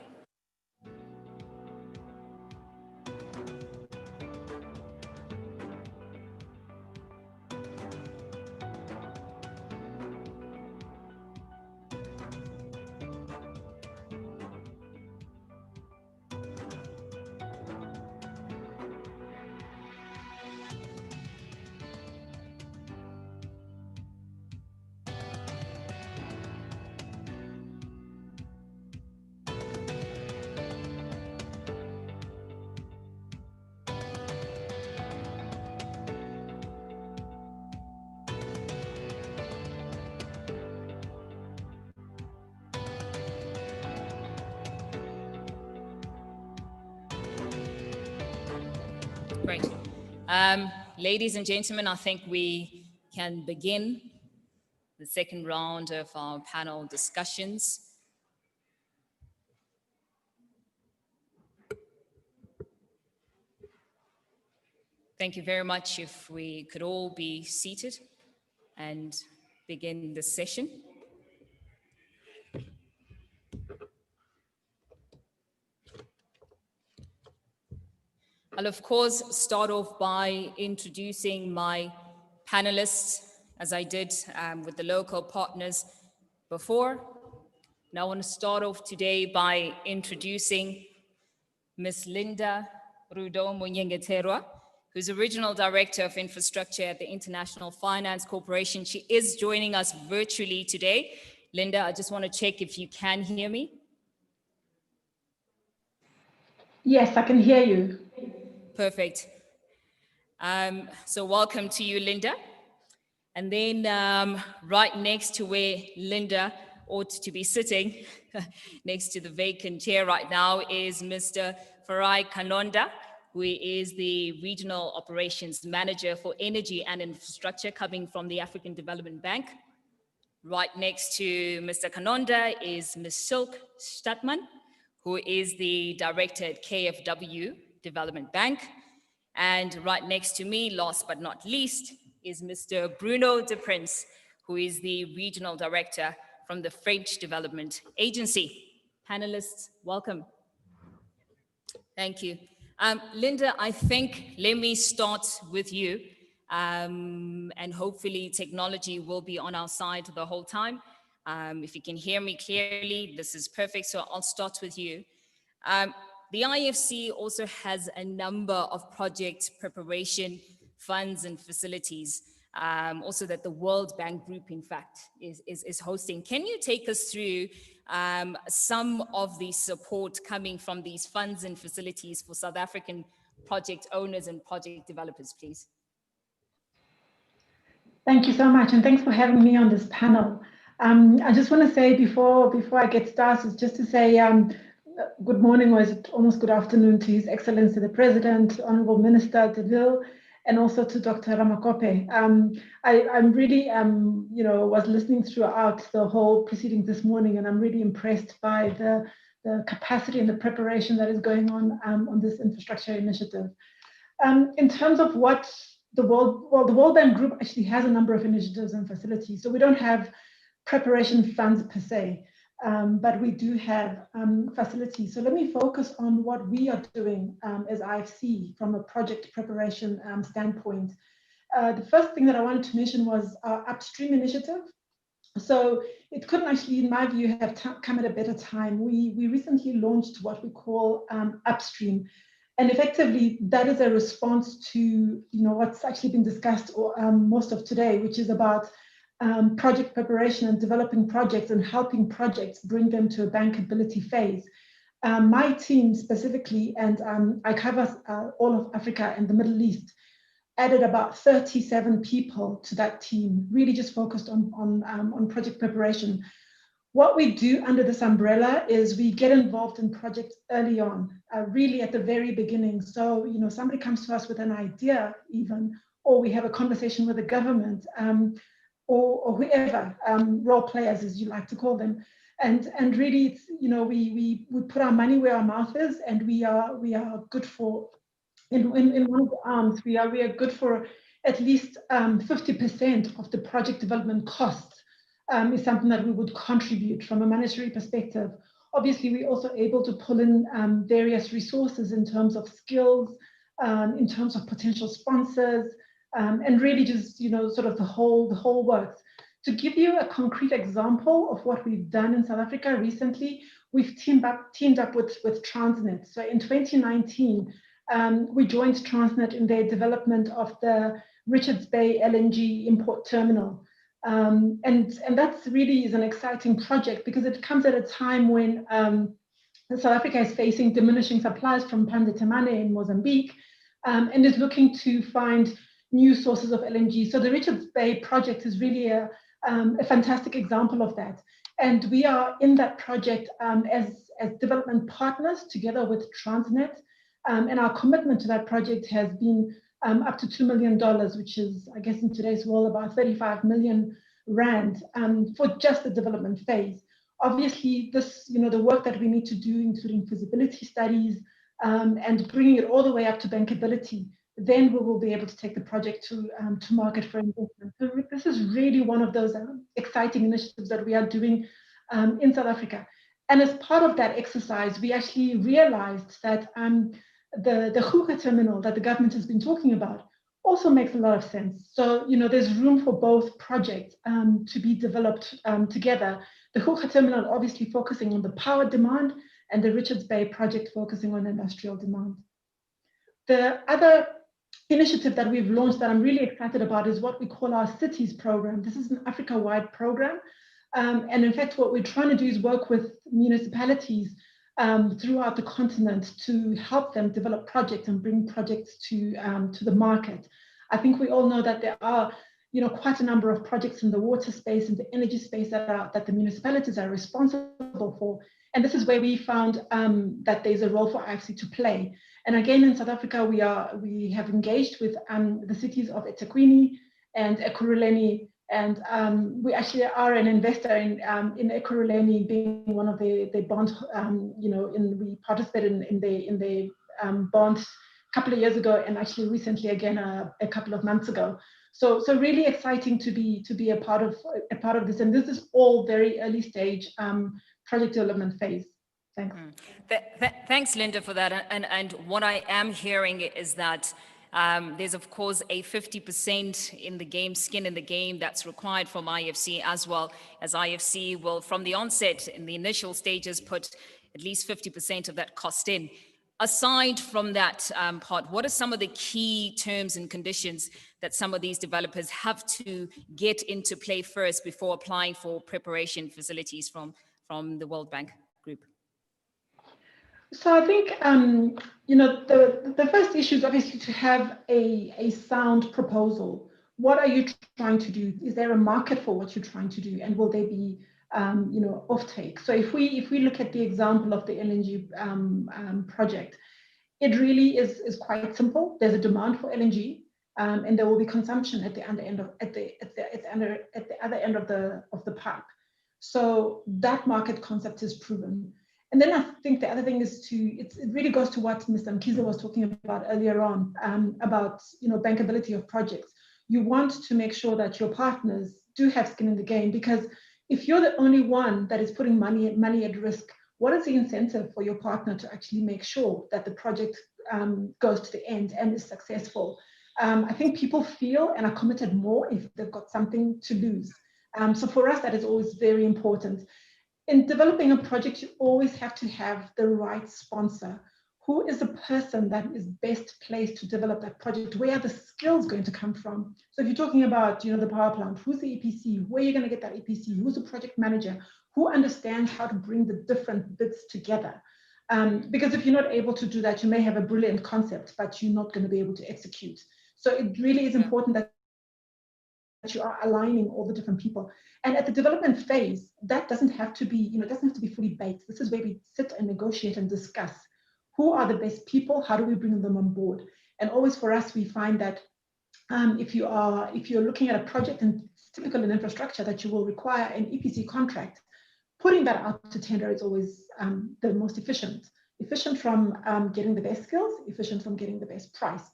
Great. Ladies and gentlemen, I think we can begin the second round of our panel discussions. Thank you very much. If we could all be seated and begin the session. I'll of course start off by introducing my panelists, as I did with the local partners before. And I want to start off today by introducing Ms. Linda Rudo Munyengeterwa, who's the Regional Director of Infrastructure at the International Finance Corporation. She is joining us virtually today. Linda, I just want to check if you can hear me. Yes, I can hear you. Perfect. So welcome to you, Linda. And then right next to where Linda ought to be sitting, next to the vacant chair right now, is Mr. Farai Kanonda, who is the Regional Operations Manager for Energy and Infrastructure coming from the African Development Bank. Right next to Mr. Kanonda is Ms. Silk Stadtman, who is the Director at KfW Development Bank. And right next to me, last but not least, is Mr. Bruno de Prince, who is the Regional Director from the French Development Agency. Panelists, welcome. Thank you. Linda, I think let me start with you. And hopefully technology will be on our side the whole time. If you can hear me clearly, this is perfect. So I'll start with you. The IFC also has a number of project preparation funds and facilities, also that the World Bank Group, in fact, is hosting. Can you take us through some of the support coming from these funds and facilities for South African project owners and project developers, please? Thank you so much, and thanks for having me on this panel. I just want to say before I get started, just to say good morning, or is it almost good afternoon, to His Excellency the President, Honorable Minister De Ville, and also to Dr. Ramakope. I'm really, was listening throughout the whole proceedings this morning, and I'm really impressed by the capacity and the preparation that is going on this infrastructure initiative. In terms of what the World Bank Group actually has a number of initiatives and facilities. So we don't have preparation funds per se, but we do have facilities. So let me focus on what we are doing as IFC from a project preparation standpoint. The first thing that I wanted to mention was our upstream initiative. So it couldn't actually, in my view, have come at a better time. We recently launched what we call upstream. And effectively, that is a response to what's actually been discussed most of today, which is about project preparation and developing projects and helping projects bring them to a bankability phase. My team specifically, and I cover all of Africa and the Middle East, added about 37 people to that team, really just focused on project preparation. What we do under this umbrella is we get involved in projects early on, really at the very beginning. So, somebody comes to us with an idea even, or we have a conversation with the government, or whoever, role players as you like to call them. And really, it's, we put our money where our mouth is, and we are good for, in one of the arms, we are good for at least 50% of the project development costs is something that we would contribute from a monetary perspective. Obviously, we're also able to pull in various resources in terms of skills, in terms of potential sponsors, and really just, sort of the whole works. To give you a concrete example of what we've done in South Africa recently, we've teamed up with Transnet. So in 2019, we joined Transnet in their development of the Richards Bay LNG import terminal. And that's really is an exciting project because it comes at a time when South Africa is facing diminishing supplies from Pandetemane in Mozambique, and is looking to find new sources of LNG. So the Richards Bay project is really a fantastic example of that. And we are in that project as development partners together with Transnet. And our commitment to that project has been up to $2 million, which is, I guess, in today's world, about 35 million rand for just the development phase. Obviously, this, the work that we need to do, including feasibility studies and bringing it all the way up to bankability, then we will be able to take the project to market for investment. So this is really one of those exciting initiatives that we are doing in South Africa. And as part of that exercise, we actually realized that the Huga terminal that the government has been talking about also makes a lot of sense. So, there's room for both projects to be developed together. The Huga terminal obviously focusing on the power demand, and the Richards Bay project focusing on industrial demand. The other initiative that we've launched that I'm really excited about is what we call our cities program. This is an Africa-wide program. And in fact, what we're trying to do is work with municipalities throughout the continent to help them develop projects and bring projects to the market. I think we all know that there are quite a number of projects in the water space and the energy space that the municipalities are responsible for. And this is where we found that there's a role for IFC to play. And again, in South Africa, we have engaged with the cities of eThekwini and Ekurhuleni, and we actually are an investor in Ekurhuleni, being one of the bond. We participated in the bond a couple of years ago, and actually recently again a couple of months ago. So really exciting to be a part of this, and this is all very early stage project development phase. Thanks. Thanks, Linda, for that. And what I am hearing is that there's, of course, a 50% in the game, skin in the game that's required from IFC, as well as IFC will, from the onset, in the initial stages, put at least 50% of that cost in. Aside from that part, what are some of the key terms and conditions that some of these developers have to get into play first before applying for preparation facilities from the World Bank Group? So I think, the first issue is obviously to have a sound proposal. What are you trying to do? Is there a market for what you're trying to do? And will there be, offtake? So if we look at the example of the LNG project, it really is quite simple. There's a demand for LNG, and there will be consumption at the other end of the pipe. So that market concept is proven. And then I think the other thing is it really goes to what Mr. Mkhize was talking about earlier on, about bankability of projects. You want to make sure that your partners do have skin in the game, because if you're the only one that is putting money at risk, what is the incentive for your partner to actually make sure that the project goes to the end and is successful? I think people feel and are committed more if they've got something to lose. So for us, that is always very important. In developing a project, you always have to have the right sponsor. Who is the person that is best placed to develop that project? Where are the skills going to come from? So if you're talking about, the power plant, who's the EPC? Where are you going to get that EPC? Who's the project manager? Who understands how to bring the different bits together? Because if you're not able to do that, you may have a brilliant concept, but you're not going to be able to execute. So it really is important that you are aligning all the different people. And at the development phase, that doesn't have to be, it doesn't have to be fully baked. This is where we sit and negotiate and discuss who are the best people, how do we bring them on board? And always for us, we find that if you're looking at a project, and it's typical in infrastructure that you will require an EPC contract, putting that out to tender is always the most efficient from getting the best skills, efficient from getting the best price.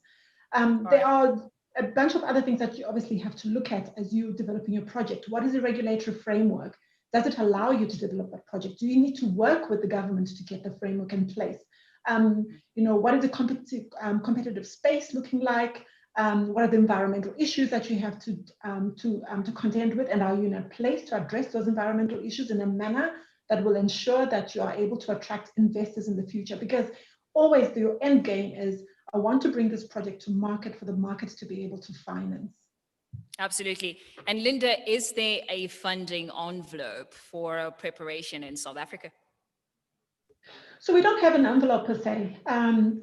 There are a bunch of other things that you obviously have to look at as you're developing your project. What is the regulatory framework? Does it allow you to develop that project? Do you need to work with the government to get the framework in place? What is the competitive space looking like? What are the environmental issues that you have to contend with? And are you in a place to address those environmental issues in a manner that will ensure that you are able to attract investors in the future? Because always your end game is, I want to bring this project to market for the markets to be able to finance. Absolutely. And Linda, is there a funding envelope for preparation in South Africa? So we don't have an envelope per se.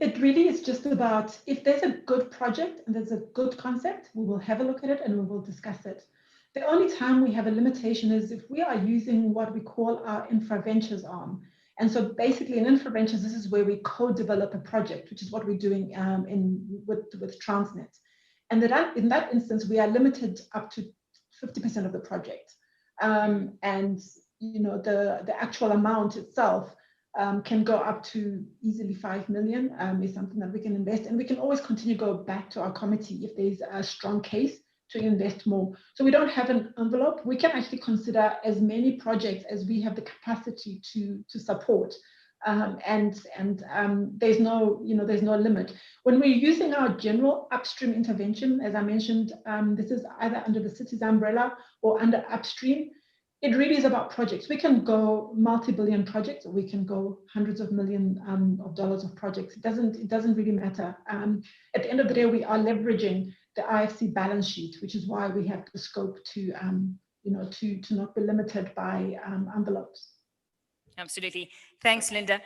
It really is just about, if there's a good project and there's a good concept, we will have a look at it and we will discuss it. The only time we have a limitation is if we are using what we call our infraventures arm. And so basically in infraventures, this is where we co-develop a project, which is what we're doing with Transnet. And that in that instance, we are limited up to 50% of the project. And the actual amount itself can go up to easily 5 million is something that we can invest. And we can always continue to go back to our committee if there's a strong case to invest more. So we don't have an envelope. We can actually consider as many projects as we have the capacity to support. There's no limit. When we're using our general upstream intervention, as I mentioned, this is either under the city's umbrella or under upstream. It really is about projects. We can go multi-billion projects, or we can go hundreds of millions of dollars of projects. It doesn't really matter. At the end of the day, we are leveraging the IFC balance sheet, which is why we have the scope to not be limited by envelopes. Absolutely. Thanks, Linda.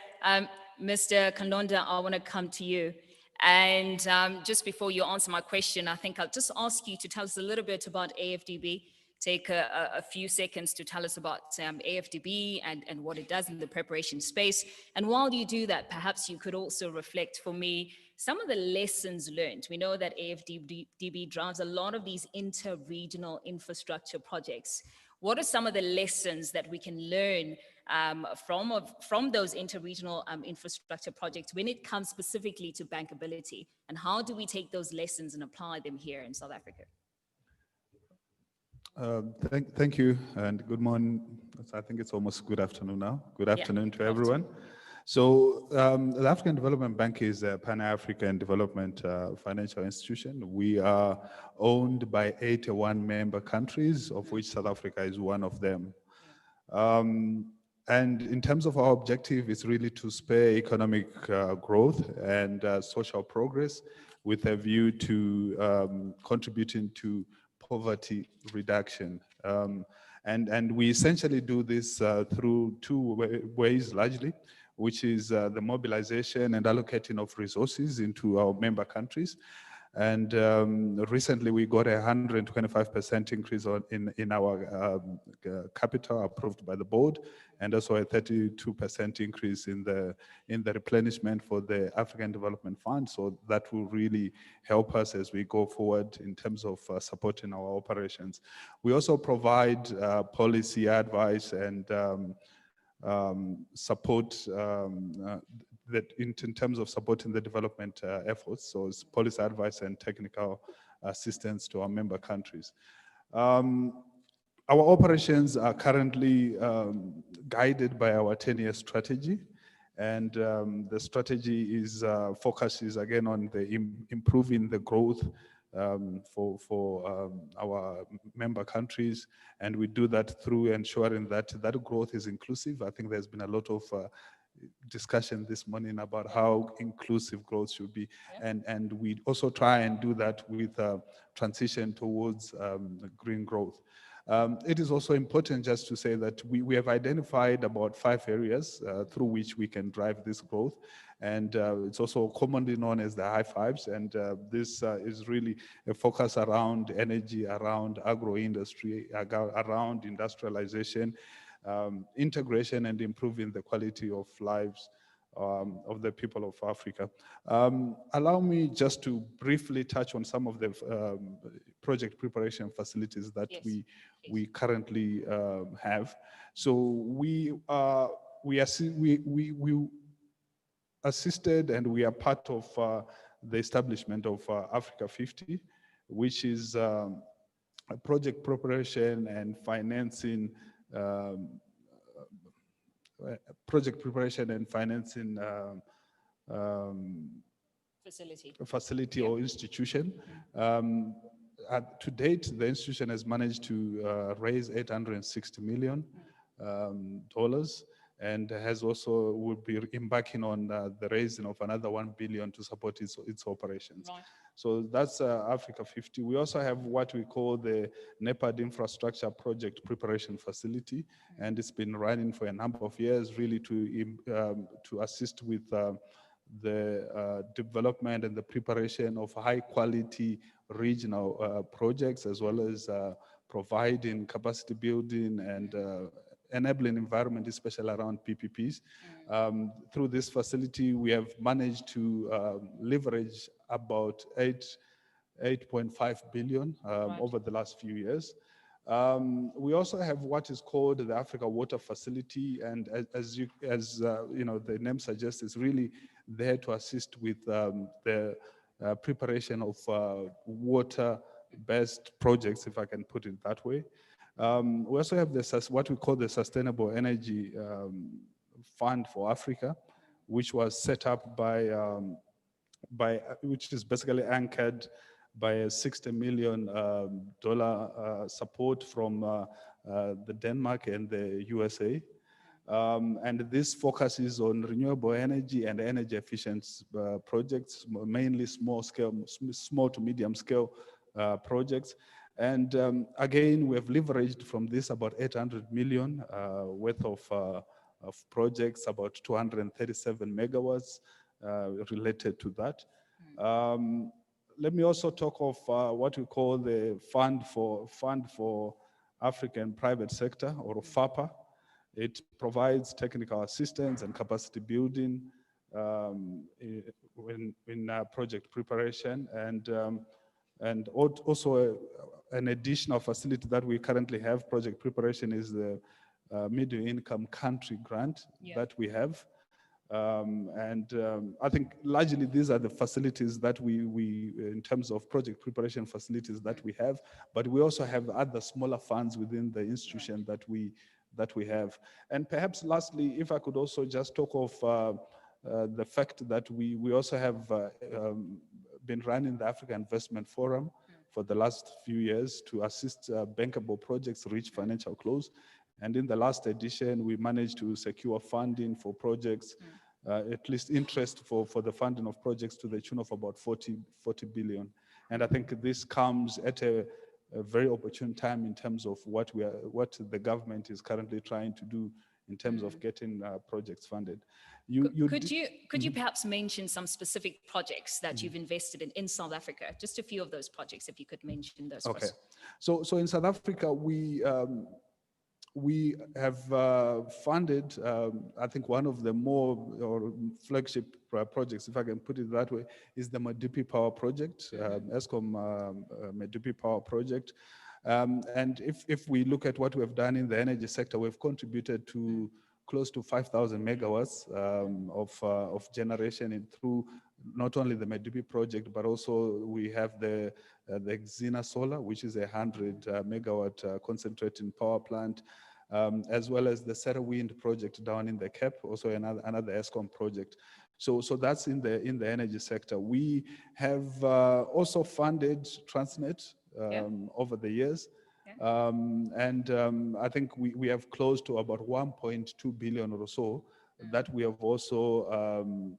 Mr. Kandonda, I want to come to you. And just before you answer my question, I think I'll just ask you to tell us a little bit about AFDB. Take a few seconds to tell us about AFDB and what it does in the preparation space. And while you do that, perhaps you could also reflect for me some of the lessons learned. We know that AFDB drives a lot of these inter-regional infrastructure projects. What are some of the lessons that we can learn from those inter-regional infrastructure projects when it comes specifically to bankability? And how do we take those lessons and apply them here in South Africa? Thank you, and good morning. I think it's almost good afternoon now. Good afternoon to everyone. So the African Development Bank is a Pan-African development financial institution. We are owned by 81 member countries, of which South Africa is one of them. And in terms of our objective, it's really to spur economic growth and social progress with a view to contributing to poverty reduction. And we essentially do this through two ways largely, which is the mobilization and allocating of resources into our member countries. And recently we got a 125% increase in our capital approved by the board, and also a 32% increase in the replenishment for the African Development Fund. So that will really help us as we go forward in terms of supporting our operations. We also provide policy advice and support that in terms of supporting the development efforts, so it's policy advice and technical assistance to our member countries. Our operations are currently guided by our 10-year strategy, and the strategy focuses again on improving the growth for our member countries, and we do that through ensuring that that growth is inclusive. I think there's been a lot of discussion this morning about how inclusive growth should be, and we also try and do that with transition towards green growth. It is also important just to say that we have identified about 5 areas through which we can drive this growth, and it's also commonly known as the high fives, and this is really a focus around energy, around agro-industry, around industrialization, integration, and improving the quality of lives of the people of Africa. Allow me just to briefly touch on some of the project preparation facilities that we currently have. So we assisted, and we are part of the establishment of Africa 50, which is project preparation and financing, project preparation and financing facility or institution. To date, the institution has managed to raise $860 million and has also will be embarking on the raising of another 1 billion to support its operations. Right. So that's Africa 50. We also have what we call the NEPAD Infrastructure Project Preparation Facility, and it's been running for a number of years, really to assist with the development and the preparation of high quality regional projects, as well as providing capacity building and enabling environment, especially around PPPs. Through this facility, we have managed to leverage about 8.5 billion over the last few years. We also have what is called the Africa Water Facility, and as you know, the name suggests, is really there to assist with the preparation of water-based projects, if I can put it that way. We also have this, what we call the Sustainable Energy Fund for Africa, which was set up which is basically anchored by a $60 million support from the Denmark and the USA. And this focuses on renewable energy and energy efficient projects, mainly small to medium scale projects. And again, we have leveraged from this about 800 million worth of projects, about 237 megawatts related to that. Let me also talk of what we call the Fund for African Private Sector, or FAPA. It provides technical assistance and capacity building in project preparation, and also an additional facility that we currently have project preparation is the middle income country grant that we have. I think largely these are the facilities that we in terms of project preparation facilities that we have, but we also have other smaller funds within the institution that we have. And perhaps lastly, if I could also just talk of the fact that we also have been running the Africa Investment Forum for the last few years to assist bankable projects reach financial close. And in the last edition, we managed to secure funding for projects, at least interest for the funding of projects to the tune of about 40 billion. And I think this comes at a very opportune time in terms of what the government is currently trying to do in terms of getting projects funded. Could you perhaps mention some specific projects that you've invested in South Africa? Just a few of those projects, if you could mention those. Okay. So in South Africa, we have funded, I think one of the more flagship projects, if I can put it that way, is the Medupi Power Project, Eskom Medupi Power Project. And if we look at what we have done in the energy sector, we've contributed to close to 5,000 megawatts of generation through not only the Medupi project, but also we have the Xena Solar, which is 100 megawatt concentrating power plant, as well as the Serra Wind project down in the Cape, also another Eskom project. So that's in the energy sector. We have also funded Transnet over the years. And I think we have close to about 1.2 billion or so that we have also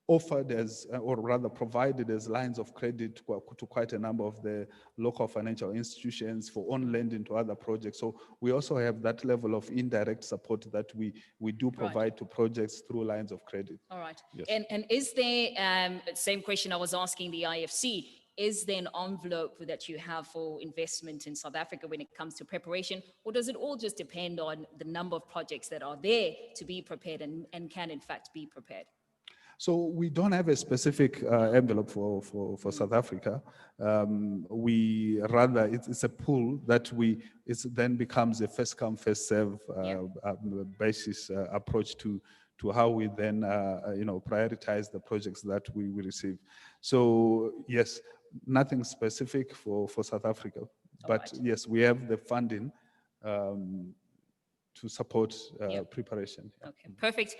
offered as, or rather provided as lines of credit to quite a number of the local financial institutions for on lending to other projects. So we also have that level of indirect support that we do provide to projects through lines of credit. All right. Yes. And is there, same question I was asking the IFC, is there an envelope that you have for investment in South Africa when it comes to preparation, or does it all just depend on the number of projects that are there to be prepared and can in fact be prepared? So we don't have a specific envelope for South Africa. We rather, it's a pool that it then becomes a first come, first serve basis approach to how we then, prioritize the projects that we receive. So yes, nothing specific for South Africa, but yes, we have the funding to support preparation. Okay, perfect.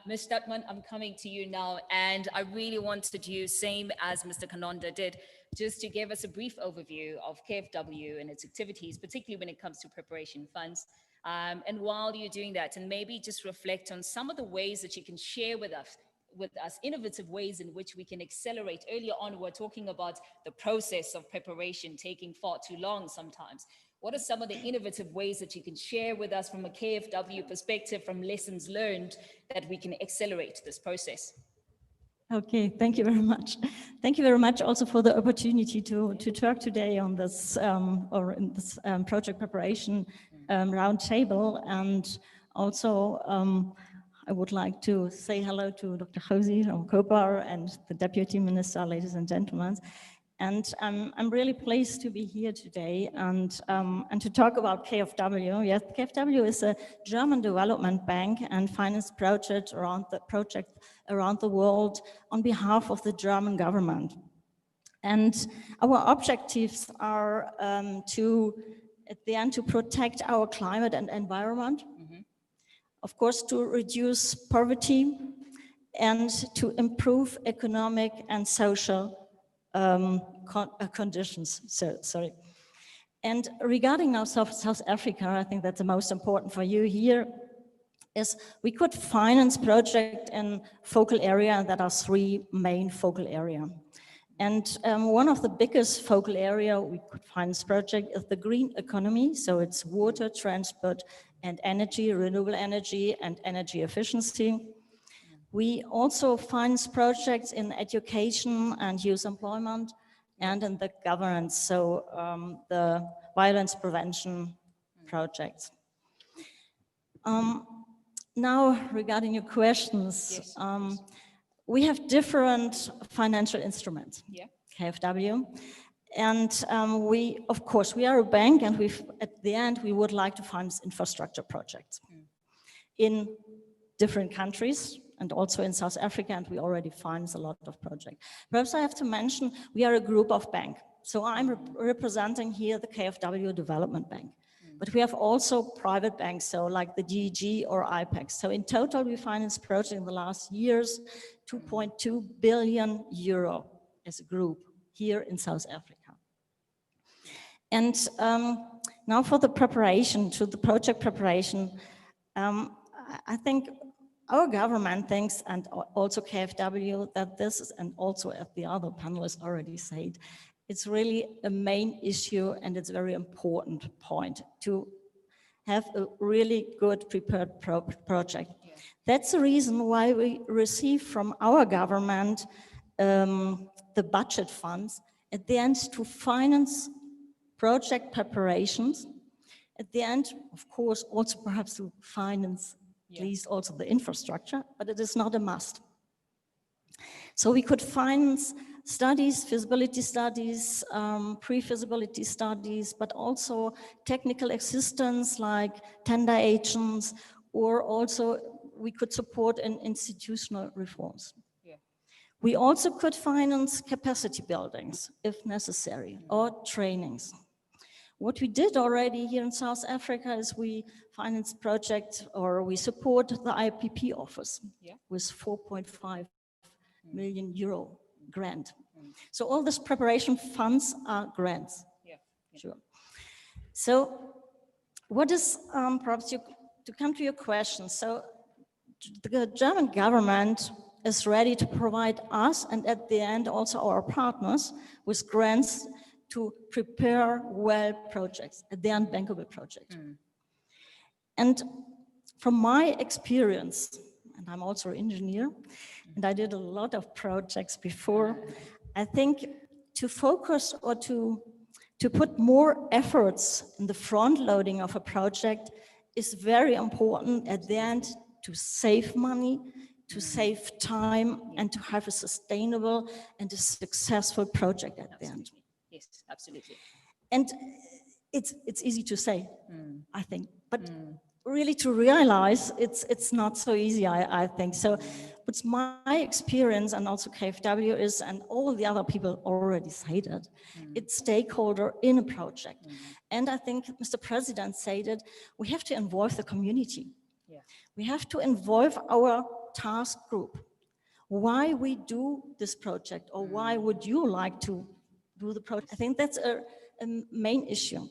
Ms. Stutman, I'm coming to you now, and I really wanted you, same as Mr. Kanonda did, just to give us a brief overview of KFW and its activities, particularly when it comes to preparation funds. And while you're doing that, and maybe just reflect on some of the ways that you can share with us, innovative ways in which we can accelerate. Earlier on, we're talking about the process of preparation taking far too long sometimes. What are some of the innovative ways that you can share with us from a KFW perspective, from lessons learned, that we can accelerate this process? Okay, thank you very much. Thank you very much also for the opportunity to talk today on this, project preparation roundtable. And also, I would like to say hello to Dr. Josie Kopar and the Deputy Minister, ladies and gentlemen. And I'm really pleased to be here today and to talk about KFW. Yes, KFW is a German development bank and finance project around the world on behalf of the German government. And our objectives are at the end, to protect our climate and environment, of course, to reduce poverty and to improve economic and social conditions. Sorry. And regarding now South Africa, I think that's the most important for you here, is we could finance project in focal area that are 3 main focal area. And one of the biggest focal area we could finance project is the green economy. So it's water, transport, and energy, renewable energy, and energy efficiency. We also finance projects in education and youth employment and in the governance, so the violence prevention projects. Now, regarding your questions, yes, we have different financial instruments, KFW, and of course, we are a bank, and at the end, we would like to finance infrastructure projects in different countries, and also in South Africa, and we already finance a lot of projects. Perhaps I have to mention, we are a group of banks. So I'm representing here the KFW Development Bank. But we have also private banks, so like the DG or IPEX. So in total, we financed projects in the last years, 2.2 billion euro as a group here in South Africa. And now for the preparation, to the project preparation, I think our government thinks, and also KFW, that this is, and also as the other panelists already said, it's really a main issue and it's a very important point to have a really good prepared project. Yeah. That's the reason why we receive from our government the budget funds at the end to finance project preparations. At the end, of course, also perhaps to finance at least also the infrastructure, but it is not a must. So we could finance studies, feasibility studies, pre-feasibility studies, but also technical assistance like tender agents, or also we could support in institutional reforms. Yeah. We also could finance capacity buildings if necessary, or trainings. What we did already here in South Africa is we finance projects, or we support the IPP office with 4.5 million euro grant. So all this preparation funds are grants. Sure. So what is, perhaps to come to your question, so the German government is ready to provide us, and at the end also our partners, with grants to prepare well projects, at the end bankable project. And from my experience, and I'm also an engineer, and I did a lot of projects before, I think to focus or to put more efforts in the front loading of a project is very important at the end to save money, to save time and to have a sustainable and a successful project at the end. Yes, absolutely. And it's easy to say, I think, but really to realize it's not so easy, I think. So what's my experience, and also KfW is, and all the other people already said it, it's stakeholder in a project. And I think Mr. President said it, we have to involve the community. Yeah. We have to involve our task group. Why we do this project, or why would you like to do the project? I think that's a main issue.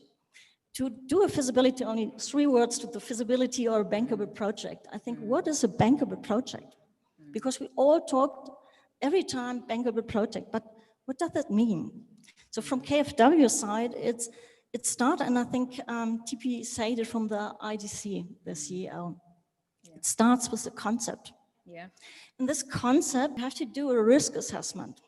To do a feasibility, only 3 words to the feasibility or a bankable project. I think, what is a bankable project? Because we all talked every time bankable project, but what does that mean? So from KfW side, it started, and I think TP said it from the IDC, the CEO. It starts with the concept. Yeah. In this concept, you have to do a risk assessment.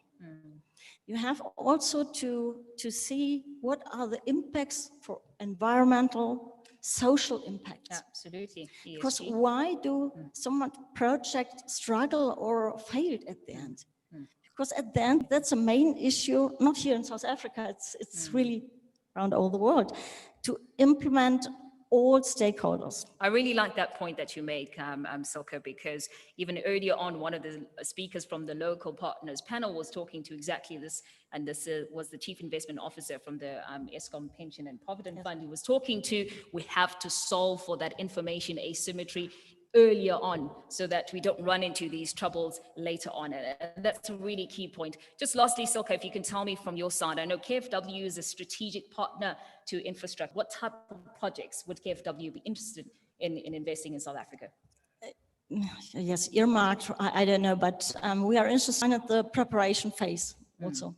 You have also to see what are the impacts for environmental, social impacts. Absolutely. Because ESG. why do some projects struggle or fail at the end? Because at the end, that's a main issue, not here in South Africa, it's really around all the world, to implement all stakeholders. I really like that point that you make, Silke, because even earlier on, one of the speakers from the local partners panel was talking to exactly this, and this was the Chief Investment Officer from the Eskom Pension and Provident Fund. He was talking to, we have to solve for that information asymmetry earlier on so that we don't run into these troubles later on. And that's a really key point. Just lastly, Silke, if you can tell me from your side, I know KfW is a strategic partner to infrastructure. What type of projects would KfW be interested in investing in South Africa? Yes, earmarked, I don't know, but we are interested in the preparation phase also,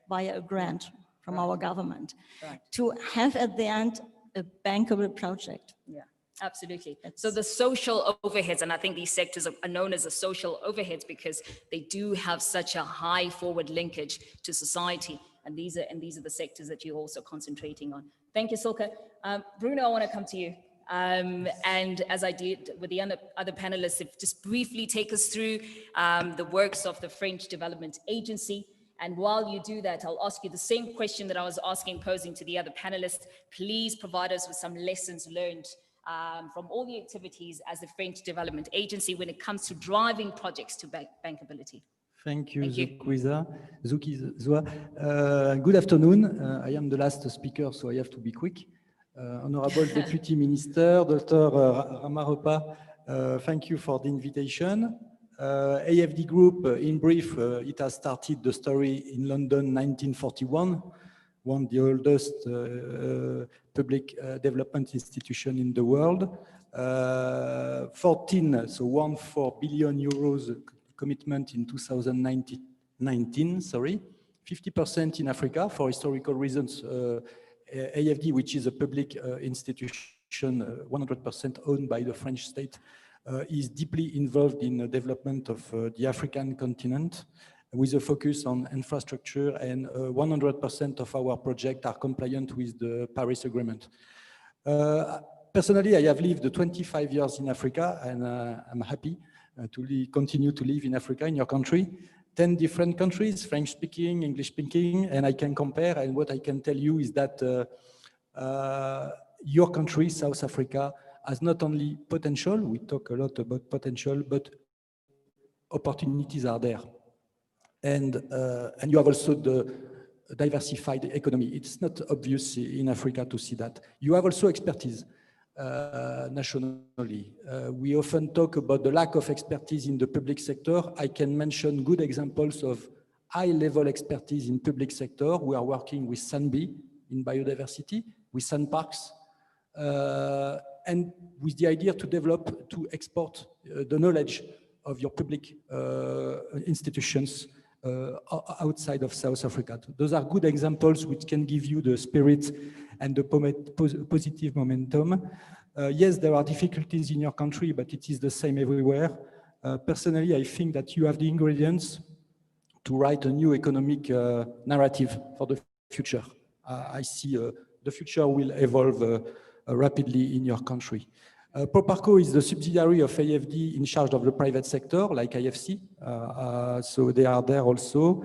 via a grant from our government, to have at the end a bankable project. Yeah. Absolutely. So the social overheads, and I think these sectors are known as the social overheads because they do have such a high forward linkage to society. And these are the sectors that you're also concentrating on. Thank you, Silke. Bruno, I want to come to you. And as I did with the other panelists, if just briefly take us through the works of the French Development Agency. And while you do that, I'll ask you the same question that I was posing to the other panelists. Please provide us with some lessons learned from all the activities as the French Development Agency when it comes to driving projects to bankability. Thank you, Zukizwa. Good afternoon. I am the last speaker, so I have to be quick. Honorable Deputy Minister, Dr. Ramaropa, thank you for the invitation. AFD Group, in brief, it has started the story in London 1941, one of the oldest public development institution in the world. 14 billion euros commitment in 2019, 50% in Africa for historical reasons. AFD, which is a public institution 100% owned by the French state, is deeply involved in the development of the African continent with a focus on infrastructure, and 100% of our projects are compliant with the Paris Agreement. Personally, I have lived 25 years in Africa, and I'm happy to continue to live in Africa, in your country. 10 different countries, French-speaking, English-speaking, and I can compare, and what I can tell you is that your country, South Africa, has not only potential, we talk a lot about potential, but opportunities are there. And you have also the diversified economy. It's not obvious in Africa to see that. You have also expertise nationally. We often talk about the lack of expertise in the public sector. I can mention good examples of high-level expertise in public sector. We are working with SANBI in biodiversity, with SANParks, and with the idea to develop, to export the knowledge of your public institutions outside of South Africa. Those are good examples which can give you the spirit and the positive momentum. Yes, there are difficulties in your country, but it is the same everywhere. Personally, I think that you have the ingredients to write a new economic narrative for the future. I see the future will evolve rapidly in your country. Proparco is the subsidiary of AFD in charge of the private sector, like IFC. So they are there also.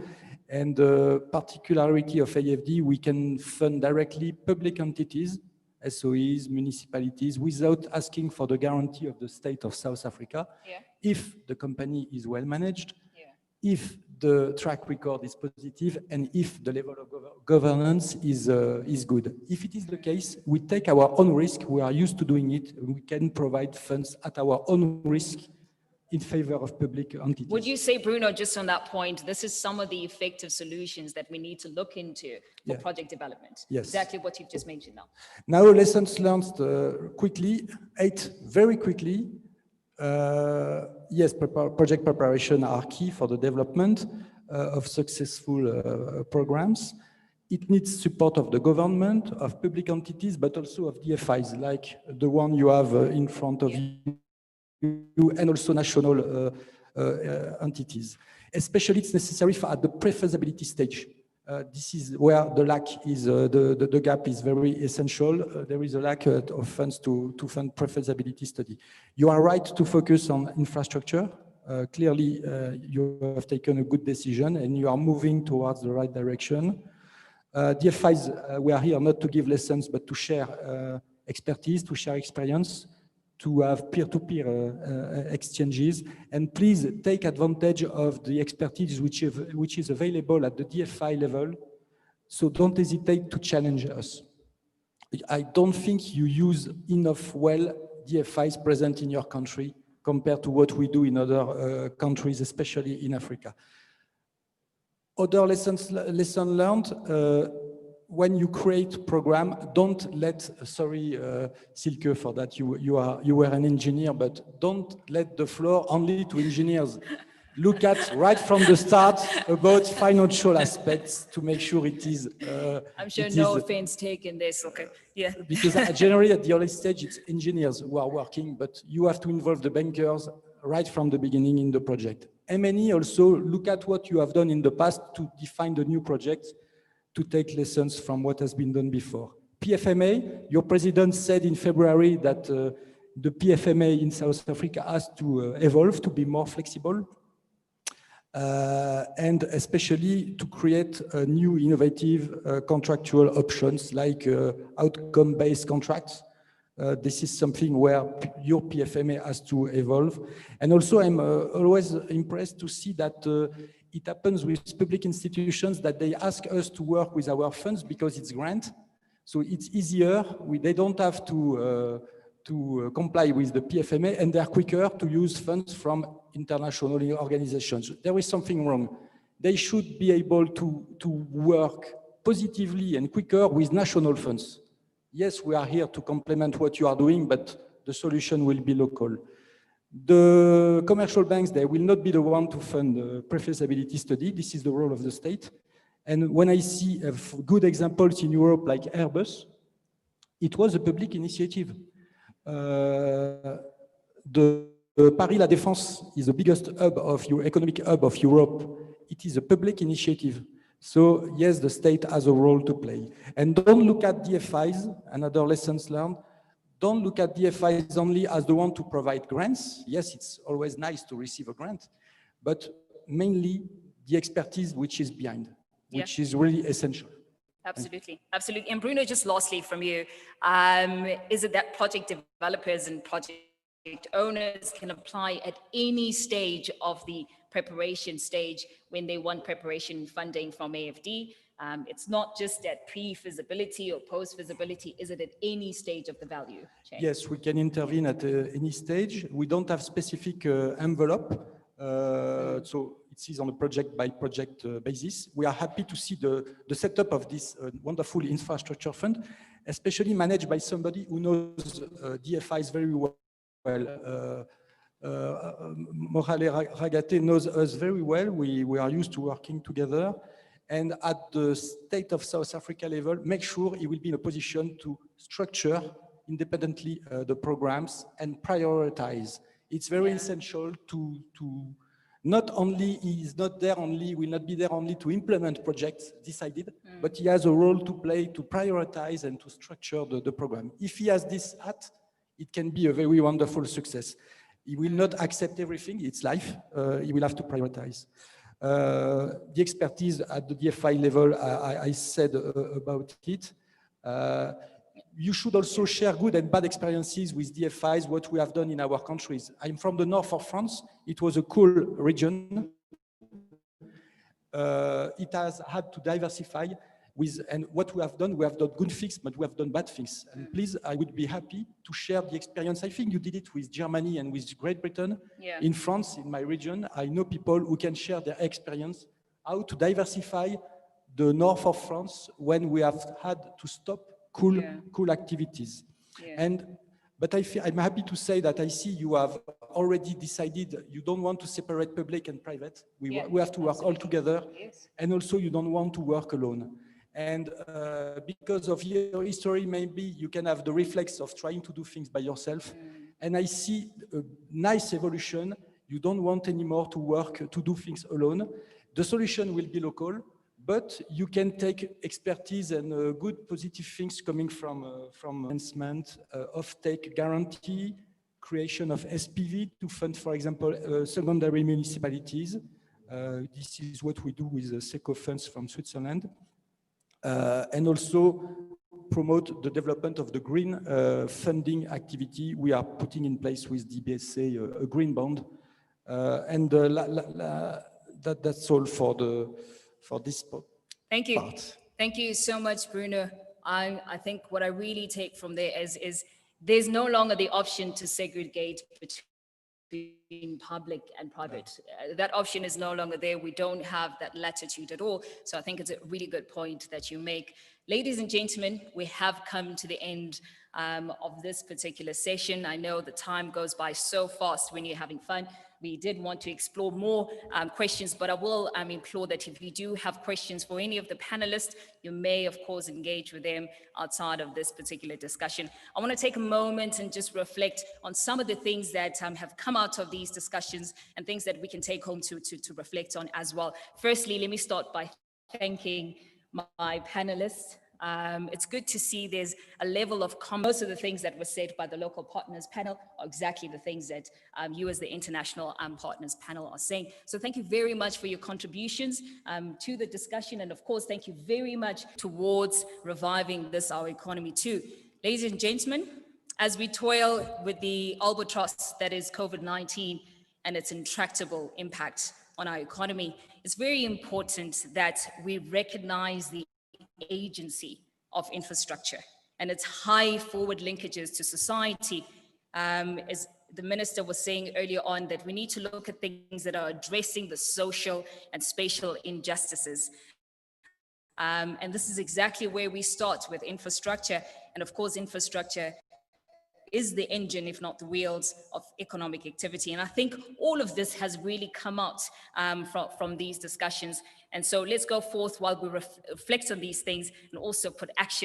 And the particularity of AFD, we can fund directly public entities, SOEs, municipalities, without asking for the guarantee of the state of South Africa. If the company is well managed, if the track record is positive, and if the level of governance is good. If it is the case, we take our own risk. We are used to doing it. We can provide funds at our own risk in favor of public entities. Would you say, Bruno, just on that point, this is some of the effective solutions that we need to look into for project development? Yes. Exactly what you've just mentioned now. Now, lessons learned quickly, 8 very quickly. Yes, project preparation are key for the development of successful programs. It needs support of the government, of public entities, but also of DFIs, like the one you have in front of you, and also national entities. Especially, it's necessary at the pre-feasibility stage. This is where the lack is, the gap is very essential. There is a lack of funds to fund pre-feasibility study. You are right to focus on infrastructure. Clearly, you have taken a good decision and you are moving towards the right direction. DFIs, we are here not to give lessons, but to share expertise, to share experience, to have peer-to-peer exchanges, and please take advantage of the expertise which is available at the DFI level. So don't hesitate to challenge us. I don't think you use enough DFIs present in your country compared to what we do in other countries, especially in Africa. Other lessons learned. When you create program, don't let, sorry, Silke, for that, you were an engineer, but don't let the floor only to engineers. Look at right from the start about financial aspects to make sure it is. I'm sure no offense taken this, okay, yeah. Because generally at the early stage, it's engineers who are working, but you have to involve the bankers right from the beginning in the project. M&E also look at what you have done in the past to define the new projects, to take lessons from what has been done before. PFMA, your president said in February that the PFMA in South Africa has to evolve, to be more flexible, and especially to create new innovative contractual options like outcome-based contracts. This is something where your PFMA has to evolve. And also I'm always impressed to see that it happens with public institutions that they ask us to work with our funds because it's grant. So it's easier. They don't have to comply with the PFMA, and they're quicker to use funds from international organizations. There is something wrong. They should be able to work positively and quicker with national funds. Yes, we are here to complement what you are doing, but the solution will be local. The commercial banks, they will not be the one to fund the pre-feasibility study. This is the role of the state. And when I see good examples in Europe like Airbus, it was a public initiative. The Paris La Défense is the biggest economic hub of Europe. It is a public initiative. So yes, the state has a role to play. And don't look at DFIs, another lessons learned. Don't look at DFIs only as the one to provide grants. Yes, it's always nice to receive a grant, but mainly the expertise which is behind, which is really essential. Absolutely, absolutely. And Bruno, just lastly from you, is it that project developers and project owners can apply at any stage of the preparation stage when they want preparation funding from AFD? It's not just at pre-feasibility or post-feasibility. Is it at any stage of the value chain? Yes, we can intervene at any stage. We don't have specific envelope. So it is on a project-by-project basis. We are happy to see the setup of this wonderful infrastructure fund, especially managed by somebody who knows DFIs very well. Morale Ragate knows us very well. We are used to working together. And at the state of South Africa level, make sure he will be in a position to structure independently the programs and prioritize. It's very essential to not only, he is not there only, will not be there only to implement projects decided, but he has a role to play to prioritize and to structure the program. If he has this hat, it can be a very wonderful success. He will not accept everything, it's life, he will have to prioritize. The expertise at the DFI level, I said about it. You should also share good and bad experiences with DFIs, what we have done in our countries. I'm from the north of France. It was a cool region. It has had to diversify and what we have done good things, but we have done bad things. And please, I would be happy to share the experience. I think you did it with Germany and with Great Britain. Yeah. In France, in my region, I know people who can share their experience, how to diversify the north of France when we have had to stop cool activities. Yeah. But I'm happy to say that I see you have already decided you don't want to separate public and private. We have to work all together. Yes. And also you don't want to work alone. And because of your history, maybe you can have the reflex of trying to do things by yourself. And I see a nice evolution. You don't want anymore to do things alone. The solution will be local, but you can take expertise and good positive things coming from enhancement, off-take guarantee, creation of SPV to fund, for example, secondary municipalities. This is what we do with the SECO funds from Switzerland. And also promote the development of the green funding activity. We are putting in place with DBSA a green bond. That's all for this part. Thank you. Thank you so much, Bruno. I think what I really take from there is there's no longer the option to segregate between public and private. That option is no longer there. We don't have that latitude at all. So I think it's a really good point that you make. Ladies and gentlemen, we have come to the end of this particular session. I know the time goes by so fast when you're having fun. We did want to explore more questions, but I will implore that if you do have questions for any of the panelists, you may, of course, engage with them outside of this particular discussion. I want to take a moment and just reflect on some of the things that have come out of these discussions and things that we can take home to reflect on as well. Firstly, let me start by thanking my panelists. It's good to see there's a level of most of the things that were said by the local partners panel are exactly the things that you as the international partners panel are saying. So thank you very much for your contributions to the discussion. And of course, thank you very much towards reviving our economy too. Ladies and gentlemen, as we toil with the albatross that is COVID-19 and its intractable impact on our economy, it's very important that we recognize the agency of infrastructure and its high forward linkages to society. As the minister was saying earlier on, that we need to look at things that are addressing the social and spatial injustices. And this is exactly where we start with infrastructure. And of course, infrastructure is the engine, if not the wheels, of economic activity. And I think all of this has really come out from these discussions. And so let's go forth while we reflect on these things and also put action